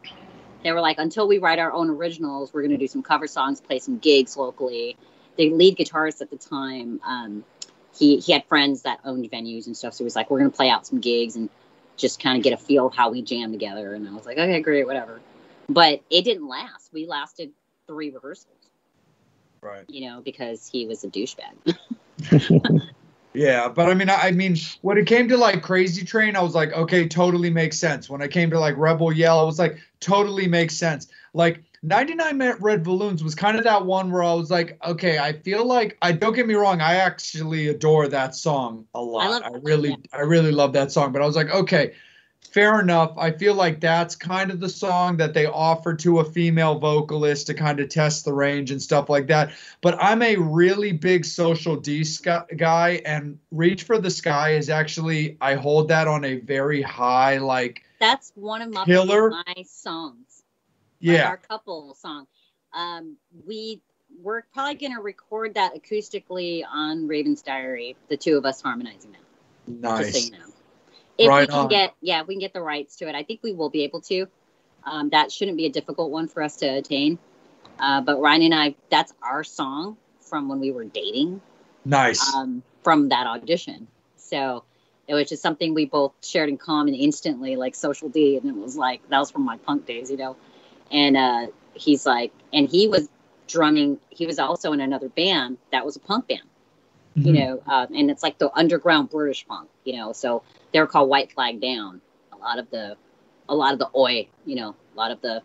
they were like, until we write our own originals, we're going to do some cover songs, play some gigs locally. The lead guitarist at the time, he had friends that owned venues and stuff. So he was like, we're going to play out some gigs and just kind of get a feel of how we jam together. And I was like, okay, great, whatever. But it didn't last. We lasted 3 rehearsals. Right. Because he was a douchebag. Yeah, but I mean, when it came to like Crazy Train, I was like, okay, totally makes sense. When I came to like Rebel Yell, I was like, totally makes sense. Like 99 Red Balloons was kind of that one where I was like, okay, I feel like I don't get me wrong, I actually adore that song a lot. I really love that song, but I was like, okay, fair enough. I feel like that's kind of the song that they offer to a female vocalist to kind of test the range and stuff like that. But I'm a really big Social D guy, and Reach for the Sky is actually, I hold that on a very high, like, that's one of my songs. Yeah. Like our couple song. We're probably going to record that acoustically on Raven's Diary, the two of us harmonizing that. Nice. Just so you know. If right we can on. we can get the rights to it. I think we will be able to. That shouldn't be a difficult one for us to attain. But Ryan and I, that's our song from when we were dating. Nice. From that audition. So it was just something we both shared in common instantly, like Social D. And it was like, that was from my punk days, you know. And he's like, and he was drumming. He was also in another band that was a punk band. You know, and it's like the underground British punk, you know, so they're called White Flag Down. A lot of the oi, you know, a lot of the,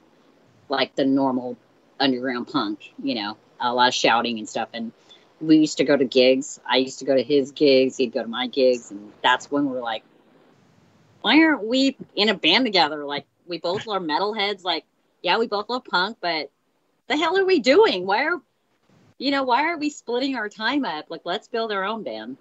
like the normal underground punk, you know, a lot of shouting and stuff. And we used to go to gigs. I used to go to his gigs. He'd go to my gigs. And that's when we're like, why aren't we in a band together? Like, we both are metalheads. Like, yeah, we both love punk, but the hell are we doing? Why are we splitting our time up? Like, let's build our own band.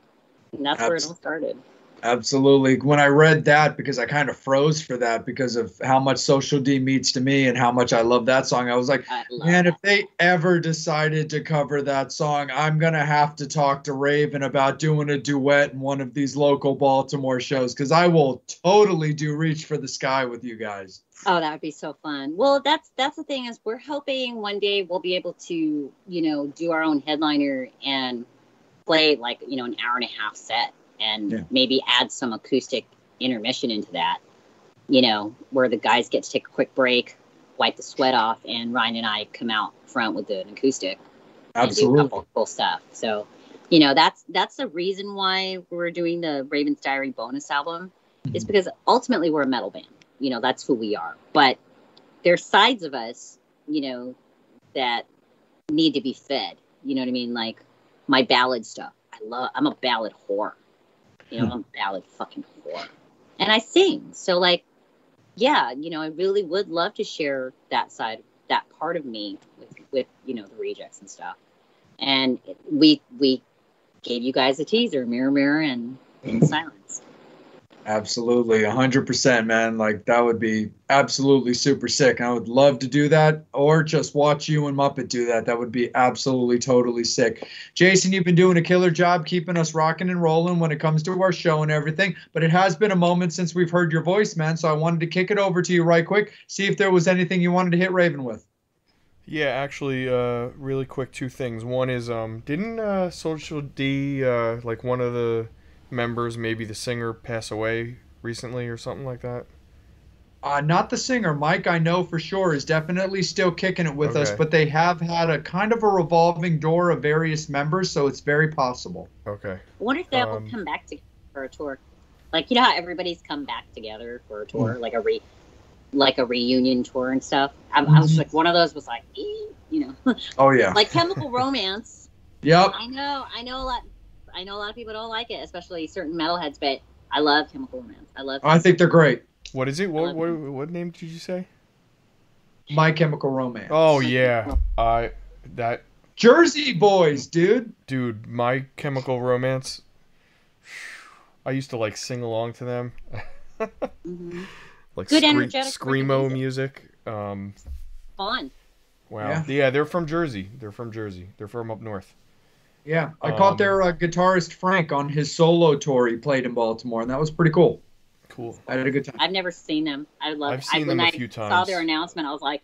And that's where it all started. Absolutely. When I read that, because I kind of froze for that because of how much Social D means to me and how much I love that song, I was like, man, if they ever decided to cover that song, I'm going to have to talk to Raven about doing a duet in one of these local Baltimore shows, because I will totally do Reach for the Sky with you guys. Oh, that would be so fun. Well, that's the thing, is we're hoping one day we'll be able to, you know, do our own headliner and play like, you know, an hour and a half set, and maybe add some acoustic intermission into that, you know, where the guys get to take a quick break, wipe the sweat off, and Ryan and I come out front with an acoustic. Absolutely. And do a couple cool stuff. So, you know, that's the reason why we're doing the Raven's Diary bonus album, is because ultimately we're a metal band. You know, that's who we are. But there's sides of us, you know, that need to be fed. You know what I mean? Like my ballad stuff. I'm a ballad whore. You know, I'm a ballad fucking whore. And I sing. So like, yeah, you know, I really would love to share that side, that part of me with you know, the Rejects and stuff. And we gave you guys a teaser, Mirror Mirror and In Silence. Absolutely, 100%, man. Like, that would be absolutely super sick. I would love to do that, or just watch you and Muppet do that. That would be absolutely, totally sick. Jason, you've been doing a killer job keeping us rocking and rolling when it comes to our show and everything, but it has been a moment since we've heard your voice, man, so I wanted to kick it over to you right quick, see if there was anything you wanted to hit Raven with. Yeah, actually, really quick, two things. One is, didn't Social D, like one of the members, maybe the singer, pass away recently or something like that? Not the singer. Mike, I know for sure, is definitely still kicking it with us, but they have had a kind of a revolving door of various members, so it's very possible. Okay. I wonder if they'll come back together for a tour. Like, you know how everybody's come back together for a tour, like a reunion tour and stuff. I was like, one of those was like, you know. Oh yeah. Like Chemical Romance. Yep. I know a lot of people don't like it, especially certain metalheads, but I love Chemical Romance. I think they're great. What is it? What name did you say? My Chemical Romance. Oh yeah, Jersey Boys, dude. Dude, My Chemical Romance. I used to like sing along to them. Like good energetic screamo music. Fun. Wow. Yeah, they're from Jersey. They're from up north. Yeah, I caught their guitarist Frank on his solo tour he played in Baltimore, and that was pretty cool. Cool. I had a good time. I've never seen them. I've seen them a few times. When I saw their announcement, I was like,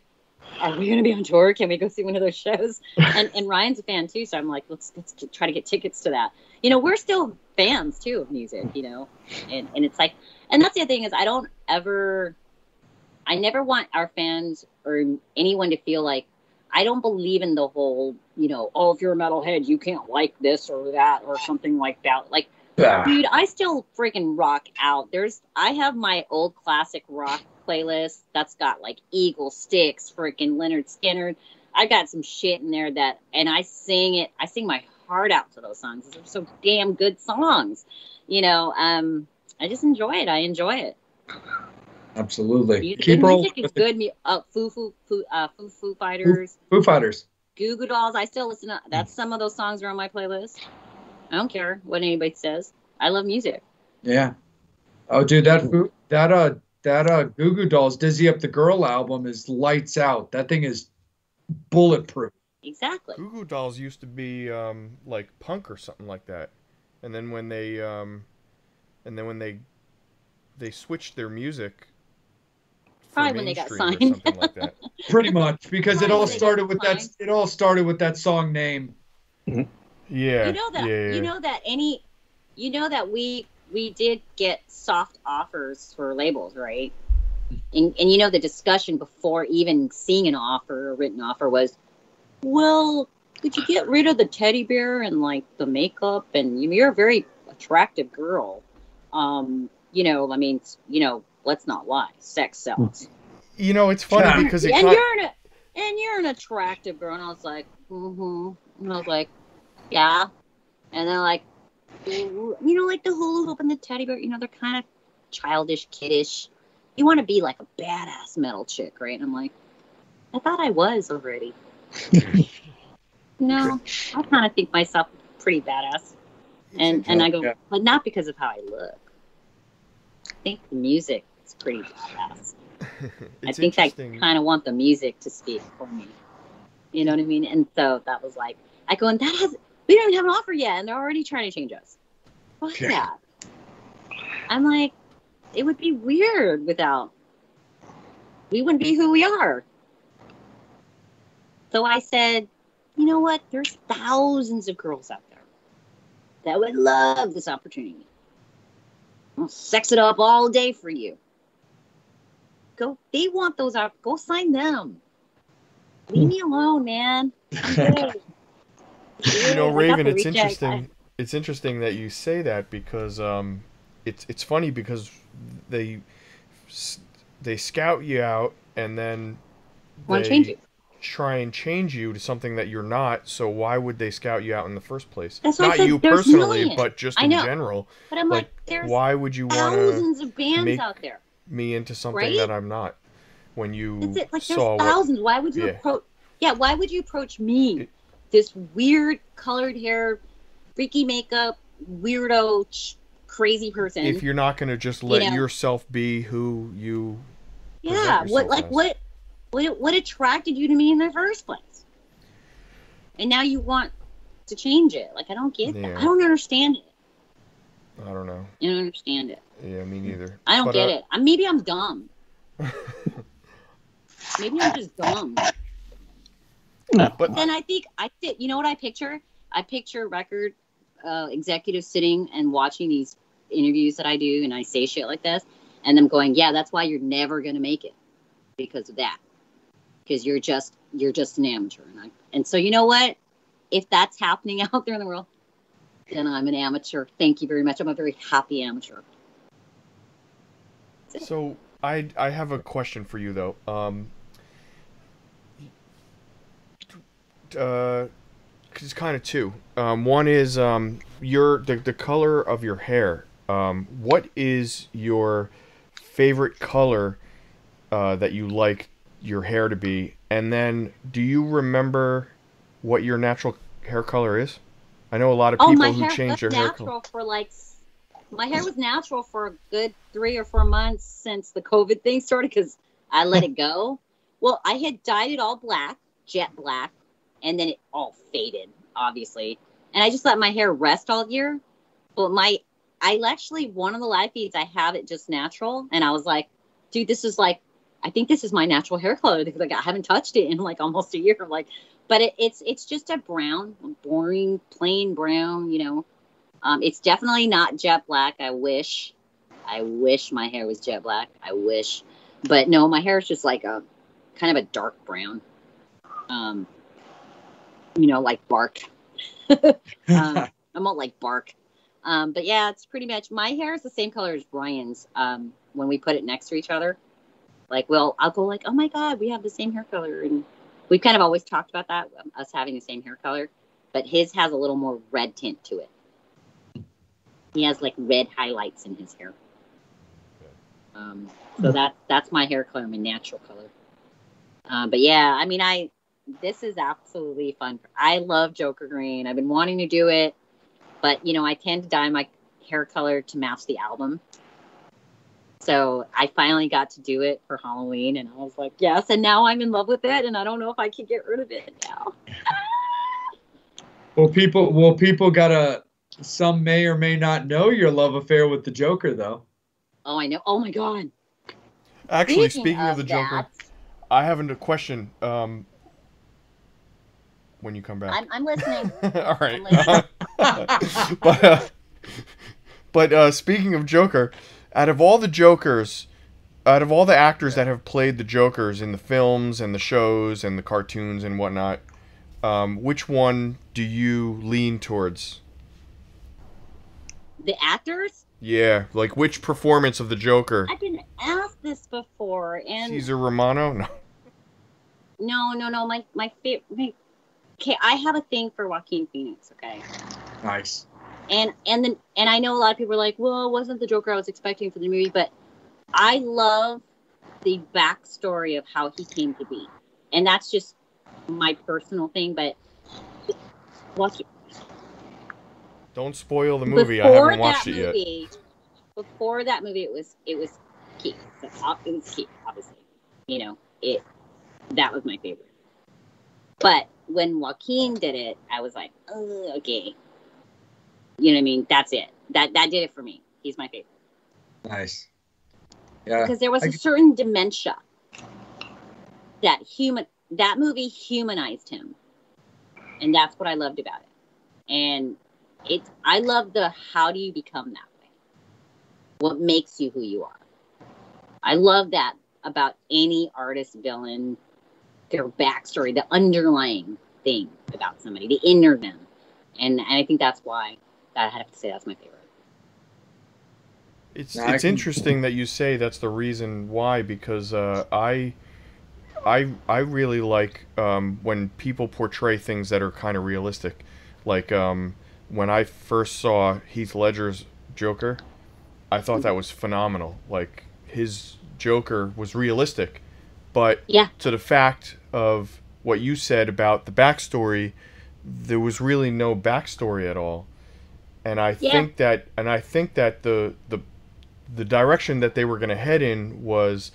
are we going to be on tour? Can we go see one of those shows? and Ryan's a fan too, so I'm like, let's try to get tickets to that. You know, we're still fans too of music, you know, and it's like, and that's the other thing is I never want our fans or anyone to feel like, I don't believe in the whole, you know, oh, if you're a metalhead, you can't like this or that or something like that. Like, Dude, I still freaking rock out. I have my old classic rock playlist that's got like Eagle Sticks, freaking Leonard Skinner. I got some shit in there and I sing my heart out to those songs. They're so damn good songs. I just enjoy it. I enjoy it. Absolutely. Good music is good. Foo Fighters. Foo Fighters. Goo Goo Dolls. I still listen to. That's some of those songs are on my playlist. I don't care what anybody says. I love music. Yeah. Oh, dude, that Goo Goo Dolls Dizzy Up the Girl album is lights out. That thing is bulletproof. Exactly. Goo Goo Dolls used to be like punk or something like that, and then when they switched their music. Probably when they got signed. Or something like that. Pretty much, because it all started with that. It all started with that song name. Yeah. You know that. Yeah. You know that we did get soft offers for labels, right? And the discussion before even seeing an offer, a written offer, was, well, could you get rid of the teddy bear and like the makeup? And you're a very attractive girl. Let's not lie. Sex sells. It's funny because you're an attractive girl, and I was like, and I was like, yeah, and then like, like the hula hoop and the teddy bear, they're kind of childish, kiddish. You want to be like a badass metal chick, right? And I'm like, I thought I was already. No, I kind of think myself pretty badass, and I go, but not because of how I look. I think the music is pretty badass. I think I kind of want the music to speak for me. You know what I mean? And so that was like, we don't even have an offer yet, and they're already trying to change us. Fuck that. I'm like, it would be weird without. We wouldn't be who we are. So I said, you know what? There's thousands of girls out there that would love this opportunity. I'll sex it up all day for you. They want those out. Go sign them. Leave me alone, man. I'm good. Raven, it's interesting. It's interesting that you say that because it's funny because they scout you out and then they try and change you to something that you're not. So why would they scout you out in the first place? That's not you personally, but just in general. But I'm like there's why would you want thousands of bands out there? Me into something that I'm not. When you there's thousands. Why would you approach? Yeah, why would you approach me? This weird colored hair, freaky makeup, weirdo, crazy person. If you're not going to just let yourself be who you. Yeah. What attracted you to me in the first place? And now you want to change it. Like I don't get that. I don't understand it. I don't know. I don't understand it. Yeah, me neither. I don't get it. Maybe I'm dumb. Maybe I'm just dumb. No, but then I think you know what I picture? I picture record executives sitting and watching these interviews that I do, and I say shit like this, and them going, "Yeah, that's why you're never gonna make it because of that, because you're just an amateur." And so you know what? If that's happening out there in the world, then I'm an amateur. Thank you very much. I'm a very happy amateur. So I have a question for you though. It's kind of two. One is the color of your hair. What is your favorite color that you like your hair to be? And then, do you remember what your natural hair color is? I know a lot of people who change their hair color. My hair was natural for a good 3 or 4 months since the COVID thing started because I let it go. Well, I had dyed it all black, jet black, and then it all faded, obviously. And I just let my hair rest all year. But one of the live feeds, I have it just natural. And I was like, dude, I think this is my natural hair color because I haven't touched it in like almost a year. But it's just a brown, boring, plain brown, It's definitely not jet black. I wish my hair was jet black. I wish. But no, my hair is just like a kind of a dark brown. Like bark. I'm all like bark. But yeah, it's pretty much my hair is the same color as Brian's. When we put it next to each other, like, I'll go like, oh my God, we have the same hair color, and we've kind of always talked about that, us having the same hair color. But his has a little more red tint to it. He has like red highlights in his hair. So that's my hair color, my natural color. But yeah, I mean, this is absolutely fun. I love Joker green. I've been wanting to do it, but I tend to dye my hair color to match the album. So I finally got to do it for Halloween, and I was like, yes. And now I'm in love with it, and I don't know if I can get rid of it now. Well, people some may or may not know your love affair with the Joker, though. Oh, I know. Oh my God. Actually, speaking of the Joker, I have a question. When you come back, I'm listening. All right. But speaking of Joker, out of all the actors that have played the Jokers in the films and the shows and the cartoons and whatnot, which one do you lean towards? The actors? Yeah, like which performance of the Joker? I've been asked this before, and Cesar Romano? No. My favorite. Okay, I have a thing for Joaquin Phoenix. Okay. Nice. And I know a lot of people are like, well, it wasn't the Joker I was expecting for the movie, but I love the backstory of how he came to be, and that's just my personal thing. But don't spoil the movie. I haven't watched it yet. Before that movie, it was Keith. It was Keith, obviously. That was my favorite. But when Joaquin did it, I was like, oh, okay. You know what I mean? That's it. That did it for me. He's my favorite. Nice. Yeah. Because there was a certain dementia that movie humanized him. And that's what I loved about it. And I love how do you become that way? What makes you who you are? I love that about any artist, villain, their backstory, the underlying thing about somebody, the inner them. And I think that's why I have to say that's my favorite. It's interesting that you say that's the reason why, because I really like when people portray things that are kind of realistic. Like when I first saw Heath Ledger's Joker, I thought that was phenomenal. Like his Joker was realistic, but to the fact of what you said about the backstory, there was really no backstory at all. And I think that the direction that they were going to head in was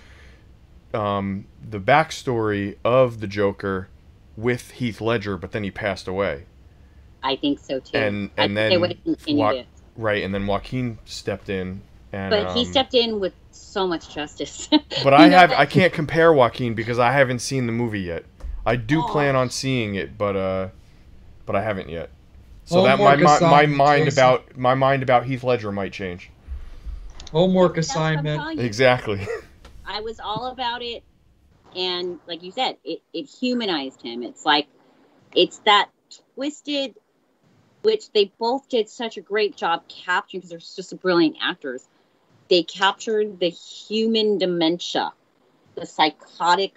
the backstory of the Joker with Heath Ledger, but then he passed away. I think so too. And then they would have continued it. Right, and then Joaquin stepped in. But he stepped in with so much justice. But I can't compare Joaquin because I haven't seen the movie yet. I do plan on seeing it, but I haven't yet. So that my mind about Heath Ledger might change. Homework assignment. Exactly. I was all about it, and like you said, it humanized him. It's that twisted, which they both did such a great job capturing because they're just brilliant actors. They captured the human dementia, the psychotic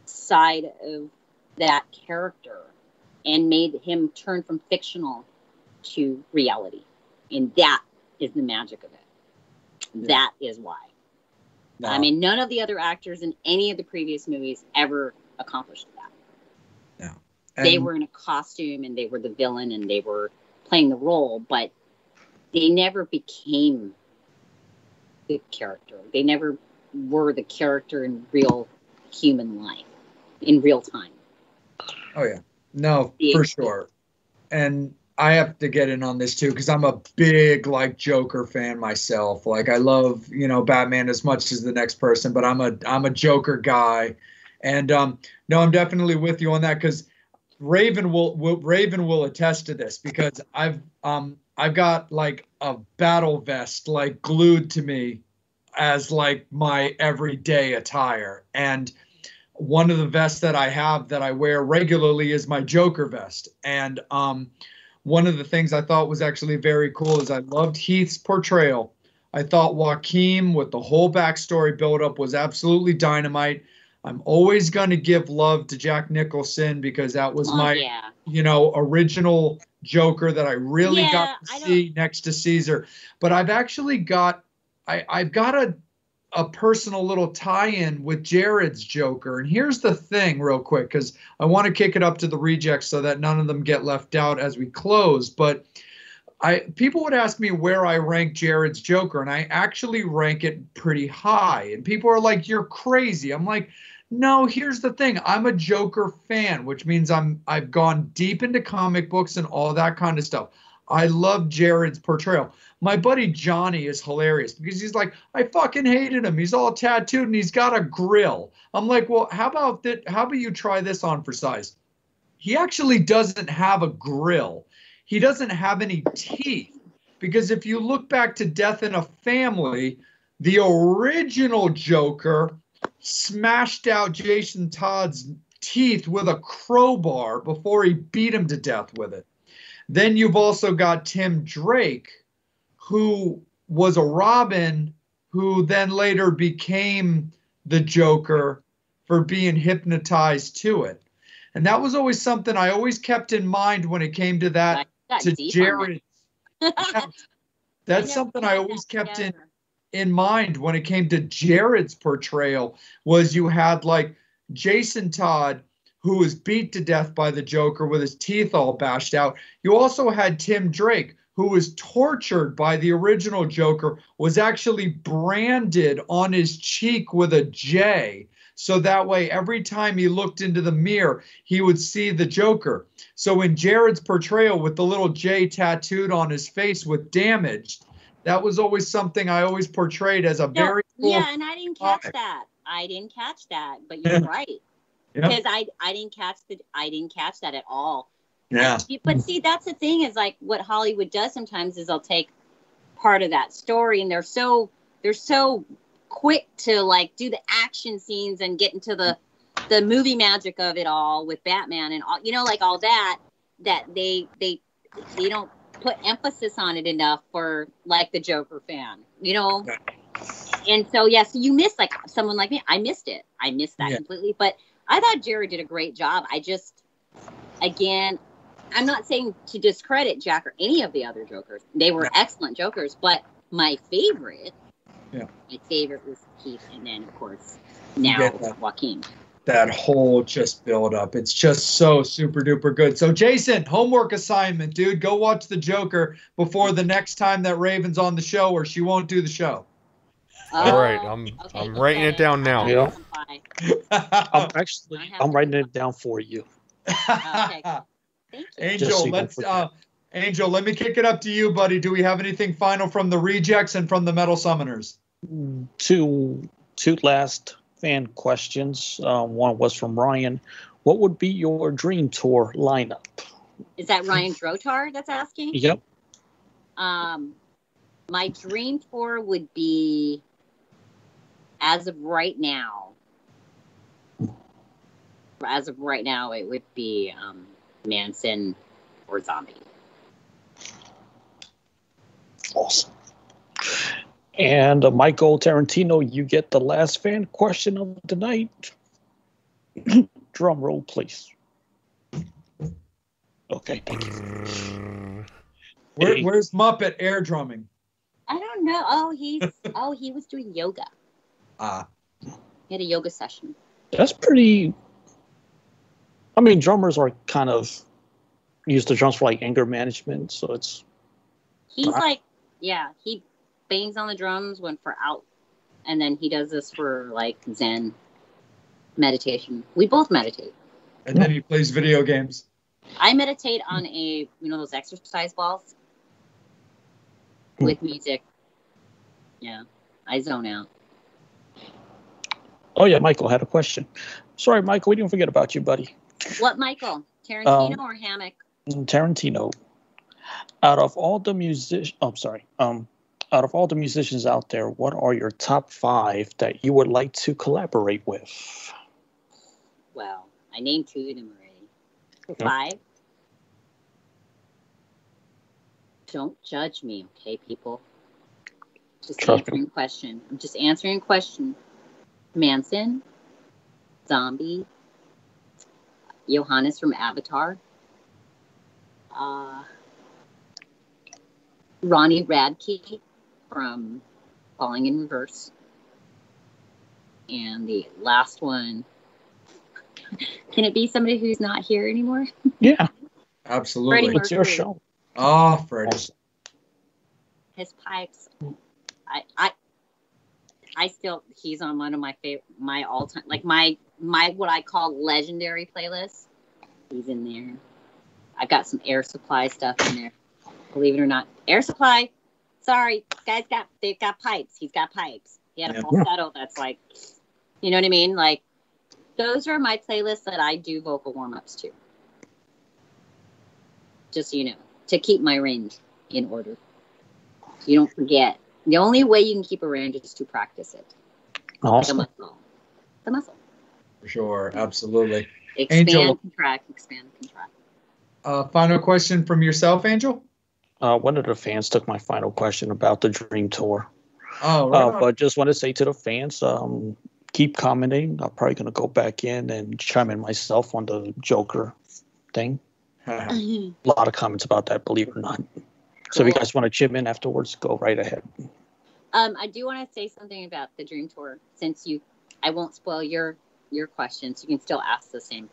side of that character, and made him turn from fictional to reality. And that is the magic of it. Yeah. That is why. No. I mean, none of the other actors in any of the previous movies ever accomplished that. No. They were in a costume and they were the villain and they were playing the role, but they never became the character. They never were the character in real human life, in real time. Oh, yeah. No, for sure. And I have to get in on this too because I'm a big Joker fan myself. Like I love Batman as much as the next person, but I'm a Joker guy, and no, I'm definitely with you on that because Raven will attest to this because I've got like a battle vest like glued to me as like my everyday attire, and one of the vests that I have that I wear regularly is my Joker vest. And one of the things I thought was actually very cool is I loved Heath's portrayal. I thought Joaquin, with the whole backstory build-up, was absolutely dynamite. I'm always going to give love to Jack Nicholson because that was original Joker that I really got to see next to Caesar. But I've actually got, I've got a personal little tie-in with Jared's Joker. And here's the thing real quick, because I want to kick it up to the rejects so that none of them get left out as we close. But people would ask me where I rank Jared's Joker, and I actually rank it pretty high. And people are like, you're crazy. I'm like, no, here's the thing. I'm a Joker fan, which means I've gone deep into comic books and all that kind of stuff. I love Jared's portrayal. My buddy Johnny is hilarious because he's like, I fucking hated him. He's all tattooed and he's got a grill. I'm like, well, how about that? How about you try this on for size? He actually doesn't have a grill. He doesn't have any teeth, because if you look back to Death in a Family, the original Joker smashed out Jason Todd's teeth with a crowbar before he beat him to death with it. Then you've also got Tim Drake, who was a Robin, who then later became the Joker for being hypnotized to it. And that was always something I always kept in mind when it came to that. To Jared, that's something I always kept in mind when it came to Jared's portrayal. Was you had like Jason Todd, who was beat to death by the Joker with his teeth all bashed out. You also had Tim Drake, who was tortured by the original Joker, was actually branded on his cheek with a J. So that way, every time he looked into the mirror, he would see the Joker. So in Jared's portrayal with the little J tattooed on his face with damaged, that was always something I always portrayed as a very cool and I didn't catch that. I didn't catch that, but you're right. Because I didn't catch that at all. Yeah. But see, that's the thing is like what Hollywood does sometimes is they'll take part of that story and they're so quick to like do the action scenes and get into the movie magic of it all with Batman and all, like all that they don't put emphasis on it enough for like the Joker fan, And so so you miss like someone like me. I missed it. I missed that completely. But I thought Jared did a great job. I just, again, I'm not saying to discredit Jack or any of the other Jokers. They were excellent Jokers, but my favorite was Keith, and then of course now Joaquin. That whole just build up, it's just so super duper good. So Jason, homework assignment, dude, go watch the Joker before the next time that Raven's on the show, or she won't do the show. All right, I'm writing it down now. Yeah. I'm writing it down for you. Okay. Thank you. Angel, let me kick it up to you, buddy. Do we have anything final from the rejects and from the Metal Summoners? Two last fan questions. One was from Ryan. What would be your dream tour lineup? Is that Ryan Drotar that's asking? Yep. My dream tour would be, as of right now, it would be Manson or Zombie. Awesome. And Michael Tarantino, you get the last fan question of the night. Drum roll, please. Okay. Where's Muppet air drumming? I don't know. He was doing yoga. He had a yoga session. That's pretty. I mean, drummers are kind of use the drums for like anger management, so it's. He's like, he bangs on the drums when for out, and then he does this for like Zen meditation. We both meditate. And then he plays video games. I meditate on those exercise balls with music. Yeah, I zone out. Oh yeah, Michael had a question. Sorry, Michael, we didn't forget about you, buddy. What, Michael? Tarantino or Hammock? Tarantino. Out of all the musicians out there, what are your top 5 that you would like to collaborate with? Well, I named 2 of them already. 5. Don't judge me, okay, people? Just Trust answering question. I'm just answering a question. Manson, Zombie, Johannes from Avatar, Ronnie Radke from Falling in Reverse, and the last one. Can it be somebody who's not here anymore? Yeah, Absolutely. Freddie it's your Mercury. show. Oh, Freddie. His pipes. I still, he's on one of my favorite, my all time, like my what I call legendary playlists. He's in there. I've got some Air Supply stuff in there. Believe it or not, Air Supply. Sorry, they've got pipes. He's got pipes. He had a falsetto that's like, you know what I mean? Like, those are my playlists that I do vocal warm ups to. Just so you know, to keep my range in order. So you don't forget. The only way you can keep a range is to practice it. Awesome. Like a muscle. The muscle. For sure. Absolutely. Expand, Angel. contract, expand, contract. Final question from yourself, Angel? One of the fans took my final question about the Dream Tour. Oh, right. But just want to say to the fans, keep commenting. I'm probably going to go back in and chime in myself on the Joker thing. A lot of comments about that, believe it or not. So if you guys want to chime in afterwards, go right ahead. I do want to say something about the Dream Tour, since I won't spoil your questions. You can still ask the same.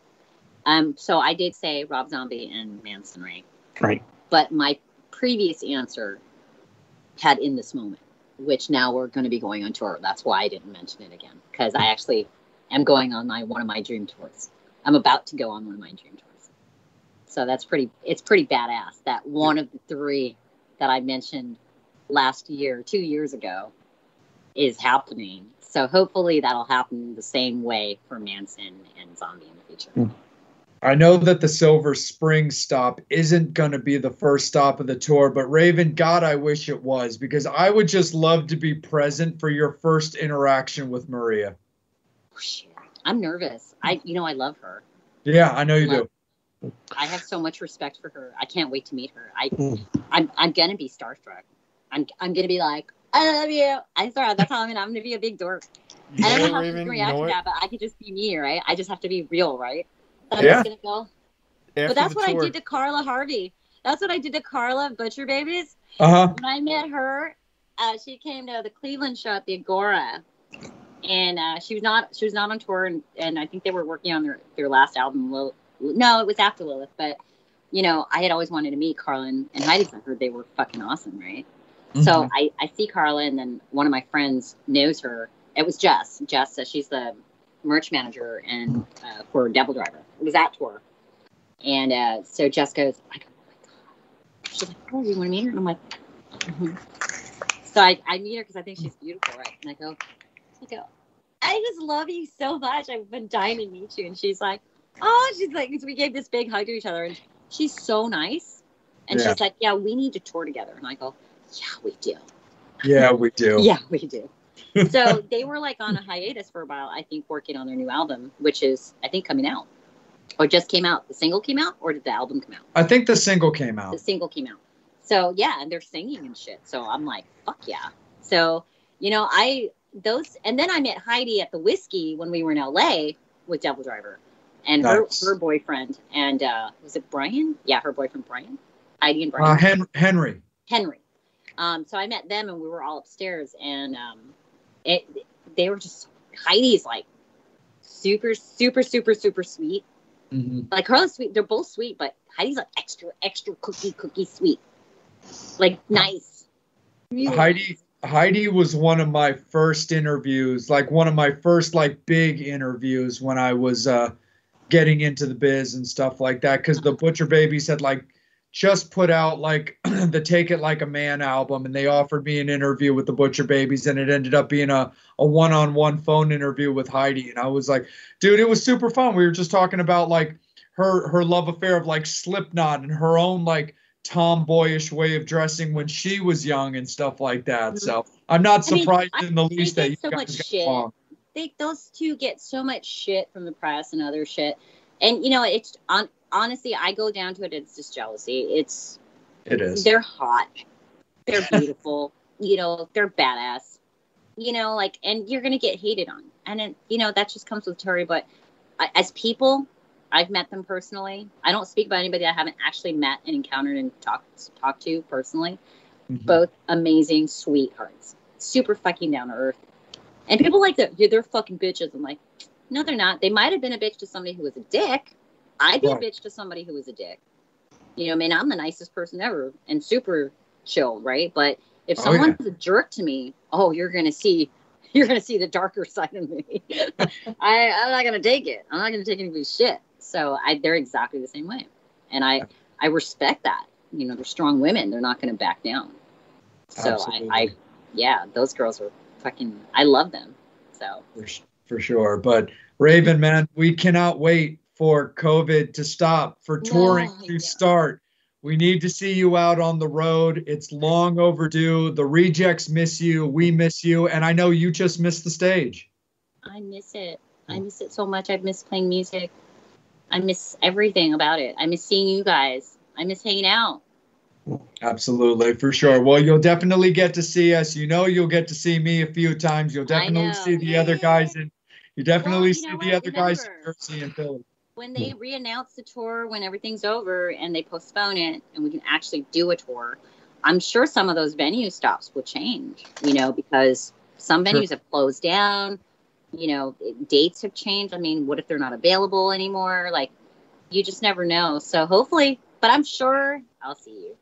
So I did say Rob Zombie and Manson, right? Right. But my previous answer had In This Moment, which now we're going to be going on tour. That's why I didn't mention it again, because I actually am going on one of my dream tours. I'm about to go on one of my dream tours. So it's pretty badass that one of the three that I mentioned last year, 2 years ago, is happening. So hopefully that'll happen the same way for Manson and Zombie in the future. I know that the Silver Spring stop isn't going to be the first stop of the tour, but Raven, God, I wish it was, because I would just love to be present for your first interaction with Maria. Oh, shit. I'm nervous. I love her. Yeah, I know you do. I have so much respect for her. I can't wait to meet her. I'm gonna be starstruck. I'm gonna be like, I love you. I swear, that's how I'm gonna be a big dork. I don't know how she's gonna react to that, but I could just be me, right? I just have to be real, right? I'm just gonna go. But that's what I did to Carla Harvey. That's what I did to Carla Butcher Babies. Uh-huh. When I met her, she came to the Cleveland show at the Agora, and she was not on tour, and I think they were working on their last album. No, it was after Lilith, but I had always wanted to meet Carla and Heidi. I heard they were fucking awesome, right? Mm-hmm. So I see Carla, and then one of my friends knows her. It was Jess. Jess, she's the merch manager and for Devil Driver. It was that tour, and so Jess goes, oh my God. She's like, oh, you want to meet her? And I'm like, mm-hmm. So I meet her because I think she's beautiful, right? And I go, I just love you so much. I've been dying to meet you. And she's like, oh, she's like, we gave this big hug to each other, and she's so nice. And she's like, yeah, we need to tour together. And I go, yeah, we do. Yeah, we do. Yeah, we do. So they were like on a hiatus for a while, I think, working on their new album, which is, I think, coming out. Or just came out. The single came out, or did the album come out? I think the single came out. The single came out. So, yeah, and they're singing and shit. So I'm like, fuck yeah. So, and then I met Heidi at the Whiskey when we were in LA with Devil Driver. And her boyfriend, and was it Brian? Yeah, her boyfriend Brian. Heidi and Brian. Henry. So I met them, and we were all upstairs, and they were just, Heidi's like super, super, super, super sweet. Mm-hmm. Like Carla's sweet. They're both sweet, but Heidi's like extra, extra cookie sweet. Like nice. Really Heidi was one of my first interviews, like one of my first like big interviews when I was getting into the biz and stuff like that, because the Butcher Babies had like just put out like the Take It Like a Man album, and they offered me an interview with the Butcher Babies, and it ended up being a one-on-one phone interview with Heidi. And I was like, dude, it was super fun. We were just talking about like her love affair of like Slipknot and her own like tomboyish way of dressing when she was young and stuff like that. Mm-hmm. So I'm not surprised in the least that you so guys much got shit. along. Those two get so much shit from the press and other shit, and it's honestly, I go down to it. It's just jealousy. It is. They're hot. They're beautiful. You know, they're badass. You know, like, and you're gonna get hated on, and it, you know, that just comes with Tori. But as people, I've met them personally. I don't speak about anybody I haven't actually met and encountered and talked to personally. Mhm. Both amazing sweethearts, super fucking down to earth. And people like that, they're fucking bitches. I'm like, no, they're not. They might have been a bitch to somebody who was a dick. I'd be Right. a bitch to somebody who was a dick. You know, I mean, I'm the nicest person ever and super chill, right? But if Oh, someone's a jerk to me, oh, you're gonna see the darker side of me. I'm not gonna take it. I'm not gonna take anybody's shit. So they're exactly the same way, and I respect that. You know, they're strong women. They're not gonna back down. So Absolutely. yeah, those girls are fucking. I love them. So For sure. But Raven, man, we cannot wait for COVID to stop, for touring No, to yeah. start. We need to see you out on the road. It's long overdue. The Rejects miss you. We miss you. And I know you just missed the stage. I miss it. I miss it so much. I miss playing music. I miss everything about it. I miss seeing you guys. I miss hanging out. Absolutely, for sure. Well, you'll definitely get to see us. You know, you'll get to see me a few times. You'll definitely know. see the other guys, and you definitely Well, you see know the what? other guys in Remember. Jersey and Philly. When they re-announce the tour, when everything's over and they postpone it and we can actually do a tour, I'm sure some of those venue stops will change, you know, because some Sure. venues have closed down, you know, dates have changed. I mean, what if they're not available anymore? Like, you just never know. So hopefully, but I'm sure I'll see you.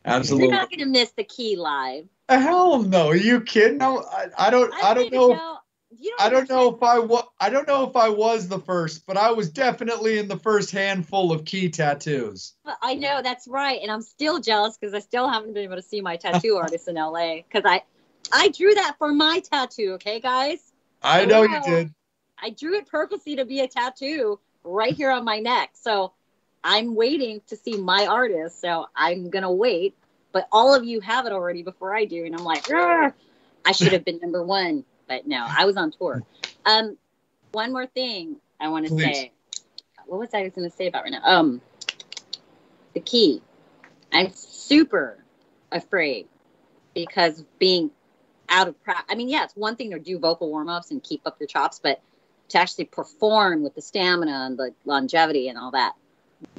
Absolutely. You're not going to miss the Key live. Hell no! Are you kidding? No, I don't even know. You I don't know understand. I don't know if I was the first, but I was definitely in the first handful of Key tattoos. I know, that's right. And I'm still jealous because I still haven't been able to see my tattoo artist in LA. Because I drew that for my tattoo, okay, guys? I know you Wow. did. I drew it purposely to be a tattoo right here on my neck. So I'm waiting to see my artist. So I'm going to wait. But all of you have it already before I do. And I'm like, "Argh, I should have been number one. But no, I was on tour. One more thing I want to Please. say. What was I going to say about right now? The Key. I'm super afraid because being out of practice. I mean, yeah, it's one thing to do vocal warm-ups and keep up your chops, but to actually perform with the stamina and the longevity and all that,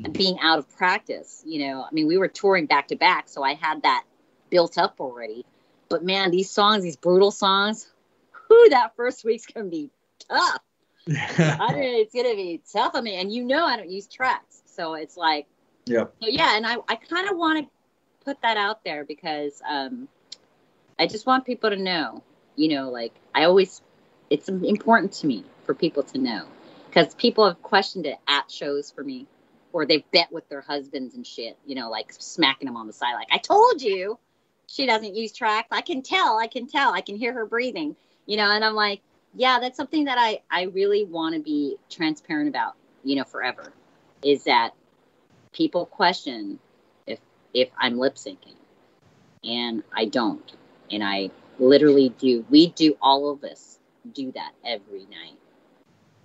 and being out of practice, you know, I mean, we were touring back to back, so I had that built up already. But man, these songs, these brutal songs, whew, that first week's gonna be tough. It's gonna be tough. I mean, and you know, I don't use tracks, so it's like, Yep. so yeah. And I kind of want to put that out there because I just want people to know, you know, like it's important to me for people to know because people have questioned it at shows for me, or they've bet with their husbands and shit, you know, like smacking them on the side, like, I told you she doesn't use tracks. I can tell, I can hear her breathing, you know, and I'm like, yeah, that's something that I really want to be transparent about, you know, forever, is that people question if I'm lip syncing, and I don't. And I literally do. We do all of this, do that every night,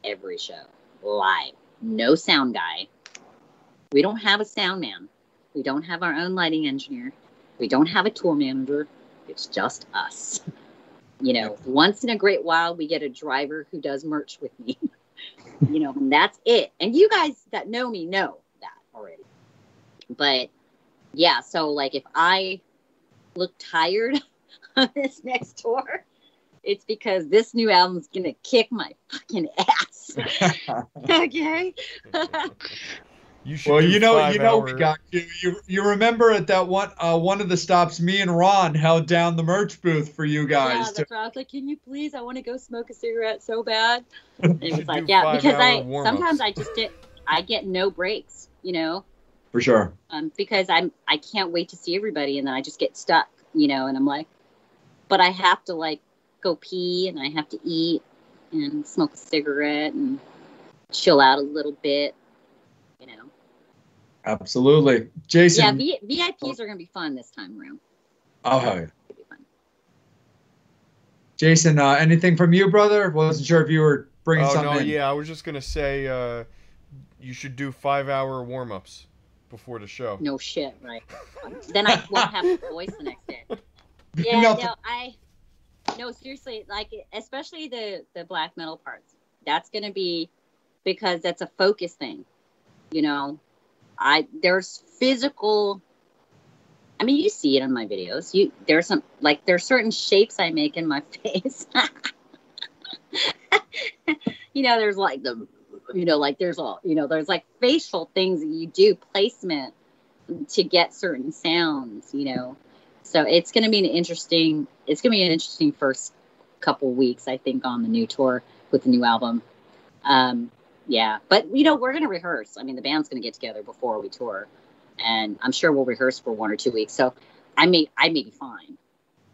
every show, live. No sound guy. We don't have a sound man. We don't have our own lighting engineer. We don't have a tour manager. It's just us. You know, once in a great while, we get a driver who does merch with me. You know, and that's it. And you guys that know me know that already. But yeah, so like if I look tired on this next tour, it's because this new album's gonna kick my fucking ass. Okay. You should Well, do you know, 5 we hour- got you. You remember at that one of the stops, me and Ron held down the merch booth for you Yeah, guys. that's right. I was like, can you please? I want to go smoke a cigarette so bad. And it should was like, do yeah, because 5-hour warm-ups. sometimes I get no breaks, you know, For sure. because I can't wait to see everybody, and then I just get stuck, you know, and I'm like, but I have to like go pee, and I have to eat and smoke a cigarette and chill out a little bit, you know. Absolutely. Jason. Yeah, VIPs are gonna be fun this time around. Oh, hell yeah. It'll be fun. Jason, anything from you, brother? Wasn't sure if you were bringing Oh something no, in. yeah, I was just gonna say you should do 5 hour warm ups. before the show. No shit, right? Then I won't have a voice the next day. You Yeah, know, no, seriously, like especially the black metal parts. That's gonna be because that's a focus thing. You know, there's physical. I mean, you see it on my videos. There's certain shapes I make in my face. You know, there's like there's like facial things that you do, placement to get certain sounds, you know. So it's going to be an interesting first couple weeks, I think, on the new tour with the new album. Yeah, but you know, we're going to rehearse. I mean, the band's going to get together before we tour, and I'm sure we'll rehearse for 1 or 2 weeks. So I may be fine.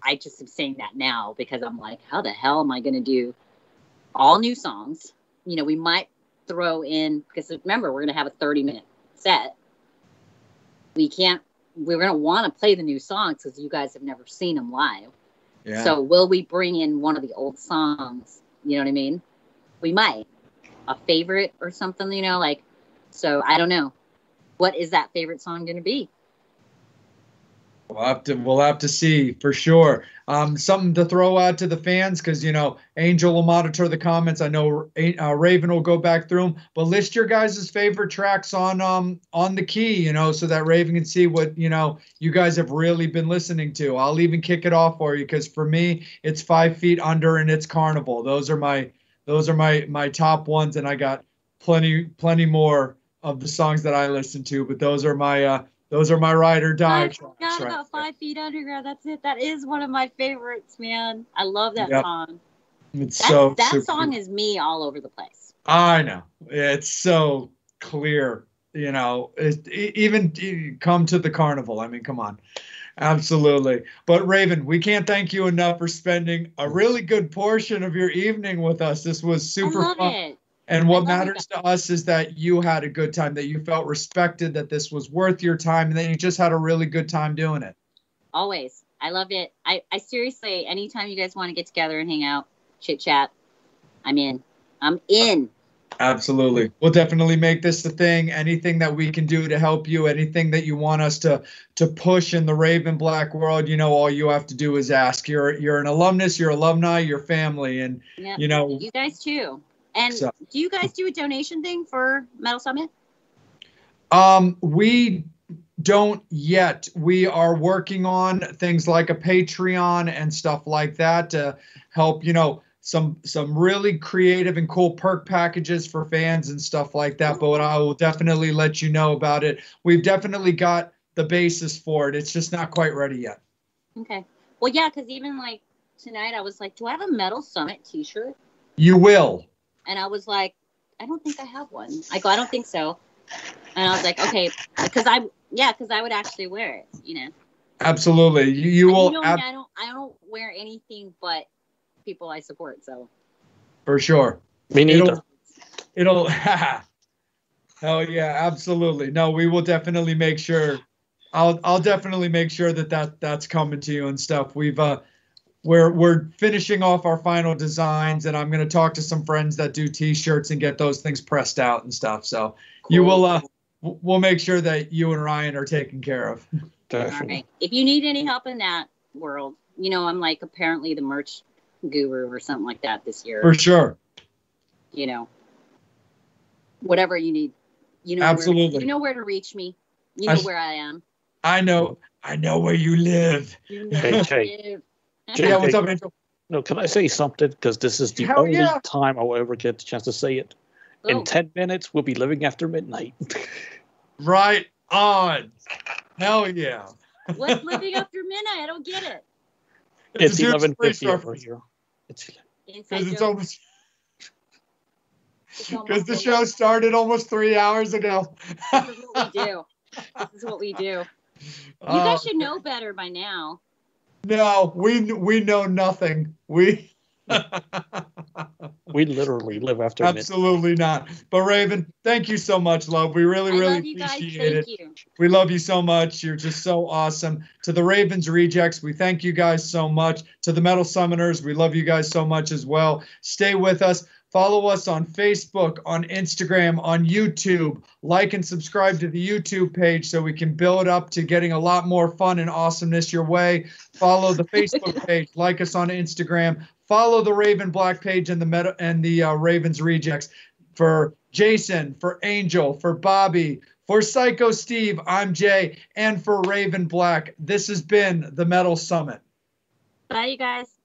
I just am saying that now because I'm like, how the hell am I going to do all new songs? You know, we might throw in, because remember, we're going to have a 30-minute set. We're going to want to play the new songs because you guys have never seen them live. yeah. So will we bring in one of the old songs? You know what I mean? We might. A favorite or something, you know, like, so I don't know. What is that favorite song going to be? We'll have to see for sure. Something to throw out to the fans, because, you know, Angel will monitor the comments. I know Raven will go back through them, but list your guys' favorite tracks on the key, you know, so that Raven can see what, you know, you guys have really been listening to. I'll even kick it off for you, because for me, it's 5 Feet Under and it's Carnival. Those are my top ones, and I got plenty more of the songs that I listen to, but those are my ride or die I tracks. forgot Right about there. 5 Feet Underground. That's it. That is one of my favorites, man. I love that Yep. song. It's That super song cool. is me all over the place. I know. It's so clear, you know, even come to the carnival. I mean, come on. Absolutely. But Raven, we can't thank you enough for spending a really good portion of your evening with us. This was super I love fun. it. And what I love matters to us is that you had a good time, that you felt respected, that this was worth your time, and that you just had a really good time doing it. Always. I love it. I seriously, anytime you guys want to get together and hang out, chit chat, I'm in. I'm in. Absolutely. We'll definitely make this a thing. Anything that we can do to help you, anything that you want us to push in the Raven Black world, you know, all you have to do is ask. You're an alumnus, you're alumni, you're family, and Yeah. you know. You guys too. And So- do you guys do a donation thing for Metal Summit? We don't yet. We are working on things like a Patreon and stuff like that to help, you know, some really creative and cool perk packages for fans and stuff like that. But I will definitely let you know about it. We've definitely got the basis for it. It's just not quite ready yet. Okay. Well, yeah, because even like tonight, I was like, do I have a Metal Summit t-shirt? You will. And I was like, I don't think I have one. I go, I don't think so. And I was like, okay, because I would actually wear it, you know. Absolutely. You And will. you know me, I don't wear anything but people I support. So For sure. Me neither. It'll hell yeah, absolutely. No, we will definitely make sure. I'll definitely make sure that's coming to you and stuff. We're finishing off our final designs, and I'm going to talk to some friends that do t-shirts and get those things pressed out and stuff. So you will we'll make sure that you and Ryan are taken care of. all Definitely. right. If you need any help in that world, you know, I'm like apparently the merch guru or something like that this year. For sure. You know, whatever you need, you know, Absolutely. you know where to reach me. You know where I am. I know where you live. You know Hey, where I Jay. live. Jay, Yeah, what's up, Angel? No, can I say something? Because this is the Hell only yeah. time I will ever get the chance to say it. Oh, In 10 minutes, we'll be living after midnight. Right on. Hell yeah. what's living after midnight? I don't get it. It's a huge 11:50 space over reference. here. It's Inside Because it's joke. almost It's almost because the over. show started almost 3 hours ago. This is what we do. This is what we do. You guys should know better by now. No, we know nothing. We we literally live after midnight. absolutely not. But Raven, thank you so much, love. We really, I really love you guys. appreciate it. Thank you. We love you so much. You're just so awesome. To the Ravens Rejects, we thank you guys so much. To the Metal Summoners, we love you guys so much as well. Stay with us. Follow us on Facebook, on Instagram, on YouTube. Like and subscribe to the YouTube page so we can build up to getting a lot more fun and awesomeness your way. Follow the Facebook page. Like us on Instagram. Follow the Raven Black page and the Ravens Rejects. For Jason, for Angel, for Bobby, for Psycho Steve, I'm Jay, and for Raven Black, this has been the Metal Summit. Bye, you guys.